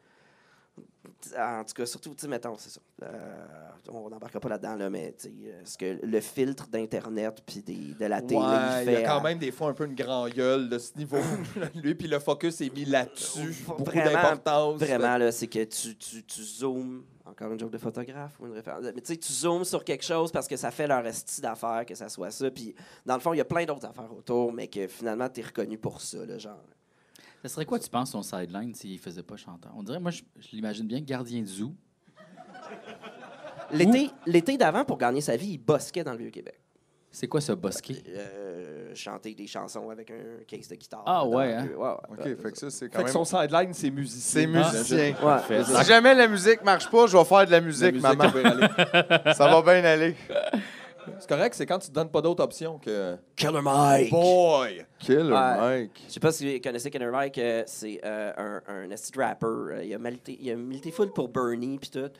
En tout cas, surtout, tu sais, mettons, c'est ça. On n'embarquera pas là-dedans, là, mais tu sais, ce que le filtre d'Internet puis de la télé Ouais, fait... il y a quand même des fois un peu une grand gueule de ce niveau. Lui, puis le focus est mis là-dessus. Beaucoup d'importance. Vraiment, là, c'est que tu zoomes, encore une joke de photographe ou une référence, mais tu sais, tu zoomes sur quelque chose parce que ça fait leur esti d'affaires, que ça soit ça. Puis dans le fond, il y a plein d'autres affaires autour, mais que finalement, tu es reconnu pour ça, là, genre. Ça serait quoi, tu penses, son sideline s'il faisait pas chanteur? On dirait, moi, je l'imagine bien gardien de zoo. L'été d'avant, pour gagner sa vie, il bosquait dans le Vieux-Québec. C'est quoi ce bosquet? Chanter des chansons avec un case de guitare. Ah, dedans, ouais, hein? puis, ouais. OK, fait que ça, c'est quand Fait que même... son sideline, c'est musicien. C'est musicien. Ouais. Si jamais la musique marche pas, je vais faire de la musique, maman. ça va aller. Ça va bien aller. C'est correct, c'est quand tu te donnes pas d'autre option que... Killer Mike! Boy! Killer Ouais. Mike. Je sais pas si vous connaissez Killer Mike, c'est un esti de rapper. Il a milité full pour Bernie puis tout.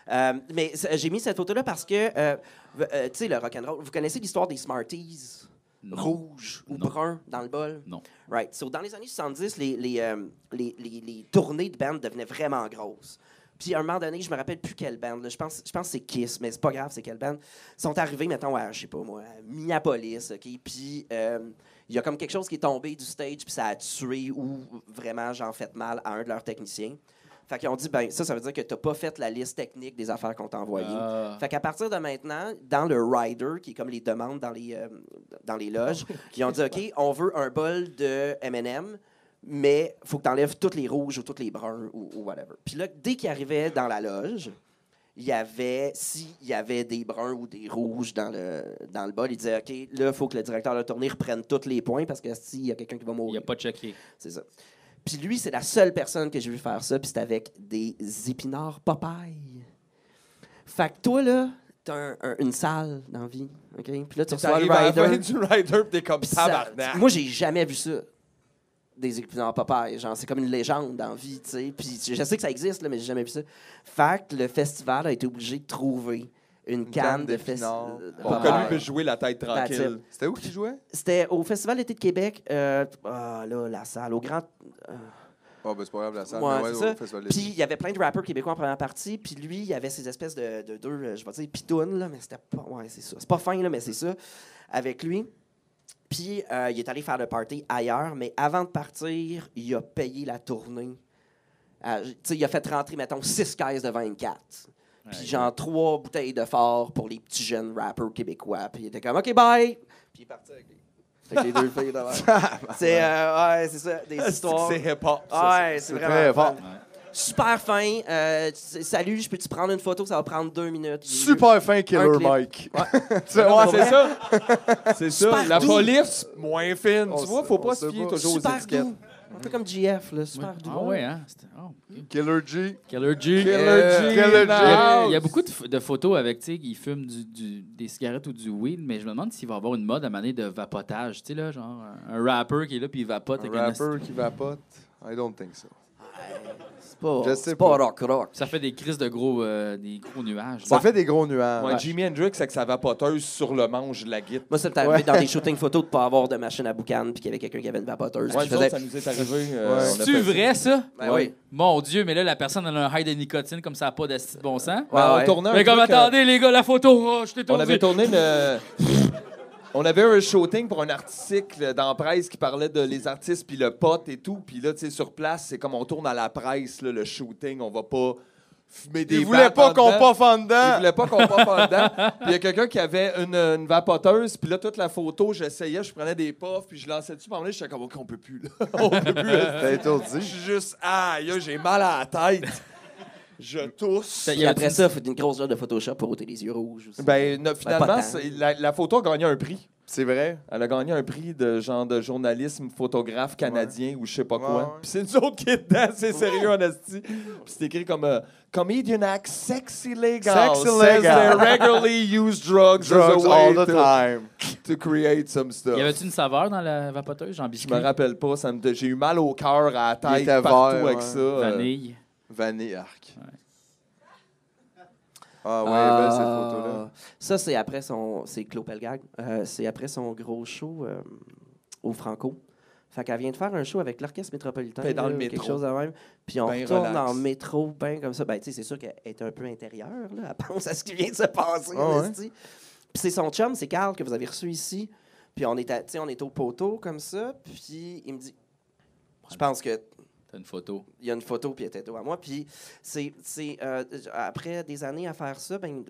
Mais j'ai mis cette photo-là parce que, tu sais, le rock'n'roll, vous connaissez l'histoire des Smarties? Non. Rouges ou Non. bruns dans le bol? Non. Right. So, dans les années 70, les tournées de bandes devenaient vraiment grosses. Puis, à un moment donné, je me rappelle plus quelle band. Là. Je pense que c'est Kiss, mais c'est pas grave, c'est quelle band. Ils sont arrivés, mettons, à, je sais pas moi, à Minneapolis, OK? Puis, il y a comme quelque chose qui est tombé du stage, puis ça a tué ou vraiment, j'en fait mal à un de leurs techniciens. Fait qu'ils ont dit, ben ça veut dire que t'as pas fait la liste technique des affaires qu'on t'a envoyées. Fait qu'à partir de maintenant, dans le rider, qui est comme les demandes dans les loges, ils ont dit, OK, on veut un bol de M&M, mais il faut que tu enlèves tous les rouges ou tous les bruns ou whatever. Puis là, dès qu'ils arrivaient dans la loge, il y avait, s'il y avait des bruns ou des rouges dans le bol, il disait, OK, là, il faut que le directeur de la tournée reprenne tous les points parce que s'il y a quelqu'un qui va Il mourir. n'y a pas checké. C'est ça. Puis lui, c'est la seule personne que j'ai vu faire ça, puis c'était avec des épinards Popeye. Fait que toi, là, t'as une salle dans la vie, OK? Puis là, tu reçois le T'arrives à la fin rider. du rider, pis t'es comme Puis ça- tabarnak. moi, j'ai jamais vu ça. Des épinards Popeye. Genre, c'est comme une légende dans la vie, tu sais. Puis je sais que ça existe, là, mais j'ai jamais vu ça. Fait que le festival a été obligé de trouver une canne de d'épinards. Pour que lui puisse jouer la tête tranquille. C'était où qu'il jouait? C'était au Festival d'été de Québec. Là, la salle, au Grand... Oh, ben c'est pas grave, la salle. Ouais, mais c'est ouais, ça. au Festival Puis il y avait plein de rappeurs québécois en première partie. Puis lui, il y avait ces espèces de deux, je vais dire, pitounes, là, mais c'était pas... Ouais, c'est ça. C'est pas fin, là, mais c'est ça. Avec lui. Puis il est allé faire le party ailleurs, mais avant de partir, il a payé la tournée. Tu sais, il a fait rentrer, mettons, 6 caisses de 24. Puis genre 3 bouteilles de fort pour les petits jeunes rappeurs québécois. Puis il était comme, OK, bye! Puis il est parti avec les deux filles devant. C'est ouais, c'est ça, des histoires. C'est hip-hop, ça. Ouais, c'est très vraiment fort. fun. Super fin. Salut, je peux-tu prendre une photo? Ça va prendre 2 minutes. Super fin, Killer Un clip. Mike. Ouais, c'est ça. C'est ça. Super La doux. police, moins fine. On Tu vois, sait- faut on pas sait se fier pas. toujours aux Super étiquettes. doux. Un peu comme GF, là, super doux. Ah ouais, hein? Killer G. Killer G. Killer G. Killer Il y a, House. il y a beaucoup de photos avec, tu sais, qui fument des cigarettes ou du weed, mais je me demande s'il va y avoir une mode à manier de vapotage. Tu sais, là, genre, un rapper qui est là puis il vapote Un avec un rapper qui vapote. I don't think so. C'est Je sais pas pas. rock. Ça fait des crises de gros nuages. Ça fait des gros nuages. Ouais, Jimi Hendrix avec sa vapoteuse sur le manche de la guitare. Moi, ça m'est arrivé dans des shootings photos de pas avoir de machine à boucan puis qu'il y avait quelqu'un qui avait une vapoteuse. Ouais, Puis je nous autres, faisais... ça nous est arrivé. C'est-tu vrai, ça? Ben oui. Mon Dieu, mais là, la personne elle a un high de nicotine comme ça n'a pas d'asti de bon sens. Ouais, on ouais. tournait un Mais comme, truc, attendez, les gars, la photo, oh, je t'ai on avait tourné. tourné On avait un shooting pour un article dans la presse qui parlait de les artistes puis le pot et tout. Puis là, tu sais, sur place, c'est comme on tourne à la presse, là, le shooting. On va pas fumer des Il voulait battes pas en qu'on dedans. poffe en Il dedans. voulait pas qu'on poffe en dedans. Puis il y a quelqu'un qui avait une vapoteuse. Puis là, toute la photo, j'essayais, je prenais des puffs, puis je lançais dessus. Puis à un moment donné, j'étais comme, OK, on peut plus, là. On peut plus. T'as Je étourdi. suis juste, aïe, j'ai mal à la tête. Je tousse. Et après ça, il faut une grosse heure de Photoshop pour ôter les yeux rouges aussi. Ben, finalement, pas tant. la photo a gagné un prix. C'est vrai? Elle a gagné un prix de genre de journalisme photographe canadien ou je sais pas quoi. Ouais. Puis c'est nous autres qui est dedans, c'est sérieux en esti. Puis c'est écrit comme comedian act sexy legal. Sexy says legal. they regularly use drugs as a Drugs way all the time. to create some stuff. Y avait-tu une saveur dans la vapoteuse, genre Je biscuit? me rappelle pas, j'ai eu mal au cœur, à la Il tête, était partout vert, avec ouais. ça. Vanille. Vanille arc. Ouais. Ah ouais, belle cette photo-là. Ça, c'est après son... C'est Claude Pelgag. C'est après son gros show au Franco. Fait qu'elle vient de faire un show avec l'Orchestre Métropolitain. Puis dans là, le quelque métro. chose de même. Puis on Ben retourne relax. dans le métro, ben comme ça. Ben, tu sais, c'est sûr qu'elle est un peu intérieure, là. Elle pense à ce qui vient de se passer, Ah ouais? esti. Puis c'est son chum, c'est Carl, que vous avez reçu ici. Puis on est au poteau, comme ça. Puis il me dit... Je pense que... T'as une photo. Il y a une photo, puis elle était dos à moi. Puis après des années à faire ça, ben,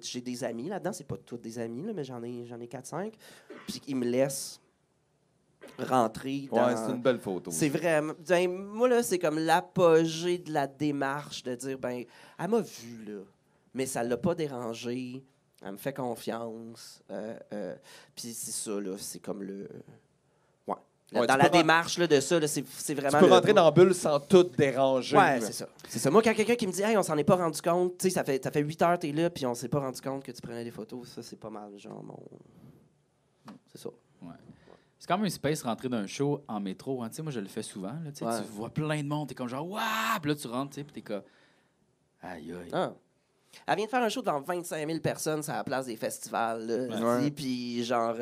j'ai des amis là-dedans. C'est pas tous des amis, là, mais j'en ai 4-5. Puis ils me laissent rentrer dans... Ouais, c'est une belle photo. C'est vraiment... Ben, moi, là, c'est comme l'apogée de la démarche de dire, ben, elle m'a vu, là, mais ça l'a pas dérangé. Elle me fait confiance. Puis c'est ça, là, c'est comme le... Ouais, dans tu la peux démarche là, de ça, là, c'est Tu vraiment... peux rentrer dans la bulle sans tout déranger. Ouais, c'est ça. C'est ça. Moi, quand quelqu'un qui me dit « Hey, on s'en est pas rendu compte, tu sais, ça fait 8 heures que t'es là, puis on s'est pas rendu compte que tu prenais des photos », ça, c'est pas mal, genre, mon... C'est ça. Ouais. C'est quand même un space rentrer d'un show en métro. Hein. Tu sais, moi, je le fais souvent. Là, tu sais, Ouais. tu vois plein de monde. T'es comme genre, waouh! Puis là, tu rentres, tu sais, puis t'es comme, aïe, aïe. Ah. Elle vient de faire un show devant 25 000 personnes sur la place des festivals, là, Ouais. puis genre...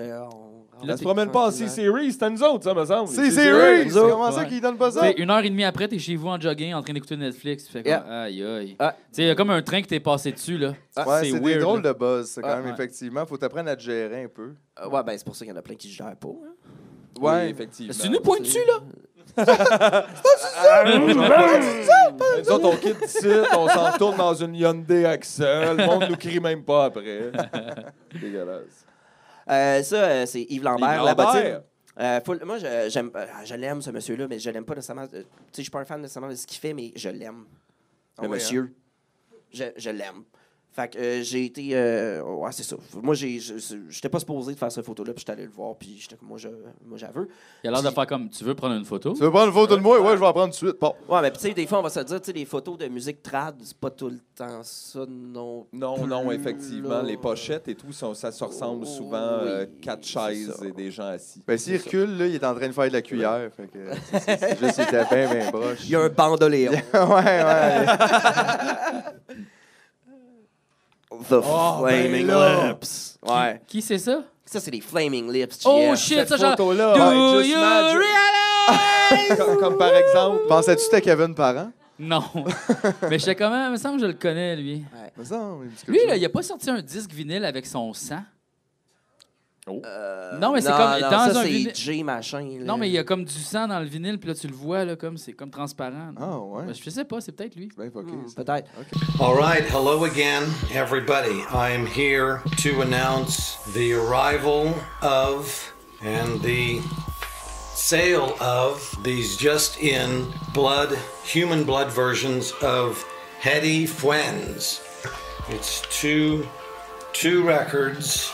Elle se promène pas en C-Series, c'était nous autres, ça, me semble. C'est sérieux! nous C'est autres. comment ça Ouais. qu'ils donnent pas Tu ça? sais, 1h30 après, t'es chez vous en jogging, en train d'écouter Netflix. Tu fais comme, Yeah. aïe, aïe. Ah. Tu sais, il y a comme un train qui t'est passé dessus, là. Ouais, c'est des weird, drôles là. de buzz, ça, quand même, Ouais. effectivement. Faut t'apprendre à te gérer un peu. Ouais, ben c'est pour ça qu'il y en a plein qui se gèrent pas. Hein. Oui, effectivement. Tu nous pointes dessus, là? Nous autres, on quitte ici, on s'en retourne dans une Hyundai Axel. Le monde nous crie même pas après. Dégueulasse. C'est Yves Lambert, Yves la Lambert. bottine. Moi, je l'aime, ce monsieur-là, mais je l'aime pas nécessairement. Tu sais, je suis pas un fan nécessairement de ce qu'il fait, mais je l'aime. Ah Le oui, monsieur. Je l'aime. Fait que j'ai été. Ouais, c'est ça. Moi, j'étais pas supposé de faire cette photo-là, puis j'étais allé le voir, puis j'étais comme, moi, j'avoue. Il a l'air de faire comme, tu veux prendre une photo? Tu veux prendre une photo de moi? Ouais, je vais en prendre tout de suite. Bon. Ouais, mais tu sais, des fois, on va se dire, tu sais, les photos de musique trad, c'est pas tout le temps ça, non. Non, effectivement. là. Les pochettes et tout, ça se ressemble souvent. Oui, 4 c'est chaises ça. et des gens assis. Ben, s'il recule, là, il est en train de faire de la cuillère. Fait que c'est juste, il était bien broche. Il y a un bandoléon. ouais. The Flaming là. Lips. Ouais. Qui c'est ça? Ça, c'est les Flaming Lips. Oh GF. shit, Cette ça genre. photo-là, Do ouais, Just you Magic. realize? Comme par exemple. Pensais-tu que c'était Kevin Parent? Non. Mais je sais comment, il me semble que je le connais, lui. Mais ça, il me dit quelque Lui, là, chose. il a pas sorti un disque vinyle avec son sang. Oh. Non, mais c'est comme non, dans ça, un c'est vinyle. J machin. Là. Non, mais il y a comme du sang dans le vinyle, puis là, tu le vois, là, comme c'est comme transparent. Ah, ouais. Ben, je sais pas, c'est peut-être lui. C'est bien fucké, ça. Peut-être. All right, hello again, everybody. I'm here to announce the arrival of and the sale of these just in human blood versions of Hetty Fuens. It's two records.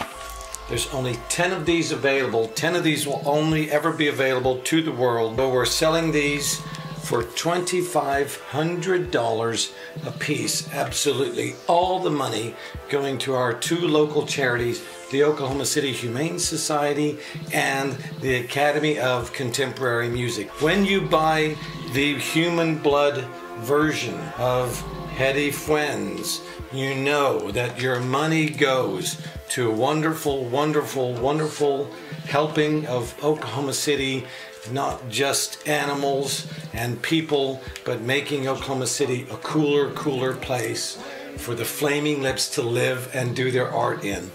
There's only 10 of these available. 10 of these will only ever be available to the world. So we're selling these for $2,500 a piece. Absolutely all the money going to our two local charities, the Oklahoma City Humane Society and the Academy of Contemporary Music. When you buy the human blood version of Hetty Fuens, you know that your money goes to a wonderful, wonderful, wonderful helping of Oklahoma City, not just animals and people, but making Oklahoma City a cooler place for the Flaming Lips to live and do their art in.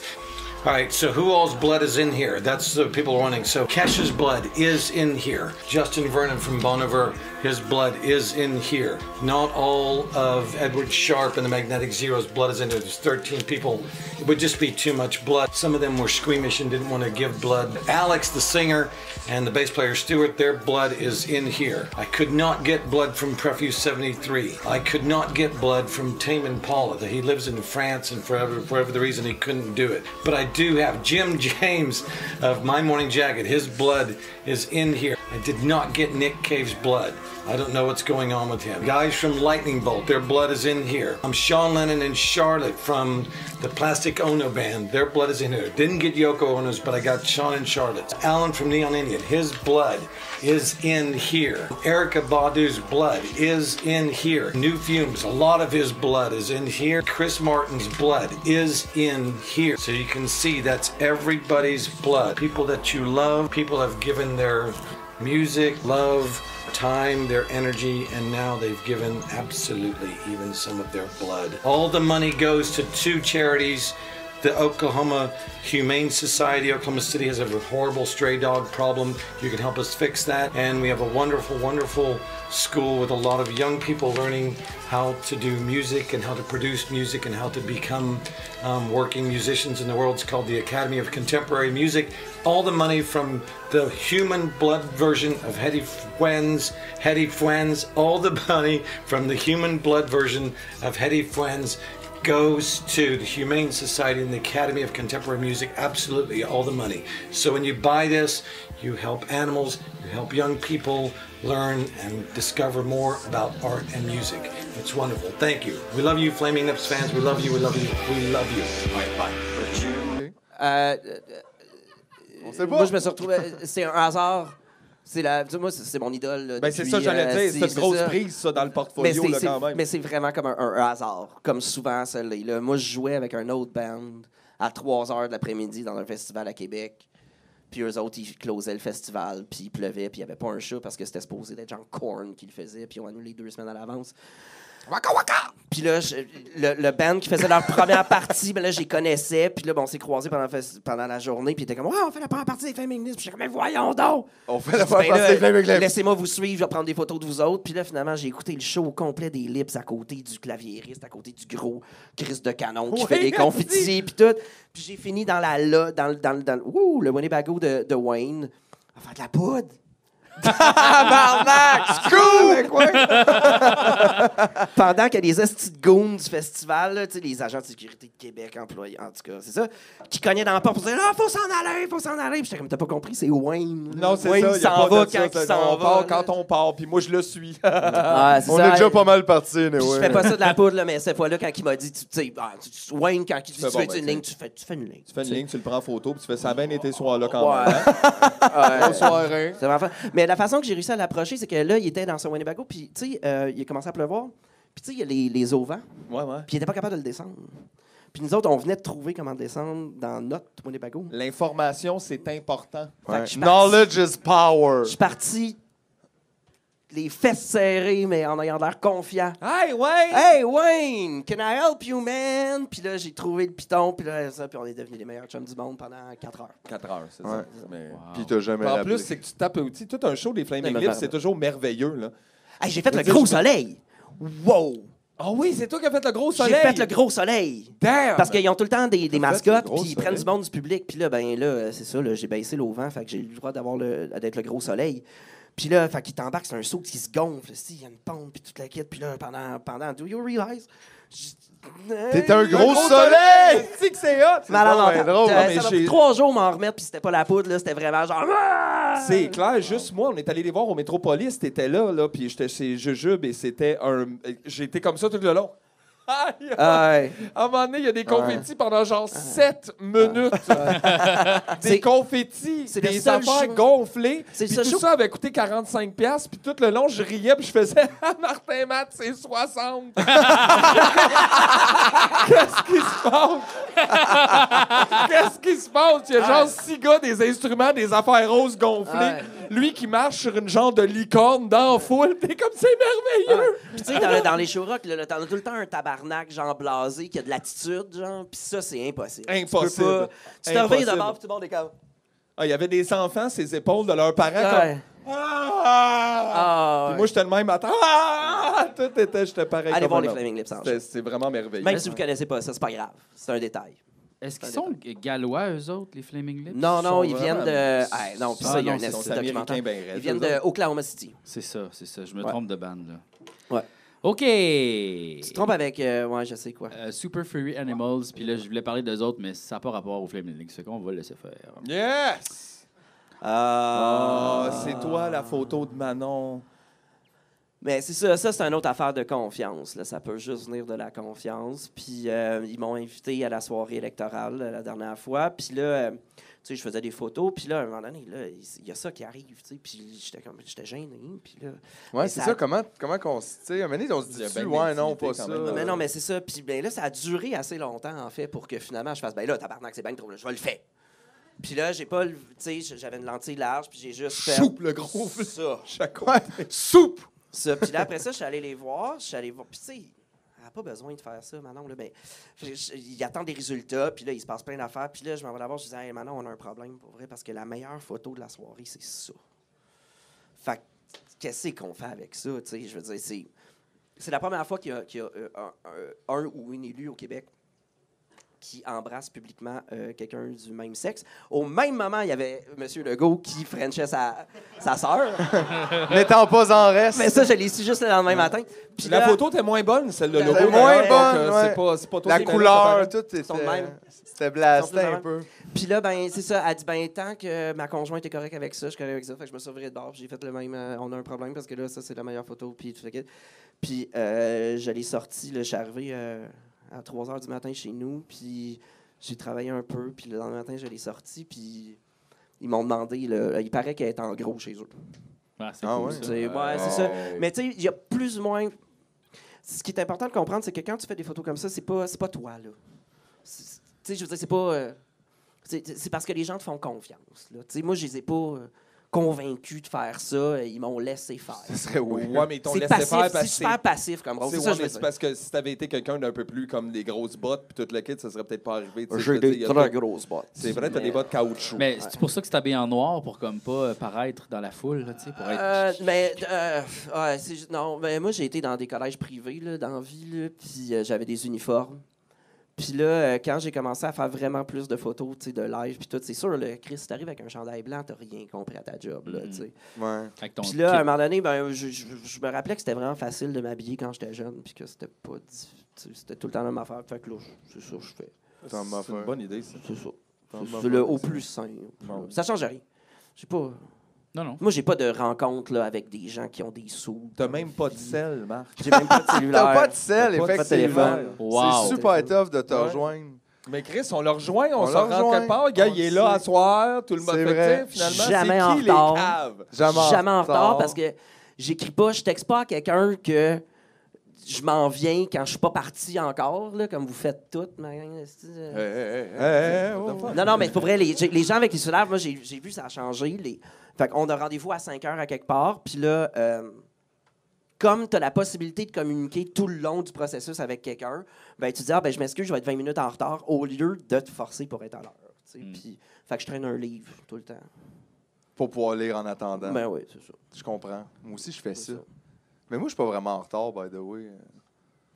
All right, so who all's blood is in here? That's the people wanting. So Kesha's blood is in here. Justin Vernon from Bon Iver, his blood is in here. Not all of Edward Sharp and the Magnetic Zero's blood is in there. There's 13 people. It would just be too much blood. Some of them were squeamish and didn't want to give blood. Alex, the singer, and the bass player Stuart, their blood is in here. I could not get blood from Prefuse 73. I could not get blood from Tame Impala. He lives in France, and for whatever the reason, he couldn't do it. But I do have Jim James of My Morning Jacket. His blood is in here. I did not get Nick Cave's blood. I don't know what's going on with him. Guys from Lightning Bolt, their blood is in here. I'm Sean Lennon and Charlotte from the Plastic Ono Band. Their blood is in here. Didn't get Yoko Ono's, but I got Sean and Charlotte's. Alan from Neon Indian, his blood is in here. Erykah Badu's blood is in here. New Fumes, a lot of his blood is in here. Chris Martin's blood is in here. So you can see that's everybody's blood. People that you love, people have given their music, love, time, their energy, and now they've given absolutely even some of their blood. All the money goes to 2 charities. The Oklahoma Humane Society. Oklahoma City has a horrible stray dog problem. You can help us fix that. And we have a wonderful, wonderful school with a lot of young people learning how to do music and how to produce music and how to become working musicians in the world. It's called the Academy of Contemporary Music. All the money from the human blood version of Hetty Fuens, all the money from the human blood version of Hetty Fuens goes to the Humane Society and the Academy of Contemporary Music. Absolutely all the money. So when you buy this, you help animals, you help young people learn and discover more about art and music. It's wonderful. Thank you. We love you, Flaming Lips fans. We love you, we love you, we love you. All right, bye. On sait pas. Moi, je me suis retrouvé... C'est un hasard. Moi, c'est mon idole. Ben, c'est ça, j'allais dire. C'est une grosse prise, ça, dans le portfolio, là, quand même. Mais c'est vraiment comme un hasard, comme souvent, ça l'est. Là. Moi, je jouais avec un autre band à 3 heures de l'après-midi dans un festival à Québec. Puis eux autres, ils closaient le festival, puis il pleuvait, puis il n'y avait pas un chat parce que c'était supposé d'être genre Korn qui le faisait, puis ils ont annulé 2 semaines à l'avance. Waka waka! Puis là, le band qui faisait leur première partie, ben là, je les connaissais. Puis là, on s'est croisés pendant la journée. Puis ils étaient comme, on fait la première partie des Flaming Lips. Puis j'étais comme, mais voyons donc! On fait la première partie des Flaming Lips. Laissez-moi vous suivre, je vais prendre des photos de vous autres. Puis là, finalement, j'ai écouté le show au complet des Lips à côté du claviériste, à côté du gros Chris de canon qui fait des confettis. Puis tout. Puis j'ai fini dans le Winnebago de Wayne à faire de la poudre. Barnac! Scoop! Pendant que les estis de goons du festival, là, les agents de sécurité de Québec employés, en tout cas, c'est ça, qui cognaient dans la porte pour dire « Ah, faut s'en aller! Puis j'étais comme, t'as pas compris, c'est Wayne. » Non, c'est Wayne ça. s'en va quand il s'en va. Quand on part, puis moi, je le suis. On est déjà pas mal partis, Je fais pas ça de la poudre, là, mais cette fois-là, quand il m'a dit, Wayne, quand il dit tu fais une ligne, tu fais une ligne. Tu fais une ligne, tu le prends en photo, puis tu fais ça a bien été ce soir-là quand même. Bonne soirée. C'est vraiment fun. Mais la façon que j'ai réussi à l'approcher, c'est que là, il était dans son Winnebago, puis tu sais, il a commencé à pleuvoir. Puis tu sais, il y a les auvents. Ouais. Puis il n'était pas capable de le descendre. Puis nous autres, on venait de trouver comment descendre dans notre Winnebago. L'information, c'est important. Ouais. Je suis Knowledge is power. Je suis parti les fesses serrées, mais en ayant l'air confiant. Hey, Wayne! Hey, Wayne! Can I help you, man? Puis là, j'ai trouvé le piton, puis là, ça, puis on est devenus les meilleurs chums du monde pendant 4 heures. 4 heures, c'est Ouais. ça. Mais... Puis t'as jamais En rappelé. plus, c'est que tu tapes aussi. Tout un show des Flaming Mais Lips, ben, c'est toujours merveilleux, là. Hey, j'ai fait le gros soleil! Wow! Ah oui, c'est toi qui as fait le gros soleil! J'ai fait le gros soleil! Damn! Parce qu'ils ont tout le temps des fait mascottes, le gros puis ils prennent soleil. du monde du public. Puis là, ben là, c'est ça, là, j'ai baissé l'auvent, fait que j'ai eu le droit d'être le gros soleil. Puis là, fait qu'il t'embarque, c'est un saut qui se gonfle. Il y a une pompe, puis toute la quête. Puis là, pendant Do you realize? T'es un gros soleil! C'est que c'est hot! C'est malade donc bien mental. drôle, mais Ça m'a j'ai- pris 3 jours m'en remettre, puis c'était pas la poudre, là, c'était vraiment genre... C'est clair, juste moi, on est allé les voir au Métropolis, t'étais là, puis j'étais chez Jujube et c'était un... J'ai été comme ça tout le long. Aïe! Ouais. À un moment donné, il y a des confettis pendant genre 7 minutes. Des C'est- confettis, c'est le des seul affaires show- gonflées. C'est le Puis seul tout show- ça avait coûté 45$. Puis tout le long, je riais puis je faisais « Ah, Martin Matt, c'est 60! » Qu'est-ce qui se passe? Qu'est-ce qui se passe? Il y a genre 6 gars, des instruments, des affaires roses gonflées. Ouais. Lui qui marche sur une genre de licorne dans la foule. T'es comme, c'est merveilleux! Puis tu sais, dans les show rock, là, t'en as tout le temps un tabarnak, genre blasé, qui a de l'attitude, genre. Puis ça, c'est impossible. Impossible. Tu peux pas. Tu te reviens Impossible. d'abord, puis tout le monde est comme... Ah, il y avait des enfants, ses épaules de leurs parents Ouais. comme... Ah! Ah, Puis ouais. moi, j'étais le même matin. Ah! J'étais pareil. Allez comme voir un les homme. Flaming Lips en C'est vraiment merveilleux. Même si vous connaissez pas ça, c'est pas grave. C'est un détail. Est-ce qu'ils sont gallois, eux autres, les Flaming Lips? Non, non, ils viennent de... vraiment- Ah, non, puis Ah, ça, il y a non, un c'est esti donc documentaire. américain ben raide, Ils viennent eux de autres. Oklahoma City. C'est ça. Je me Ouais. trompe de bande, là. Ouais. OK. Tu te trompes avec... ouais, je sais quoi. Super Furry Animals. Puis là, je voulais parler d'eux autres, mais ça n'a pas rapport au Flaming Lips. Fait qu'on va le laisser faire. Yes! C'est toi la photo de Manon. Mais c'est ça, c'est une autre affaire de confiance. Là. Ça peut juste venir de la confiance. Puis ils m'ont invité à la soirée électorale la dernière fois. Puis là, tu sais, je faisais des photos. Puis là, à un moment donné, il y a ça qui arrive. Tu sais, puis j'étais gêné. Puis là, Ouais, mais c'est ça. Comment qu'on se. Tu sais, à un moment donné, on se Il y a dit, bien ouais, non, d'intimité pas quand ça. même. mais non, mais c'est ça. Puis ben là, ça a duré assez longtemps, en fait, pour que finalement, je fasse, ben là, tabarnak, c'est bien trop, là, je vais le faire. Puis là, j'ai pas, tu sais, j'avais une lentille large, puis j'ai juste fait... Soupe le gros ça. chaque Ouais, soupe! Ça. Puis là, après ça, je suis allé les voir. Puis tu sais, elle n'a pas besoin de faire ça, Manon. Là, ben, il attend des résultats, puis là, il se passe plein d'affaires. Puis là, je m'en vais la voir, je dis, hey, Manon, on a un problème, pour vrai, parce que la meilleure photo de la soirée, c'est ça. Fait que, qu'est-ce qu'on fait avec ça, tu sais? Je veux dire, c'est la première fois qu'il y a un ou une élue au Québec qui embrasse publiquement quelqu'un du même sexe. Au même moment, il y avait M. Legault qui frenchait sa sœur. N'étant pas en reste. Mais ça, je l'ai su juste le lendemain matin. Puis La là, photo était moins bonne, celle de Elle Logo. était moins d'ailleurs, bonne, donc, ouais. c'est pas toi La qui l'as couleur, fait. tout sont de était. même. C'était blasté Ils sont tous de un même. peu. Puis là, ben c'est ça. Elle dit, ben tant que ma conjointe est correcte avec ça, je suis correct avec ça. Fait que je me suis viré de bord. J'ai fait le même. On a un problème parce que là, ça, c'est la meilleure photo. Puis tout le Puis je l'ai sorti. Je suis arrivé à 3 h du matin chez nous. Puis j'ai travaillé un peu. Puis le lendemain matin, je l'ai sorti. Puis ils m'ont demandé. Là, il paraît qu'elle est en gros chez eux. Ah, c'est Ah cool, ouais? ça. C'est ça. Mais tu sais, il y a plus ou moins. Ce qui est important de comprendre, c'est que quand tu fais des photos comme ça, c'est pas toi, là. Tu sais, je veux dire, c'est pas. C'est parce que les gens te font confiance, là. Tu sais, moi, je les ai pas convaincus de faire ça. Ils m'ont laissé faire. Ce serait oui. Ouais, mais ils t'ont C'est laissé passif, faire parce c'est que super passif comme rôle. c'est C'est ça, ouais, je mais veux c'est dire. parce que si t'avais été quelqu'un d'un peu plus comme des grosses bottes puis tout le kit, ça serait peut-être pas arrivé. tu sais, je J'ai veux dire, des il y a très pas- grosses bottes. C'est vrai, t'as des bottes caoutchouc. Mais c'est pour ça que tu t'habilles en noir pour comme pas paraître dans la foule, là, tu sais, pour être. Non, mais moi, j'ai été dans des collèges privés, là, dans la vie, là, puis j'avais des uniformes. Puis là, quand j'ai commencé à faire vraiment plus de photos, tu sais, de live, puis tout, c'est sûr, là, Chris, si t'arrives avec un chandail blanc, t'as rien compris à ta job, là, tu sais. Ouais. Avec ton Puis là, à kit. un moment donné, ben, je me rappelais que c'était vraiment facile de m'habiller quand j'étais jeune, puis que c'était pas... C'était tout le temps la même affaire. Fait que là, c'est ça que je fais. T'en m'as C'est une fait. bonne idée, ça. C'est ça. T'en m'as C'est le fait. au plus simple. Bon. Ça change rien. J'ai pas... Non. Moi, j'ai pas de rencontre là, avec des gens qui ont des sous. T'as même pas de sel, Marc. J'ai même pas de cellulaire. T'as pas de sel, T'as pas de effectivement. téléphone. Wow. C'est super tough de te Ouais. rejoindre. Mais Chris, on le rejoint, on On se le rend rejoint. quelque part. Le gars, On il est le là sait. à soir, tout le monde C'est fait vrai. que, tu sais, finalement, Jamais en c'est qui les retard. caves? Jamais en retard parce que j'écris pas, je texte pas à quelqu'un que je m'en viens quand je suis pas parti encore, là, comme vous faites toutes. Non, mais pour vrai, les gens avec les cellulaires, moi, j'ai vu ça a changé. Fait qu'on a rendez-vous à 5 heures à quelque part, puis là, comme tu as la possibilité de communiquer tout le long du processus avec quelqu'un, ben, tu dis, ah, ben, je m'excuse, je vais être 20 minutes en retard, au lieu de te forcer pour être à l'heure. Tu sais. Puis, fait que je traîne un livre tout le temps. Pour pouvoir lire en attendant. Ben oui, c'est ça. Je comprends. Moi aussi, je fais C'est ça. ça. Mais moi, je suis pas vraiment en retard, by the way.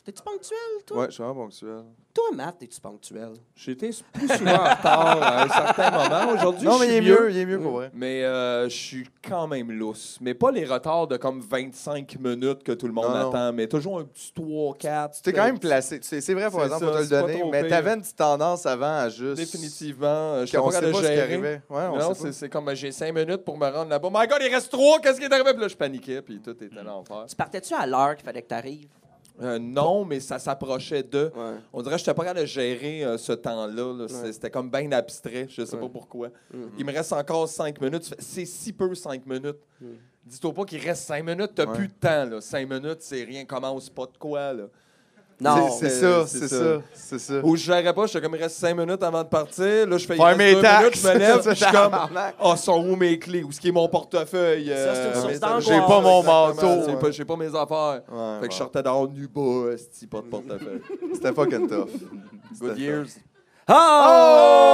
T'es-tu ponctuel, toi? Ouais, je suis vraiment ponctuel. Toi, Matt, t'es-tu ponctuel? J'ai été plus souvent en retard à un certain moment. Aujourd'hui, Non, je mais suis il est mieux pour vrai. Mais je suis quand même lousse. Mais pas les retards de comme 25 minutes que tout le monde Non, non. attend, mais toujours un petit 3-4. Tu t'es quand même placé. C'est vrai, par C'est exemple, ça, faut te le c'est pas donner. trop Mais pire. t'avais une petite tendance avant à juste. Définitivement. Je sais On pas sait capable pas de ce qui gérer. arrivait. Ouais, on Non, sait pas. c'est comme j'ai 5 minutes pour me rendre là-bas. My God, il reste 3, qu'est-ce qui est arrivé? Puis là, je paniquais, puis tout était l'enfer. Tu partais-tu à l'heure qu'il fallait que t'arrives? Non, mais ça s'approchait de. Ouais. On dirait que je n'étais pas capable de gérer ce temps-là. Là. C'était comme bien abstrait. Je sais pas pourquoi. Il me reste encore 5 minutes. C'est si peu 5 minutes. Dis-toi pas qu'il reste 5 minutes. Tu n'as plus de temps. Là. 5 minutes, c'est rien. Commence pas de quoi. Là. Non. C'est ça. Ou je gérais pas. J'étais comme, il reste 5 minutes avant de partir. Là, je fais il Faire reste mes 2 taxes. minutes. Je me lève. puis Je suis comme, Tabarnak. sont où mes clés? Où est-ce qui est mon portefeuille? Ça, c'est une source mes- d'angoisse. J'ai pas mon Exactement. manteau. C'est pas- J'ai pas mes affaires. Ouais, Fait que je sortais dehors nu bas. Esti, pas de portefeuille. C'était fucking tough. Good years.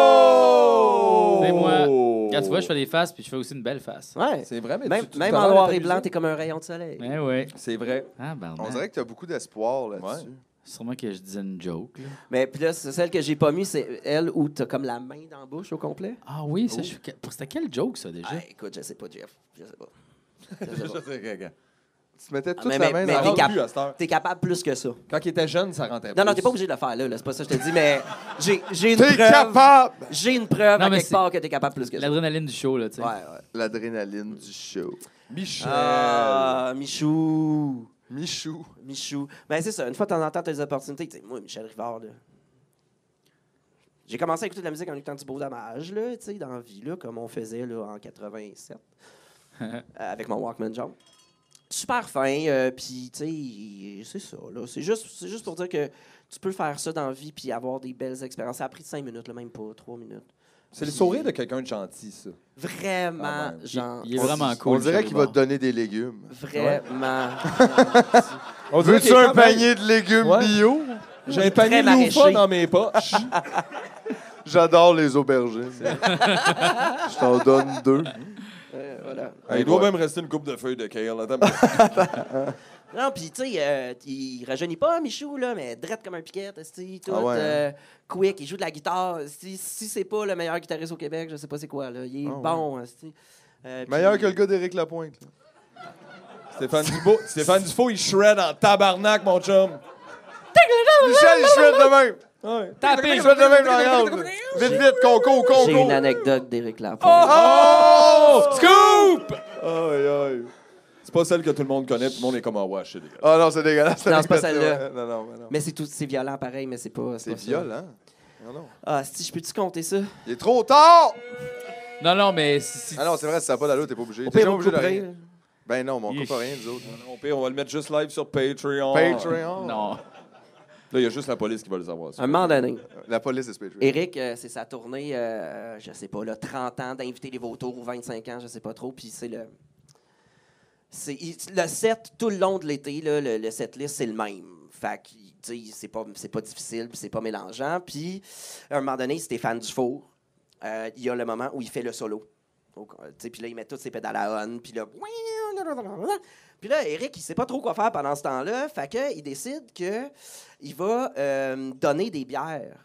Oh! Mais moi, quand tu vois, je fais des faces, puis je fais aussi une belle face. Ouais. C'est vrai, mais Même, tu même t'as en l'air noir et t'amuser. blanc, t'es comme un rayon de soleil. Ouais, ouais. C'est vrai. Ah, ben, On dirait que t'as beaucoup d'espoir là-dessus. Sûrement que je disais une joke, là. Mais puis là, c'est celle que j'ai pas mis, c'est elle où t'as comme la main dans la bouche au complet. Ah oui, ça, c'était quelle joke, ça, déjà? Ah, écoute, je sais pas, Jeff. Je sais pas. Je sais pas. Tu mettais toute mais- la main mais dans Ça t'es rentre cap- plus à cette heure. T'es capable plus que ça. Quand il était jeune, ça rentrait Non, plus. t'es pas obligé de le faire, là. C'est pas ça que je te dis, mais j'ai une T'es preuve. capable! J'ai une preuve Non, à mais quelque c'est- part que t'es capable plus que ça. L'adrénaline du show, là, tu sais. Ouais. L'adrénaline du show. Michel. Ah, Michou. Michou. Ben, c'est ça. Une fois de temps en temps, t'as des opportunités. Tu sais, moi, Michel Rivard, là. J'ai commencé à écouter de la musique en écoutant du beau dommage, là, tu sais, dans la vie, là, comme on faisait là, en 87, avec mon Walkman jaune. Super fin, puis, tu sais, c'est ça, là. C'est juste pour dire que tu peux faire ça dans la vie puis avoir des belles expériences. Ça a pris 5 minutes, là, même pas 3 minutes. C'est le sourire de quelqu'un de gentil, ça. Vraiment, Ah ben, genre. Il est vraiment cool. On dirait Michel qu'il va te Rivard. donner des légumes. Vraiment. On dirait qu'il Veux-tu est un quand même- panier de légumes Ouais. bio? J'ai un panier Très de loufa maraîcher. dans mes poches. J'adore les aubergines. Je t'en donne 2. Voilà. Il doit même rester une coupe de feuilles de kale. Attends. Non, puis tu sais, il rajeunit pas, Michou, là, mais drette comme un piquet, tout, Ah ouais, quick, il joue de la guitare. Si c'est pas le meilleur guitariste au Québec, je sais pas c'est quoi, là. Il est bon, esti. Meilleur Puis- que le gars d'Éric Lapointe. là. Stéphane Dufault, il shred en tabarnak, mon chum. Michel, il shred de même. Ouais. Il shred de même, là, regarde. Vite, vite, conco. J'ai une anecdote d'Éric Lapointe. Oh! Scoop! Aïe, aïe. C'est pas celle que tout le monde connaît, tout le monde est comme en wesh, c'est dégueulasse. Ah non, c'est dégueulasse. Non, c'est pas cette celle-là. anecdote-là. Non, non. Mais c'est violent pareil, mais c'est pas. C'est pas ça. violent. Non, non. Ah, si je peux-tu compter ça? Il est trop tard! Non, non, mais si. Ah non, c'est vrai, si ça n'a pas d'allure, t'es pas obligé. Au T'es pire, jamais on obligé de couperait. rien. Ben non, mais on Yeesh. coupe rien, nous autres. Au pire, on va le mettre juste live sur Patreon. Patreon. Non. Là, il y a juste la police qui va le savoir. ça. Un moment donné, La police, c'est Patreon. Éric, c'est sa tournée, je sais pas, là, 30 ans d'inviter les vautours ou 25 ans, je sais pas trop. Puis c'est le. Le set, tout le long de l'été, là, le setlist, c'est le même. Fait que, tu sais, c'est pas difficile, puis c'est pas mélangeant. Puis, à un moment donné, Stéphane Dufour, il y a le moment où il fait le solo. Donc, tu sais, puis là, il met toutes ses pédales à on, puis là... Puis là, Éric, il sait pas trop quoi faire pendant ce temps-là. Fait que, il décide qu'il va donner des bières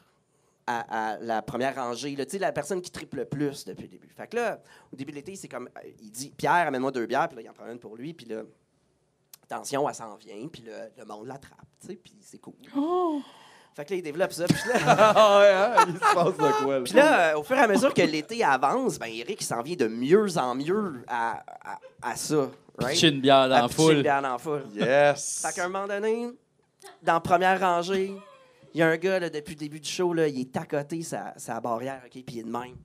à la première rangée, là, tu sais, la personne qui triple le plus depuis le début. Fait que là, au début de l'été, c'est comme, il dit, Pierre, amène-moi 2 bières, puis là, il en prend une pour lui, puis là, attention, elle s'en vient, puis le monde l'attrape, tu sais, puis c'est cool. Fait que là, il développe ça, puis là, Ah ouais, hein? Il se passe de quoi, là? puis là, au fur et à mesure que l'été avance, ben Éric, il s'en vient de mieux en mieux à ça, right? Pitcher une bière dans À la pitcher une foule. bière dans la foule. Yes! Fait qu'à un moment donné, dans la première rangée, il y a un gars, là, depuis le début du show, là, il est à côté sa barrière, OK, puis il est de même.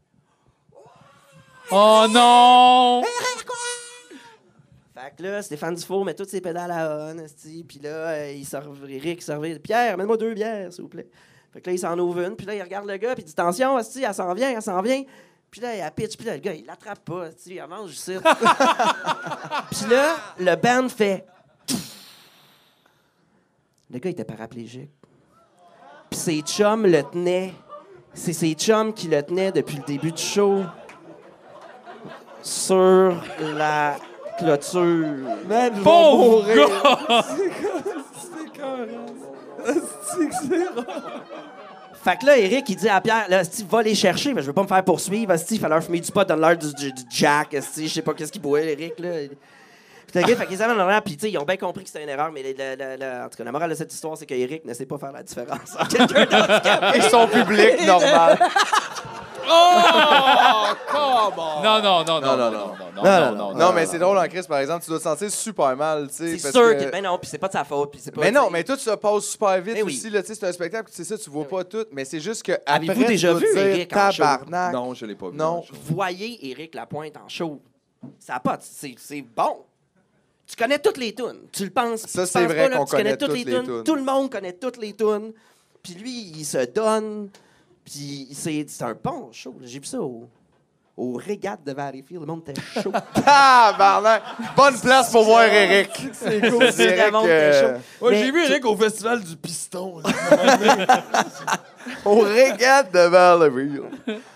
Oh non! Fait que là, Stéphane Dufour met toutes ses pédales à on, esti, puis là, Éric servait. Pierre, amène-moi 2 bières, s'il vous plaît. Fait que là, il s'en ouvre une, puis là, il regarde le gars, puis il dit attention, esti, elle s'en vient. Puis là, il a pitch, puis là, le gars, il l'attrape pas, esti, il avance juste. Puis là, le band fait. Le gars, il était paraplégique. Puis ses chums le tenaient. C'est ses chums qui le tenaient depuis le début du show. Sur la clôture. Man, je vais Pauvre mourir. gars! Fait que là, Éric, il dit à Pierre, là, Steve, va les chercher, mais je veux pas me faire poursuivre. Steve, il fallait leur fumer du pot, donne-leur du Jack. Steve, je sais pas qu'est-ce qu'il boit, Éric, là. Puis fait qu'ils amènent l'horaire, puis ils ont bien compris que c'était une erreur, mais en tout cas, la morale de cette histoire, c'est qu'Éric ne sait pas faire la différence entre quelqu'un d'handicapé. Et son public, normal. Oh! Come on! Non, non, non, non, non, non, non, Non, mais c'est drôle en crise, par exemple, tu dois te sentir super mal, tu sais. C'est parce sûr que... que. Ben non, puis c'est pas de sa faute. Puis c'est pas, Mais non, t'sais, mais tout se passe super vite Mais oui. aussi, là, tu sais, c'est un spectacle, c'est ça, tu vois pas tout, mais c'est juste que Avez-vous après, déjà tu dois vu dire, Éric en show? tabarnak. Non, je l'ai pas vu. Non. Voyez Éric Lapointe en show. Ça a pas. C'est bon. Tu connais toutes les tunes. Tu le penses. Ça, tu c'est penses vrai pas, là, qu'on tu connais connaît toutes les toutes les tunes. tunes. Tout le monde connaît toutes les tunes. Puis lui, il se donne. Puis c'est un bon show. J'ai vu ça au Régate de Valleyfield. Le monde était chaud. Tabarnak! Bonne place pour voir Éric. C'est cool. Je dirais Le monde était que... chaud. Ouais, Mais j'ai vu tu- Eric au festival du piston. là. Au régate de Valleyfield.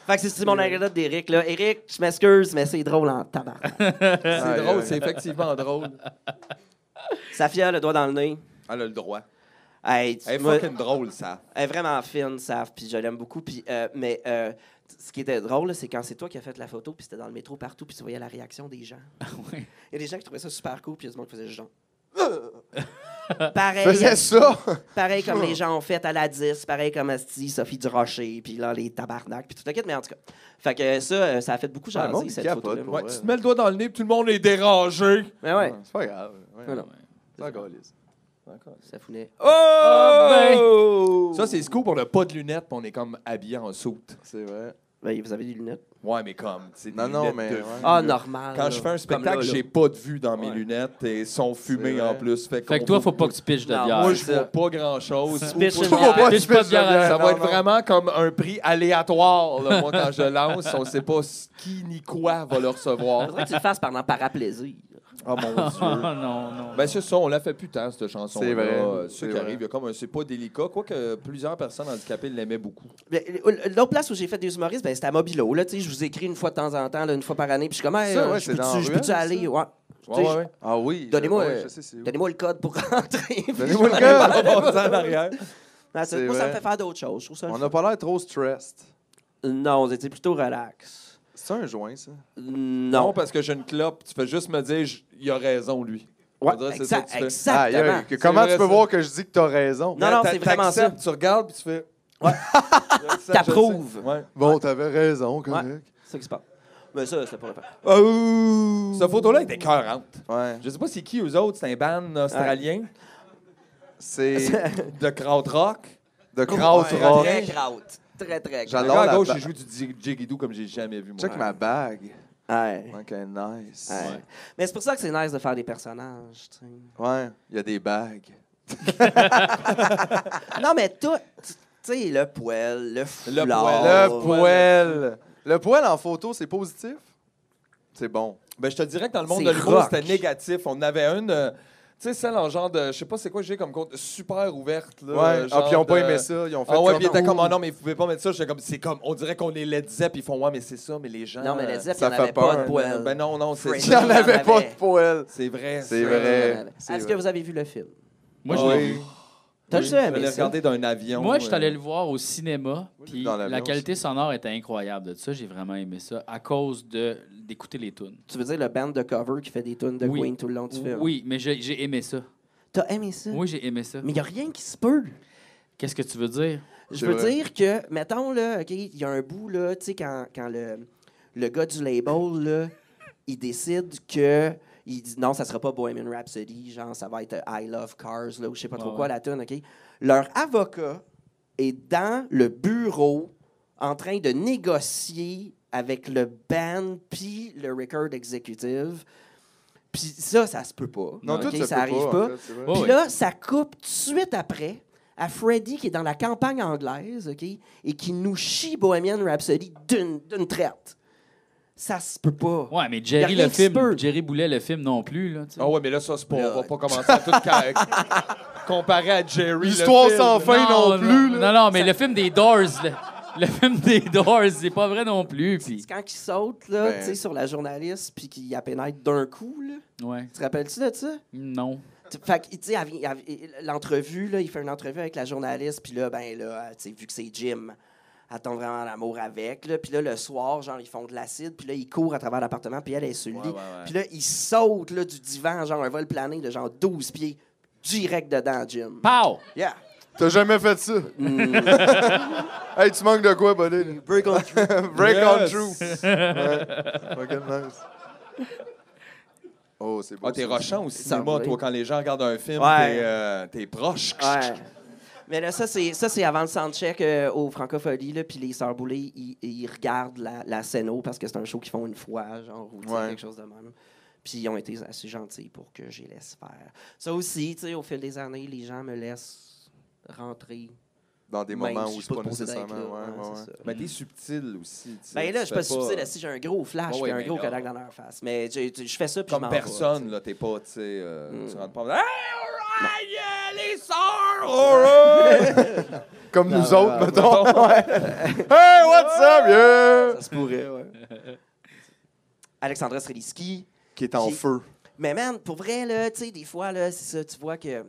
Fait que c'est mon anecdote d'Éric. Là. Éric, je m'excuse, mais c'est drôle en tabarnak. C'est drôle, c'est effectivement drôle. Safia, le doigt dans le nez. Elle a le droit. Hey, Elle est moi- fucking drôle, ça. Elle est vraiment fine, Saf, puis je l'aime beaucoup. Puis, mais ce qui était drôle, là, c'est quand c'est toi qui as fait la photo, puis c'était dans le métro partout, puis tu voyais la réaction des gens. Ouais. Il y a des gens qui trouvaient ça super cool, puis il y a des gens qui faisaient genre. Pareil, Faisais ça. pareil comme les gens ont fait à la 10, pareil comme asti, Sophie Durocher, puis là, les tabarnak, puis tout le kit, mais en tout cas. Fait que ça a fait beaucoup Ah, le monde, jaser, il cette capote, photo-là. pour Ouais, vrai. tu te mets le doigt dans le nez, puis tout le monde est dérangé. Mais ouais, C'est pas grave. Ouais. non. C'est encore lisse. Ça fournait. Ça, c'est scoop, on n'a pas de lunettes, puis on est comme habillés en soute. C'est vrai. Ben, vous avez des lunettes? Ouais, mais comme, c'est Non, non, mais. de ouais. vue, Ah, là. normal. Quand là. je fais un Comme spectacle, là, là. j'ai pas de vue dans mes Ouais. lunettes et sont fumées vrai. en plus. Fait que toi, faut pas que tu pitches de Non, bière. Moi, c'est je ça. vois pas grand-chose. Tu Ou pitches faut- une Faut bière. pas Pitch pas de bière. Ça Non, va être non. vraiment comme un prix aléatoire. Là. Moi, quand je lance, on sait pas qui ni quoi va le recevoir. Faudrait que tu le fasses pendant paraplaisir. Oh mon Oh, Dieu. non, non. Ben, c'est ça, on l'a fait plus tant, cette chanson. C'est vrai, Ce c'est qui vrai. arrive, il y a comme un c'est pas délicat. Quoique plusieurs personnes handicapées l'aimaient beaucoup. L'autre place où j'ai fait des humoristes, ben, c'était à Mobilo. Là, tu sais, je vous écris une fois de temps en temps, là, une fois par année, puis je suis comme, hey, Ça, ouais, je c'est dans peux-tu Ruelle, aller? ça? Ouais. Tu sais, Ouais, ouais. Ah oui. Donnez-moi, ouais, je sais c'est où. Donnez-moi le code pour rentrer. Donnez-moi le code. On va en arrière. Ben, C'est moi, ça me vrai. fait faire d'autres choses. Je trouve ça le On fun. n'a pas l'air trop stressed. Non, c'était plutôt relax. C'est un joint, ça? Non, Non. parce que j'ai une clope. Tu fais juste me dire, il a raison, lui. Ouais, On dirait que c'est ça que tu fais. exactement. Aïe, aïe, comment vrai, tu peux ça. voir que je dis que t'as raison? Non, non, c'est vraiment ça. Tu regardes, puis tu fais... Ouais. Je le sais, T'approuves. je le sais. Ouais. Bon, t'avais raison, correct. C'est ça qui se passe. Mais ça, c'était pas le faire. Cette photo-là était écœurante. Ouais. Je sais pas c'est qui, eux autres. C'est un band australien C'est de krautrock. de Kraut Ouais, Rock. Très kraut. Très, très Le kraut. J'adore gars à la gauche, ba- il joue du didgeridoo comme j'ai jamais vu, moi. Check ma bague. Ouais. Ok, nice. Ouais. Mais c'est pour ça que c'est nice de faire des personnages. Tu sais. Ouais, il y a des bagues. Non, mais tout, tu sais, le poêle, le foulard. Le poêle. Le poêle en photo, c'est positif? C'est bon. Ben, je te dirais que dans le monde C'est de l'humour, rock. c'était négatif. On en avait une, tu sais, celle en genre de, je sais pas c'est quoi j'ai comme compte, super ouverte. Là, Ouais. Ah, genre puis ils ont pas de- aimé ça. Ils ont fait Ah ouais, comme... puis ils étaient comme, ah non, mais vous pouvez pas mettre ça. J'étais comme, c'est comme, on dirait qu'on est Led Zepp, ils font, ouais, mais c'est ça, mais les gens. Non, mais les Zepp, il ça n'y en fait avait pas peur. de poêle. Ben non, non, c'est Freddy. Il n'y en avait avait. pas de poêle. C'est vrai. C'est ça. vrai. C'est Est-ce vrai. que vous avez vu le film? Moi, je Ah l'ai oui. vu. T'as Oui, juste je aimé l'ai ça? regardé d'un avion. Moi, je suis allé le voir au cinéma, puis dans l'avion la qualité sonore était incroyable de ça. J'ai vraiment aimé ça à cause d'écouter les tunes. Tu veux dire le band de cover qui fait des tunes de Oui. Queen tout le long du film? Oui, mais j'ai aimé ça. T'as aimé ça? Oui, j'ai aimé ça. Mais il n'y a rien qui se peut. Qu'est-ce que tu veux dire? Je C'est veux vrai. dire que, mettons, là, OK, il y a un bout, là, tu sais, quand le gars du label, là, il décide que. Il dit non, ça sera pas Bohemian Rhapsody, genre, ça va être I Love Cars, là, ou je sais pas trop Ouais, quoi, ouais. la tune, OK? Leur avocat est dans le bureau en train de négocier avec le band puis le record executive. Puis ça se peut pas. Non, OK? tout ça ça peut arrive en pas. fait, c'est vrai. Oh, Puis oui. là, ça coupe tout de suite après à Freddie qui est dans la campagne anglaise, OK, et qui nous chie Bohemian Rhapsody d'une traite. Ça se peut pas. Ouais, mais Y a Jerry, rien le qui se film, peut. Jerry Boulet, le film non plus. Là, tu sais. Ah ouais, mais là, ça, c'est pas. Là. On va pas commencer à tout comparer à Jerry. L'histoire le film. sans fin non plus. là. Non, mais le film des Doors, le film des Doors, c'est pas vrai non plus. Puis... C'est quand il saute là, Ben. tu sais, sur la journaliste puis qu'il la pénètre d'un coup. Là. Ouais. Tu te rappelles-tu de ça? Non. Fait que, tu sais, l'entrevue, là, il fait une entrevue avec la journaliste, puis là, ben là, tu sais, vu que c'est Jim, elle tombe vraiment en amour avec, là. Puis là, le soir, genre, ils font de l'acide, puis là, ils courent à travers l'appartement, puis elle est sur le lit. ouais. Puis là, ils sautent, là, du divan, genre un vol plané de genre 12 pieds, direct dedans, Jim. Pow! Yeah! T'as jamais fait ça. Mm. Hey, tu manques de quoi, buddy? Break on through. Break on Yes. through. Ouais. Fucking nice. Oh, c'est beau. Ah, t'es ça. rochant au cinéma, semblait. toi, quand les gens regardent un film, Ouais. t'es proche. Ouais. Mais là, ça, c'est avant le soundcheck au Francophonie, là, puis les Sœurs Boulay, ils regardent la scéno parce que c'est un show qu'ils font une fois, genre, ou tu sais, Ouais. quelque chose de même. Puis ils ont été assez gentils pour que je les laisse faire. Ça aussi, tu sais, au fil des années, les gens me laissent rentrer. Dans des même moments si où je c'est suis pas supposé d'être nécessairement. là. Ouais, ouais, c'est ça. Mais t'es subtil aussi. tu sais, Ben là, je tu suis pas fais subtil, si j'ai un gros flash, Ouais, puis un mais gros là- Kodak dans leur face. Mais je fais ça, puis je Comme m'en personne, vais, là, t'es pas, tu sais, tu Mm. rentres pas. Hey, alright, yeah, les sœurs, alright! Comme Non, nous ouais, autres, ouais, mettons. Ouais. Hey, what's up, yeah? Ça se pourrait, ouais. Alexandra Streliski. Qui est en Qui- feu. Mais man, pour vrai, là, tu sais, des fois, là, c'est ça, tu vois que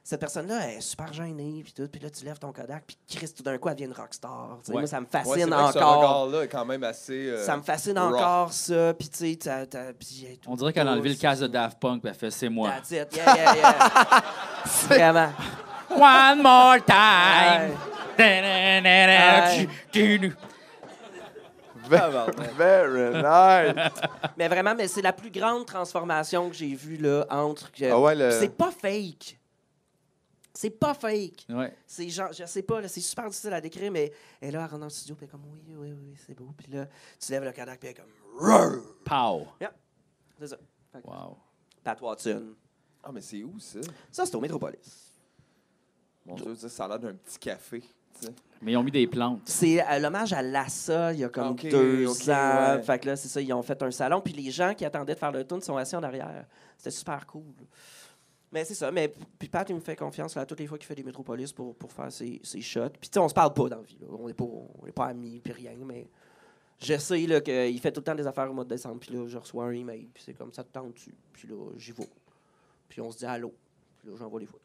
cette personne-là est super gênée, puis tout, puis là, tu lèves ton Kodak, puis Chris, tout d'un coup, elle devient une rockstar. Tu sais, Ouais. moi, ça me Ouais, c'est fascine vrai que ce encore. regard-là est quand même assez. Ça me fascine raw. encore, ça. Puis, tu sais, puis, On dirait qu'elle a enlevé le casque de Daft Punk et elle fait « C'est moi That's it. Yeah. Vraiment. ». One more time! Very nice. Mais vraiment, mais c'est la plus grande transformation que j'ai vue, là, entre... Ah ouais, Puis c'est pas fake. C'est pas fake. Ouais. C'est genre, je sais pas, là, c'est super difficile à décrire, mais elle est là, elle rentre dans le studio, puis elle est comme, oui, c'est beau. Puis là, tu lèves le Kodak, puis elle est comme, Rrr! Pow! C'est ça. Fait que, Wow. Pat Watson. Ah, mais c'est où, ça? Ça, c'est au Métropolis. Mon Dieu, ça a l'air d'un petit café. Tu sais. Mais ils ont mis des plantes. C'est l'hommage à Lassa, il y a comme Ok, 2 ok, ans. ouais. Fait que là, c'est ça, ils ont fait un salon, puis les gens qui attendaient de faire le tour sont assis en arrière. C'était super cool. Mais c'est ça. Mais puis Pat, il me fait confiance là, toutes les fois qu'il fait des Métropolis pour faire ses shots. Puis tu sais, on se parle pas dans la vie. Là. On n'est pas amis, puis rien, mais je sais là, qu'il fait tout le temps des affaires au mois de décembre. Puis là, je reçois un email, puis c'est comme ça, te tente-tu? Puis là, j'y vais. Puis on se dit allô. Puis là, j'envoie les photos.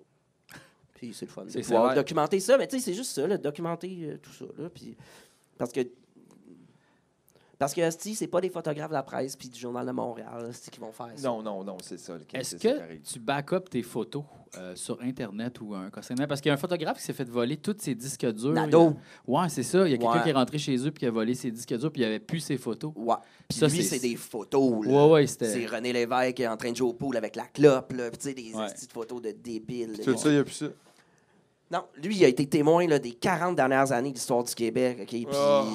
Puis c'est le fun de C'est pouvoir vrai. documenter ça. Mais tu sais, c'est juste ça, là, documenter tout ça. Là, puis parce que asti, c'est pas des photographes de la presse puis du Journal de Montréal asti, qui vont faire ça. Non, c'est ça. Est-ce que tu backups tes photos sur Internet ou un cassetteur? Parce qu'il y a un photographe qui s'est fait voler tous ses disques durs. Nado. Ouais, c'est ça. Il y a quelqu'un Ouais. qui est rentré chez eux puis qui a volé ses disques durs puis il n'y avait plus ses photos. Ouais. Puis Ça, lui, c'est- c'est des photos. Là. Ouais, c'était... C'est René Lévesque en train de jouer au pool avec la clope. Là. Puis tu sais, des Ouais. petites photos de débiles. Tout ça, il n'y a plus ça. Non, lui, il a été témoin là, des 40 dernières années de l'histoire du Québec. OK? Puis,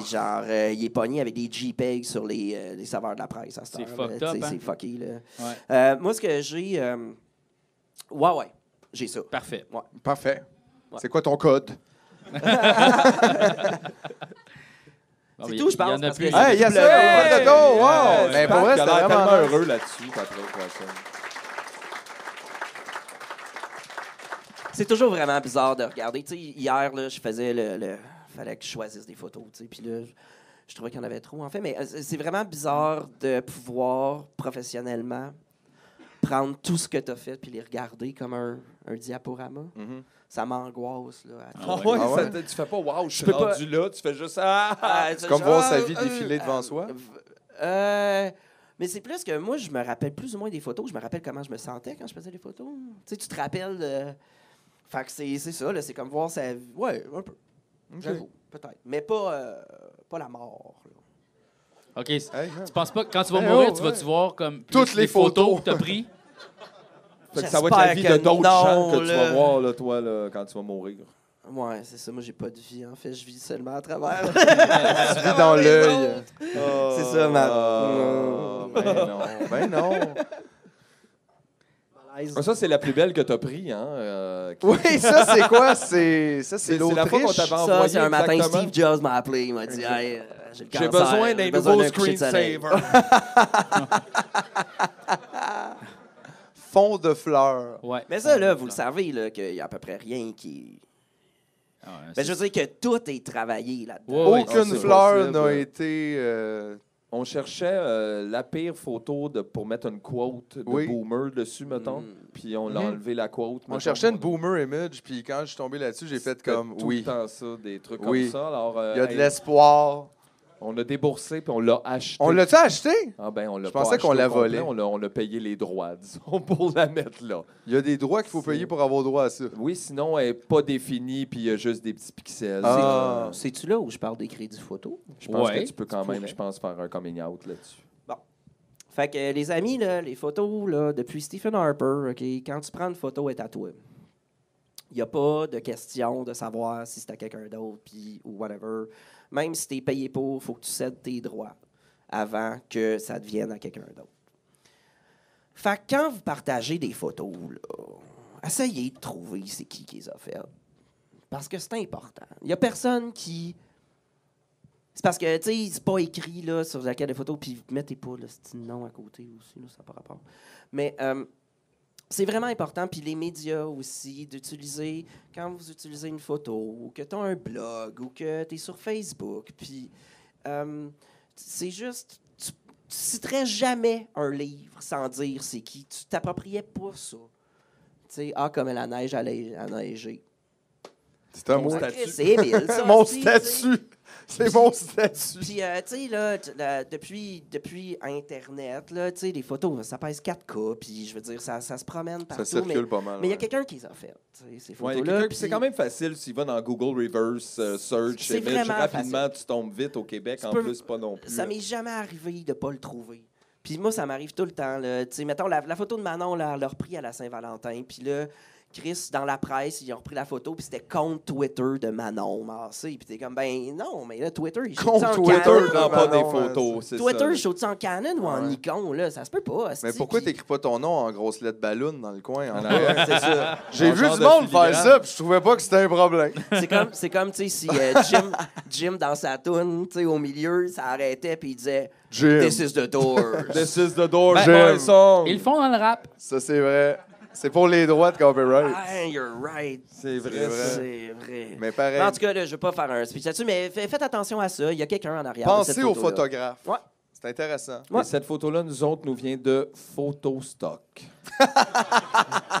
genre, il est pogné avec des JPEG sur les serveurs de la presse à cette C'est heure, fucked là. up, Tu sais, hein? C'est fucké, là. Ouais. Moi, ce que j'ai... Ouais, j'ai ça. Parfait. Parfait. Ouais. C'est quoi ton code? Bon, C'est il- tout, je il y en pense, a parce plus. que- Hey, yes, sir! Hey! Let's go! Wow! Mais Mais pour vrai, il a c'était l'air vraiment tellement nice. heureux là-dessus, Patrick Watson. C'est toujours vraiment bizarre de regarder. Tu sais, hier, là, je faisais fallait que je choisisse des photos, tu sais, puis là, je trouvais qu'il y en avait trop, en fait. Mais c'est vraiment bizarre de pouvoir, professionnellement, prendre tout ce que tu as fait puis les regarder comme un diaporama. Mhm. Ça m'angoisse, là. à Ah Ah ouais. ouais, Ah ouais? tu fais pas wow, je suis peux pas- rendu là, tu fais juste C'est comme voir sa vie défiler devant soi. Mais c'est plus que moi, je me rappelle plus ou moins des photos. Je me rappelle comment je me sentais quand je faisais les photos. Tu sais, tu te rappelles. Fait que c'est ça, là. C'est comme voir sa vie. Ouais, un peu. J'avoue, peut-être. Mais pas la mort. Là. OK. Hey, Tu penses pas que quand tu vas Hey, mourir, oh, tu ouais. vas-tu voir comme Toutes les photos que tu as pris? Fait que ça va être la vie de J'espère que d'autres non, gens que tu vas là. voir, là, toi, là, quand tu vas mourir. Ouais, c'est ça. Moi, j'ai pas de vie. En fait, je vis seulement à travers. tu vis dans l'œil. C'est ça, man. Ben non, ben non. Ah, ça, c'est la plus belle que tu as pris, hein? Oui, ça, c'est quoi? C'est la fois qu'on l'Autriche. t'avait Ça, envoyé c'est un matin, exactement. Steve Jobs m'a appelé. Il m'a dit hey, j'ai le J'ai cancer, besoin d'un j'ai nouveau d'un coucher de soleil. screensaver. Fond de fleurs. Ouais. Mais ça, là, vous le savez, là, qu'il y a à peu près rien qui. Ah, ouais, Ben, je veux dire que tout est travaillé là-dedans. Ouais, ouais. Aucune c'est fleur possible. n'a été... On cherchait la pire photo pour mettre une quote de Oui. boomer dessus, mettons. Puis on l'a Mhm. enlevé la quote. On mettons, cherchait une a- boomer image, puis quand je suis tombé là-dessus, j'ai fait C'était comme, tout oui, le temps ça, des trucs Oui. comme ça. Alors, il y a de hey, l'espoir. on a déboursé puis on l'a acheté. On l'a-tu acheté? Ah ben, on l'a Je pas pensais qu'on acheté la au complet, volait. on a payé les droits, disons, pour la mettre là. Il y a des droits qu'il faut payer pour avoir droit à ça. Oui, sinon, elle n'est pas définie puis il y a juste des petits pixels. Ah. C'est-tu là où je parle des crédits photos? Je pense Ouais, que tu peux quand tu même, pourrais. je pense, faire un coming out là-dessus. Fait que les amis, là, les photos, là, depuis Stephen Harper, OK, quand tu prends une photo, elle est à toi. Il n'y a pas de question de savoir si c'est à quelqu'un d'autre puis ou whatever. Même si tu es payé pour, il faut que tu cèdes tes droits avant que ça devienne à quelqu'un d'autre. Fait que quand vous partagez des photos, là, essayez de trouver c'est qui les a faites. Parce que c'est important. Il n'y a personne qui... C'est parce que, tu sais, c'est pas écrit là, sur laquelle des photos, puis mettez pas le style nom à côté aussi, là, ça n'a pas rapport. Mais c'est vraiment important, puis les médias aussi, d'utiliser, quand vous utilisez une photo, ou que tu as un blog, ou que tu es sur Facebook, puis c'est juste, tu citerais jamais un livre sans dire c'est qui. Tu t'appropriais pas ça. sais, comme la neige a neigé. C'est un Mon mot. statut. C'est Émile, ça. Mon aussi, tu sais. statut. C'est mon statut. Puis, tu sais, là, depuis Internet, là, tu sais, les photos, ça pèse 4K, puis je veux dire, ça se promène partout. Ça circule pas mal. Mais il y a ouais. quelqu'un qui les a faites, tu sais, ces Ouais, photos-là. puis c'est quand même facile s'il va dans Google Reverse Search, C'est image, vraiment rapidement, tu tombes vite au Québec, en peux- plus, pas non plus. Ça m'est jamais arrivé de pas le trouver. Puis moi, ça m'arrive tout le temps. Là. Tu sais, mettons, la photo de Manon, là, elle l'a repris à la Saint-Valentin. Puis là, Chris, dans la presse, ils ont repris la photo, puis c'était compte Twitter de Manon Massé. Puis t'es comme, ben non, mais là, Twitter, il shoot Compte ça en Twitter Canon. prend pas des Manon, photos, c'est Twitter, ça. il shoot ça en Canon ou en Ouais. Nikon, là. Ça se peut pas. Mais asti. pourquoi Puis- t'écris pas ton nom en grosses lettres ballon dans le coin? En En arrière. C'est ça. J'ai En vu genre du de monde faire filigrane. ça, puis je trouvais pas que c'était un problème. C'est comme tu sais, si Jim, dans sa toune, tu sais, au milieu, ça arrêtait, puis il disait Jim. This is the doors. This is the door, Ben, my song. Ils le font dans le rap. Ça, c'est vrai. C'est pour les droits de copyright. Ah, you're right. C'est vrai, C'est vrai. ça. C'est vrai. Mais pareil, En tout cas, là, je veux pas faire un speech là-dessus, mais faites attention à ça. Il y a quelqu'un en arrière. de pensez cette aux photo-là. photographes. Ouais. C'est intéressant. Ouais. Et cette photo-là, nous autres, nous vient de Photostock.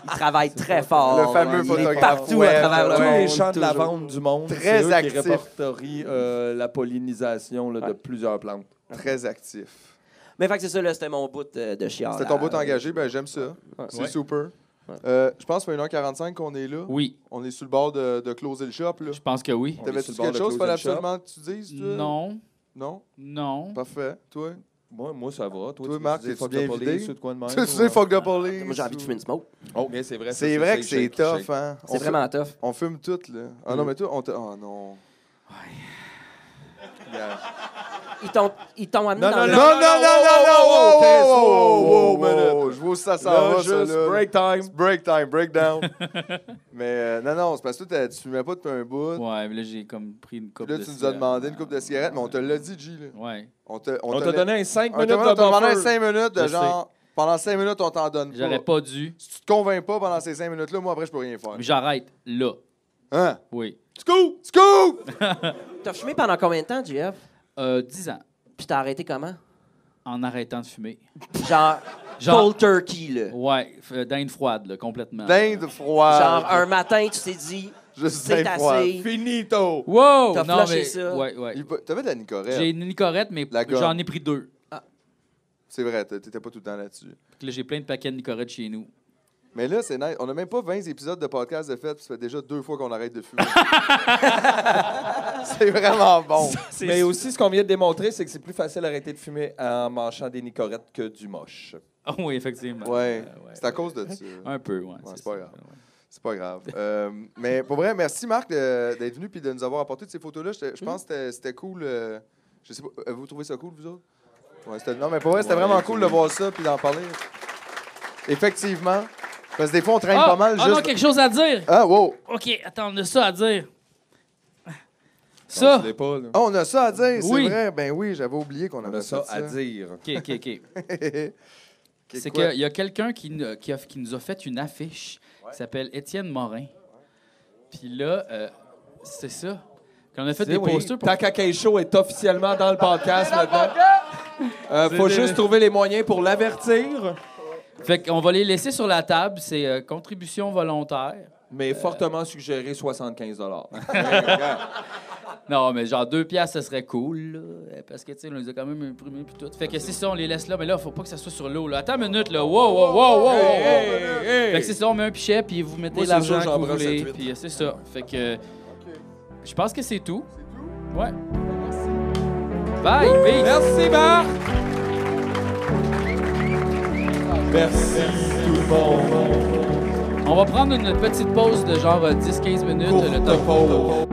Il travaille très fort. Le fameux Il est photographe partout web, à travers le Tous monde. les champs de toujours. lavande du monde, Très c'est eux actif. qui répertorient la pollinisation là, de plusieurs plantes. Très actif. Mais fait que c'est ça, là, c'était mon bout de chiant. C'était ton bout engagé, ben j'aime ça. C'est Ouais. super. Ouais. Je pense que ça fait 1h45 qu'on est là. Oui, On est sur le bord de closer le shop. là. je pense que oui. On est T'avais-tu sur le bord quelque de chose qu'il fallait closer le shop. absolument que tu dises, toi? Non, Non? non. Parfait. Toi? Moi, ça va. Toi, Marc, tu dis t'es-tu fuck bien the police vidé? ou de quoi de même? Tu sais, fuck the police. Moi, j'ai envie de fumer une smoke. Oh, mais c'est vrai. ça, C'est vrai que c'est shake, tough, shake. hein? C'est vraiment tough. On fume tout, là. Ah non, mais toi, on te... Oh non. Yeah. Ils t'ont amené Non, dans non, le... Non, non, non, wow, non, non, minute. wow, je vois ça s'en Là, va, ça, juste là. break time. Break time, breakdown. Mais non, c'est parce que toi, tu fumais pas depuis un bout. Ouais, mais là, j'ai comme pris une coupe Puis là, de tu nous as cigarettes. demandé une coupe de cigarettes, mais on te l'a dit, G, là. Ouais. On On t'a donné un 5 on minutes t'a de demandé buffer. 5 minutes de Je genre... Pendant 5 minutes, on t'en donne J'aurais pas. pas dû. Si tu te convaincs pas pendant ces 5 minutes-là, moi, après, je peux rien faire. Mais j'arrête là. Hein? Oui. Scoop! Scoop! T'as fumé pendant combien de temps, JF? 10 ans. Puis t'as arrêté comment? En arrêtant de fumer. Genre cold turkey, là. Ouais, dinde froide, là, complètement. Dinde froide. Genre, un matin, tu t'es dit, Juste c'est dinde froide. assez. Finito. Wow! T'as non, flashé mais... ça. Ouais, ouais. T'avais de la nicorette. J'ai une nicorette, mais La gomme. j'en ai pris 2. C'est vrai, t'étais pas tout le temps là-dessus. Fait que là, j'ai plein de paquets de nicorette chez nous. Mais là, c'est nice. On n'a même pas 20 épisodes de podcast de fait, puis ça fait déjà 2 fois qu'on arrête de fumer. C'est vraiment bon. Mais aussi, ce qu'on vient de démontrer, c'est que c'est plus facile d'arrêter de fumer en mangeant des nicorettes que du moche. Ah oui, effectivement. Ouais. C'est à cause de ça. Un peu, ouais. c'est ça. pas grave. C'est pas grave. Mais pour vrai, merci Marc d'être venu et de nous avoir apporté de ces photos-là. Je pense que c'était cool. Je sais pas, vous trouvez ça cool, vous autres? Ouais, non, mais pour vrai, c'était vraiment cool de voir ça et d'en parler. Effectivement. Parce que des fois, on traîne pas mal Ah juste... non, quelque chose à dire. Ah, wow! OK, attends, on a ça à dire. Non, Ça. tu l'es pas, là. Ah, on a ça à dire, Oui. c'est vrai. Ben oui, j'avais oublié qu'on On avait a ça à dire. dire. OK, OK, OK. C'est quoi? qu'il y a quelqu'un qui nous a fait une affiche qui s'appelle Étienne Morin. Puis là, c'est ça. Quand on a fait des posters pour... Takakei Show est officiellement dans le podcast maintenant. Faut juste trouver les moyens pour l'avertir, Fait qu'on va les laisser sur la table. C'est contribution volontaire. mais fortement suggéré 75 Non, mais genre 2 piastres, ça serait cool, là. Parce que, tu sais, on les a quand même imprimés puis tout. Fait que c'est ça, on les laisse là. Mais là, faut pas que ça soit sur l'eau, là. Attends une minute, là. Wow, wow, wow, wow, wow. Fait que c'est ça, on met un pichet, puis vous mettez Moi, c'est l'argent sûr, que vous j'embrasse voulez. cette huître. Puis c'est ça. Fait que... Je pense que c'est tout. Ouais. Bye, peace. Merci, Marc! Merci, tout le monde. On va prendre une petite pause de genre 10-15 minutes. Courte Le temps pause.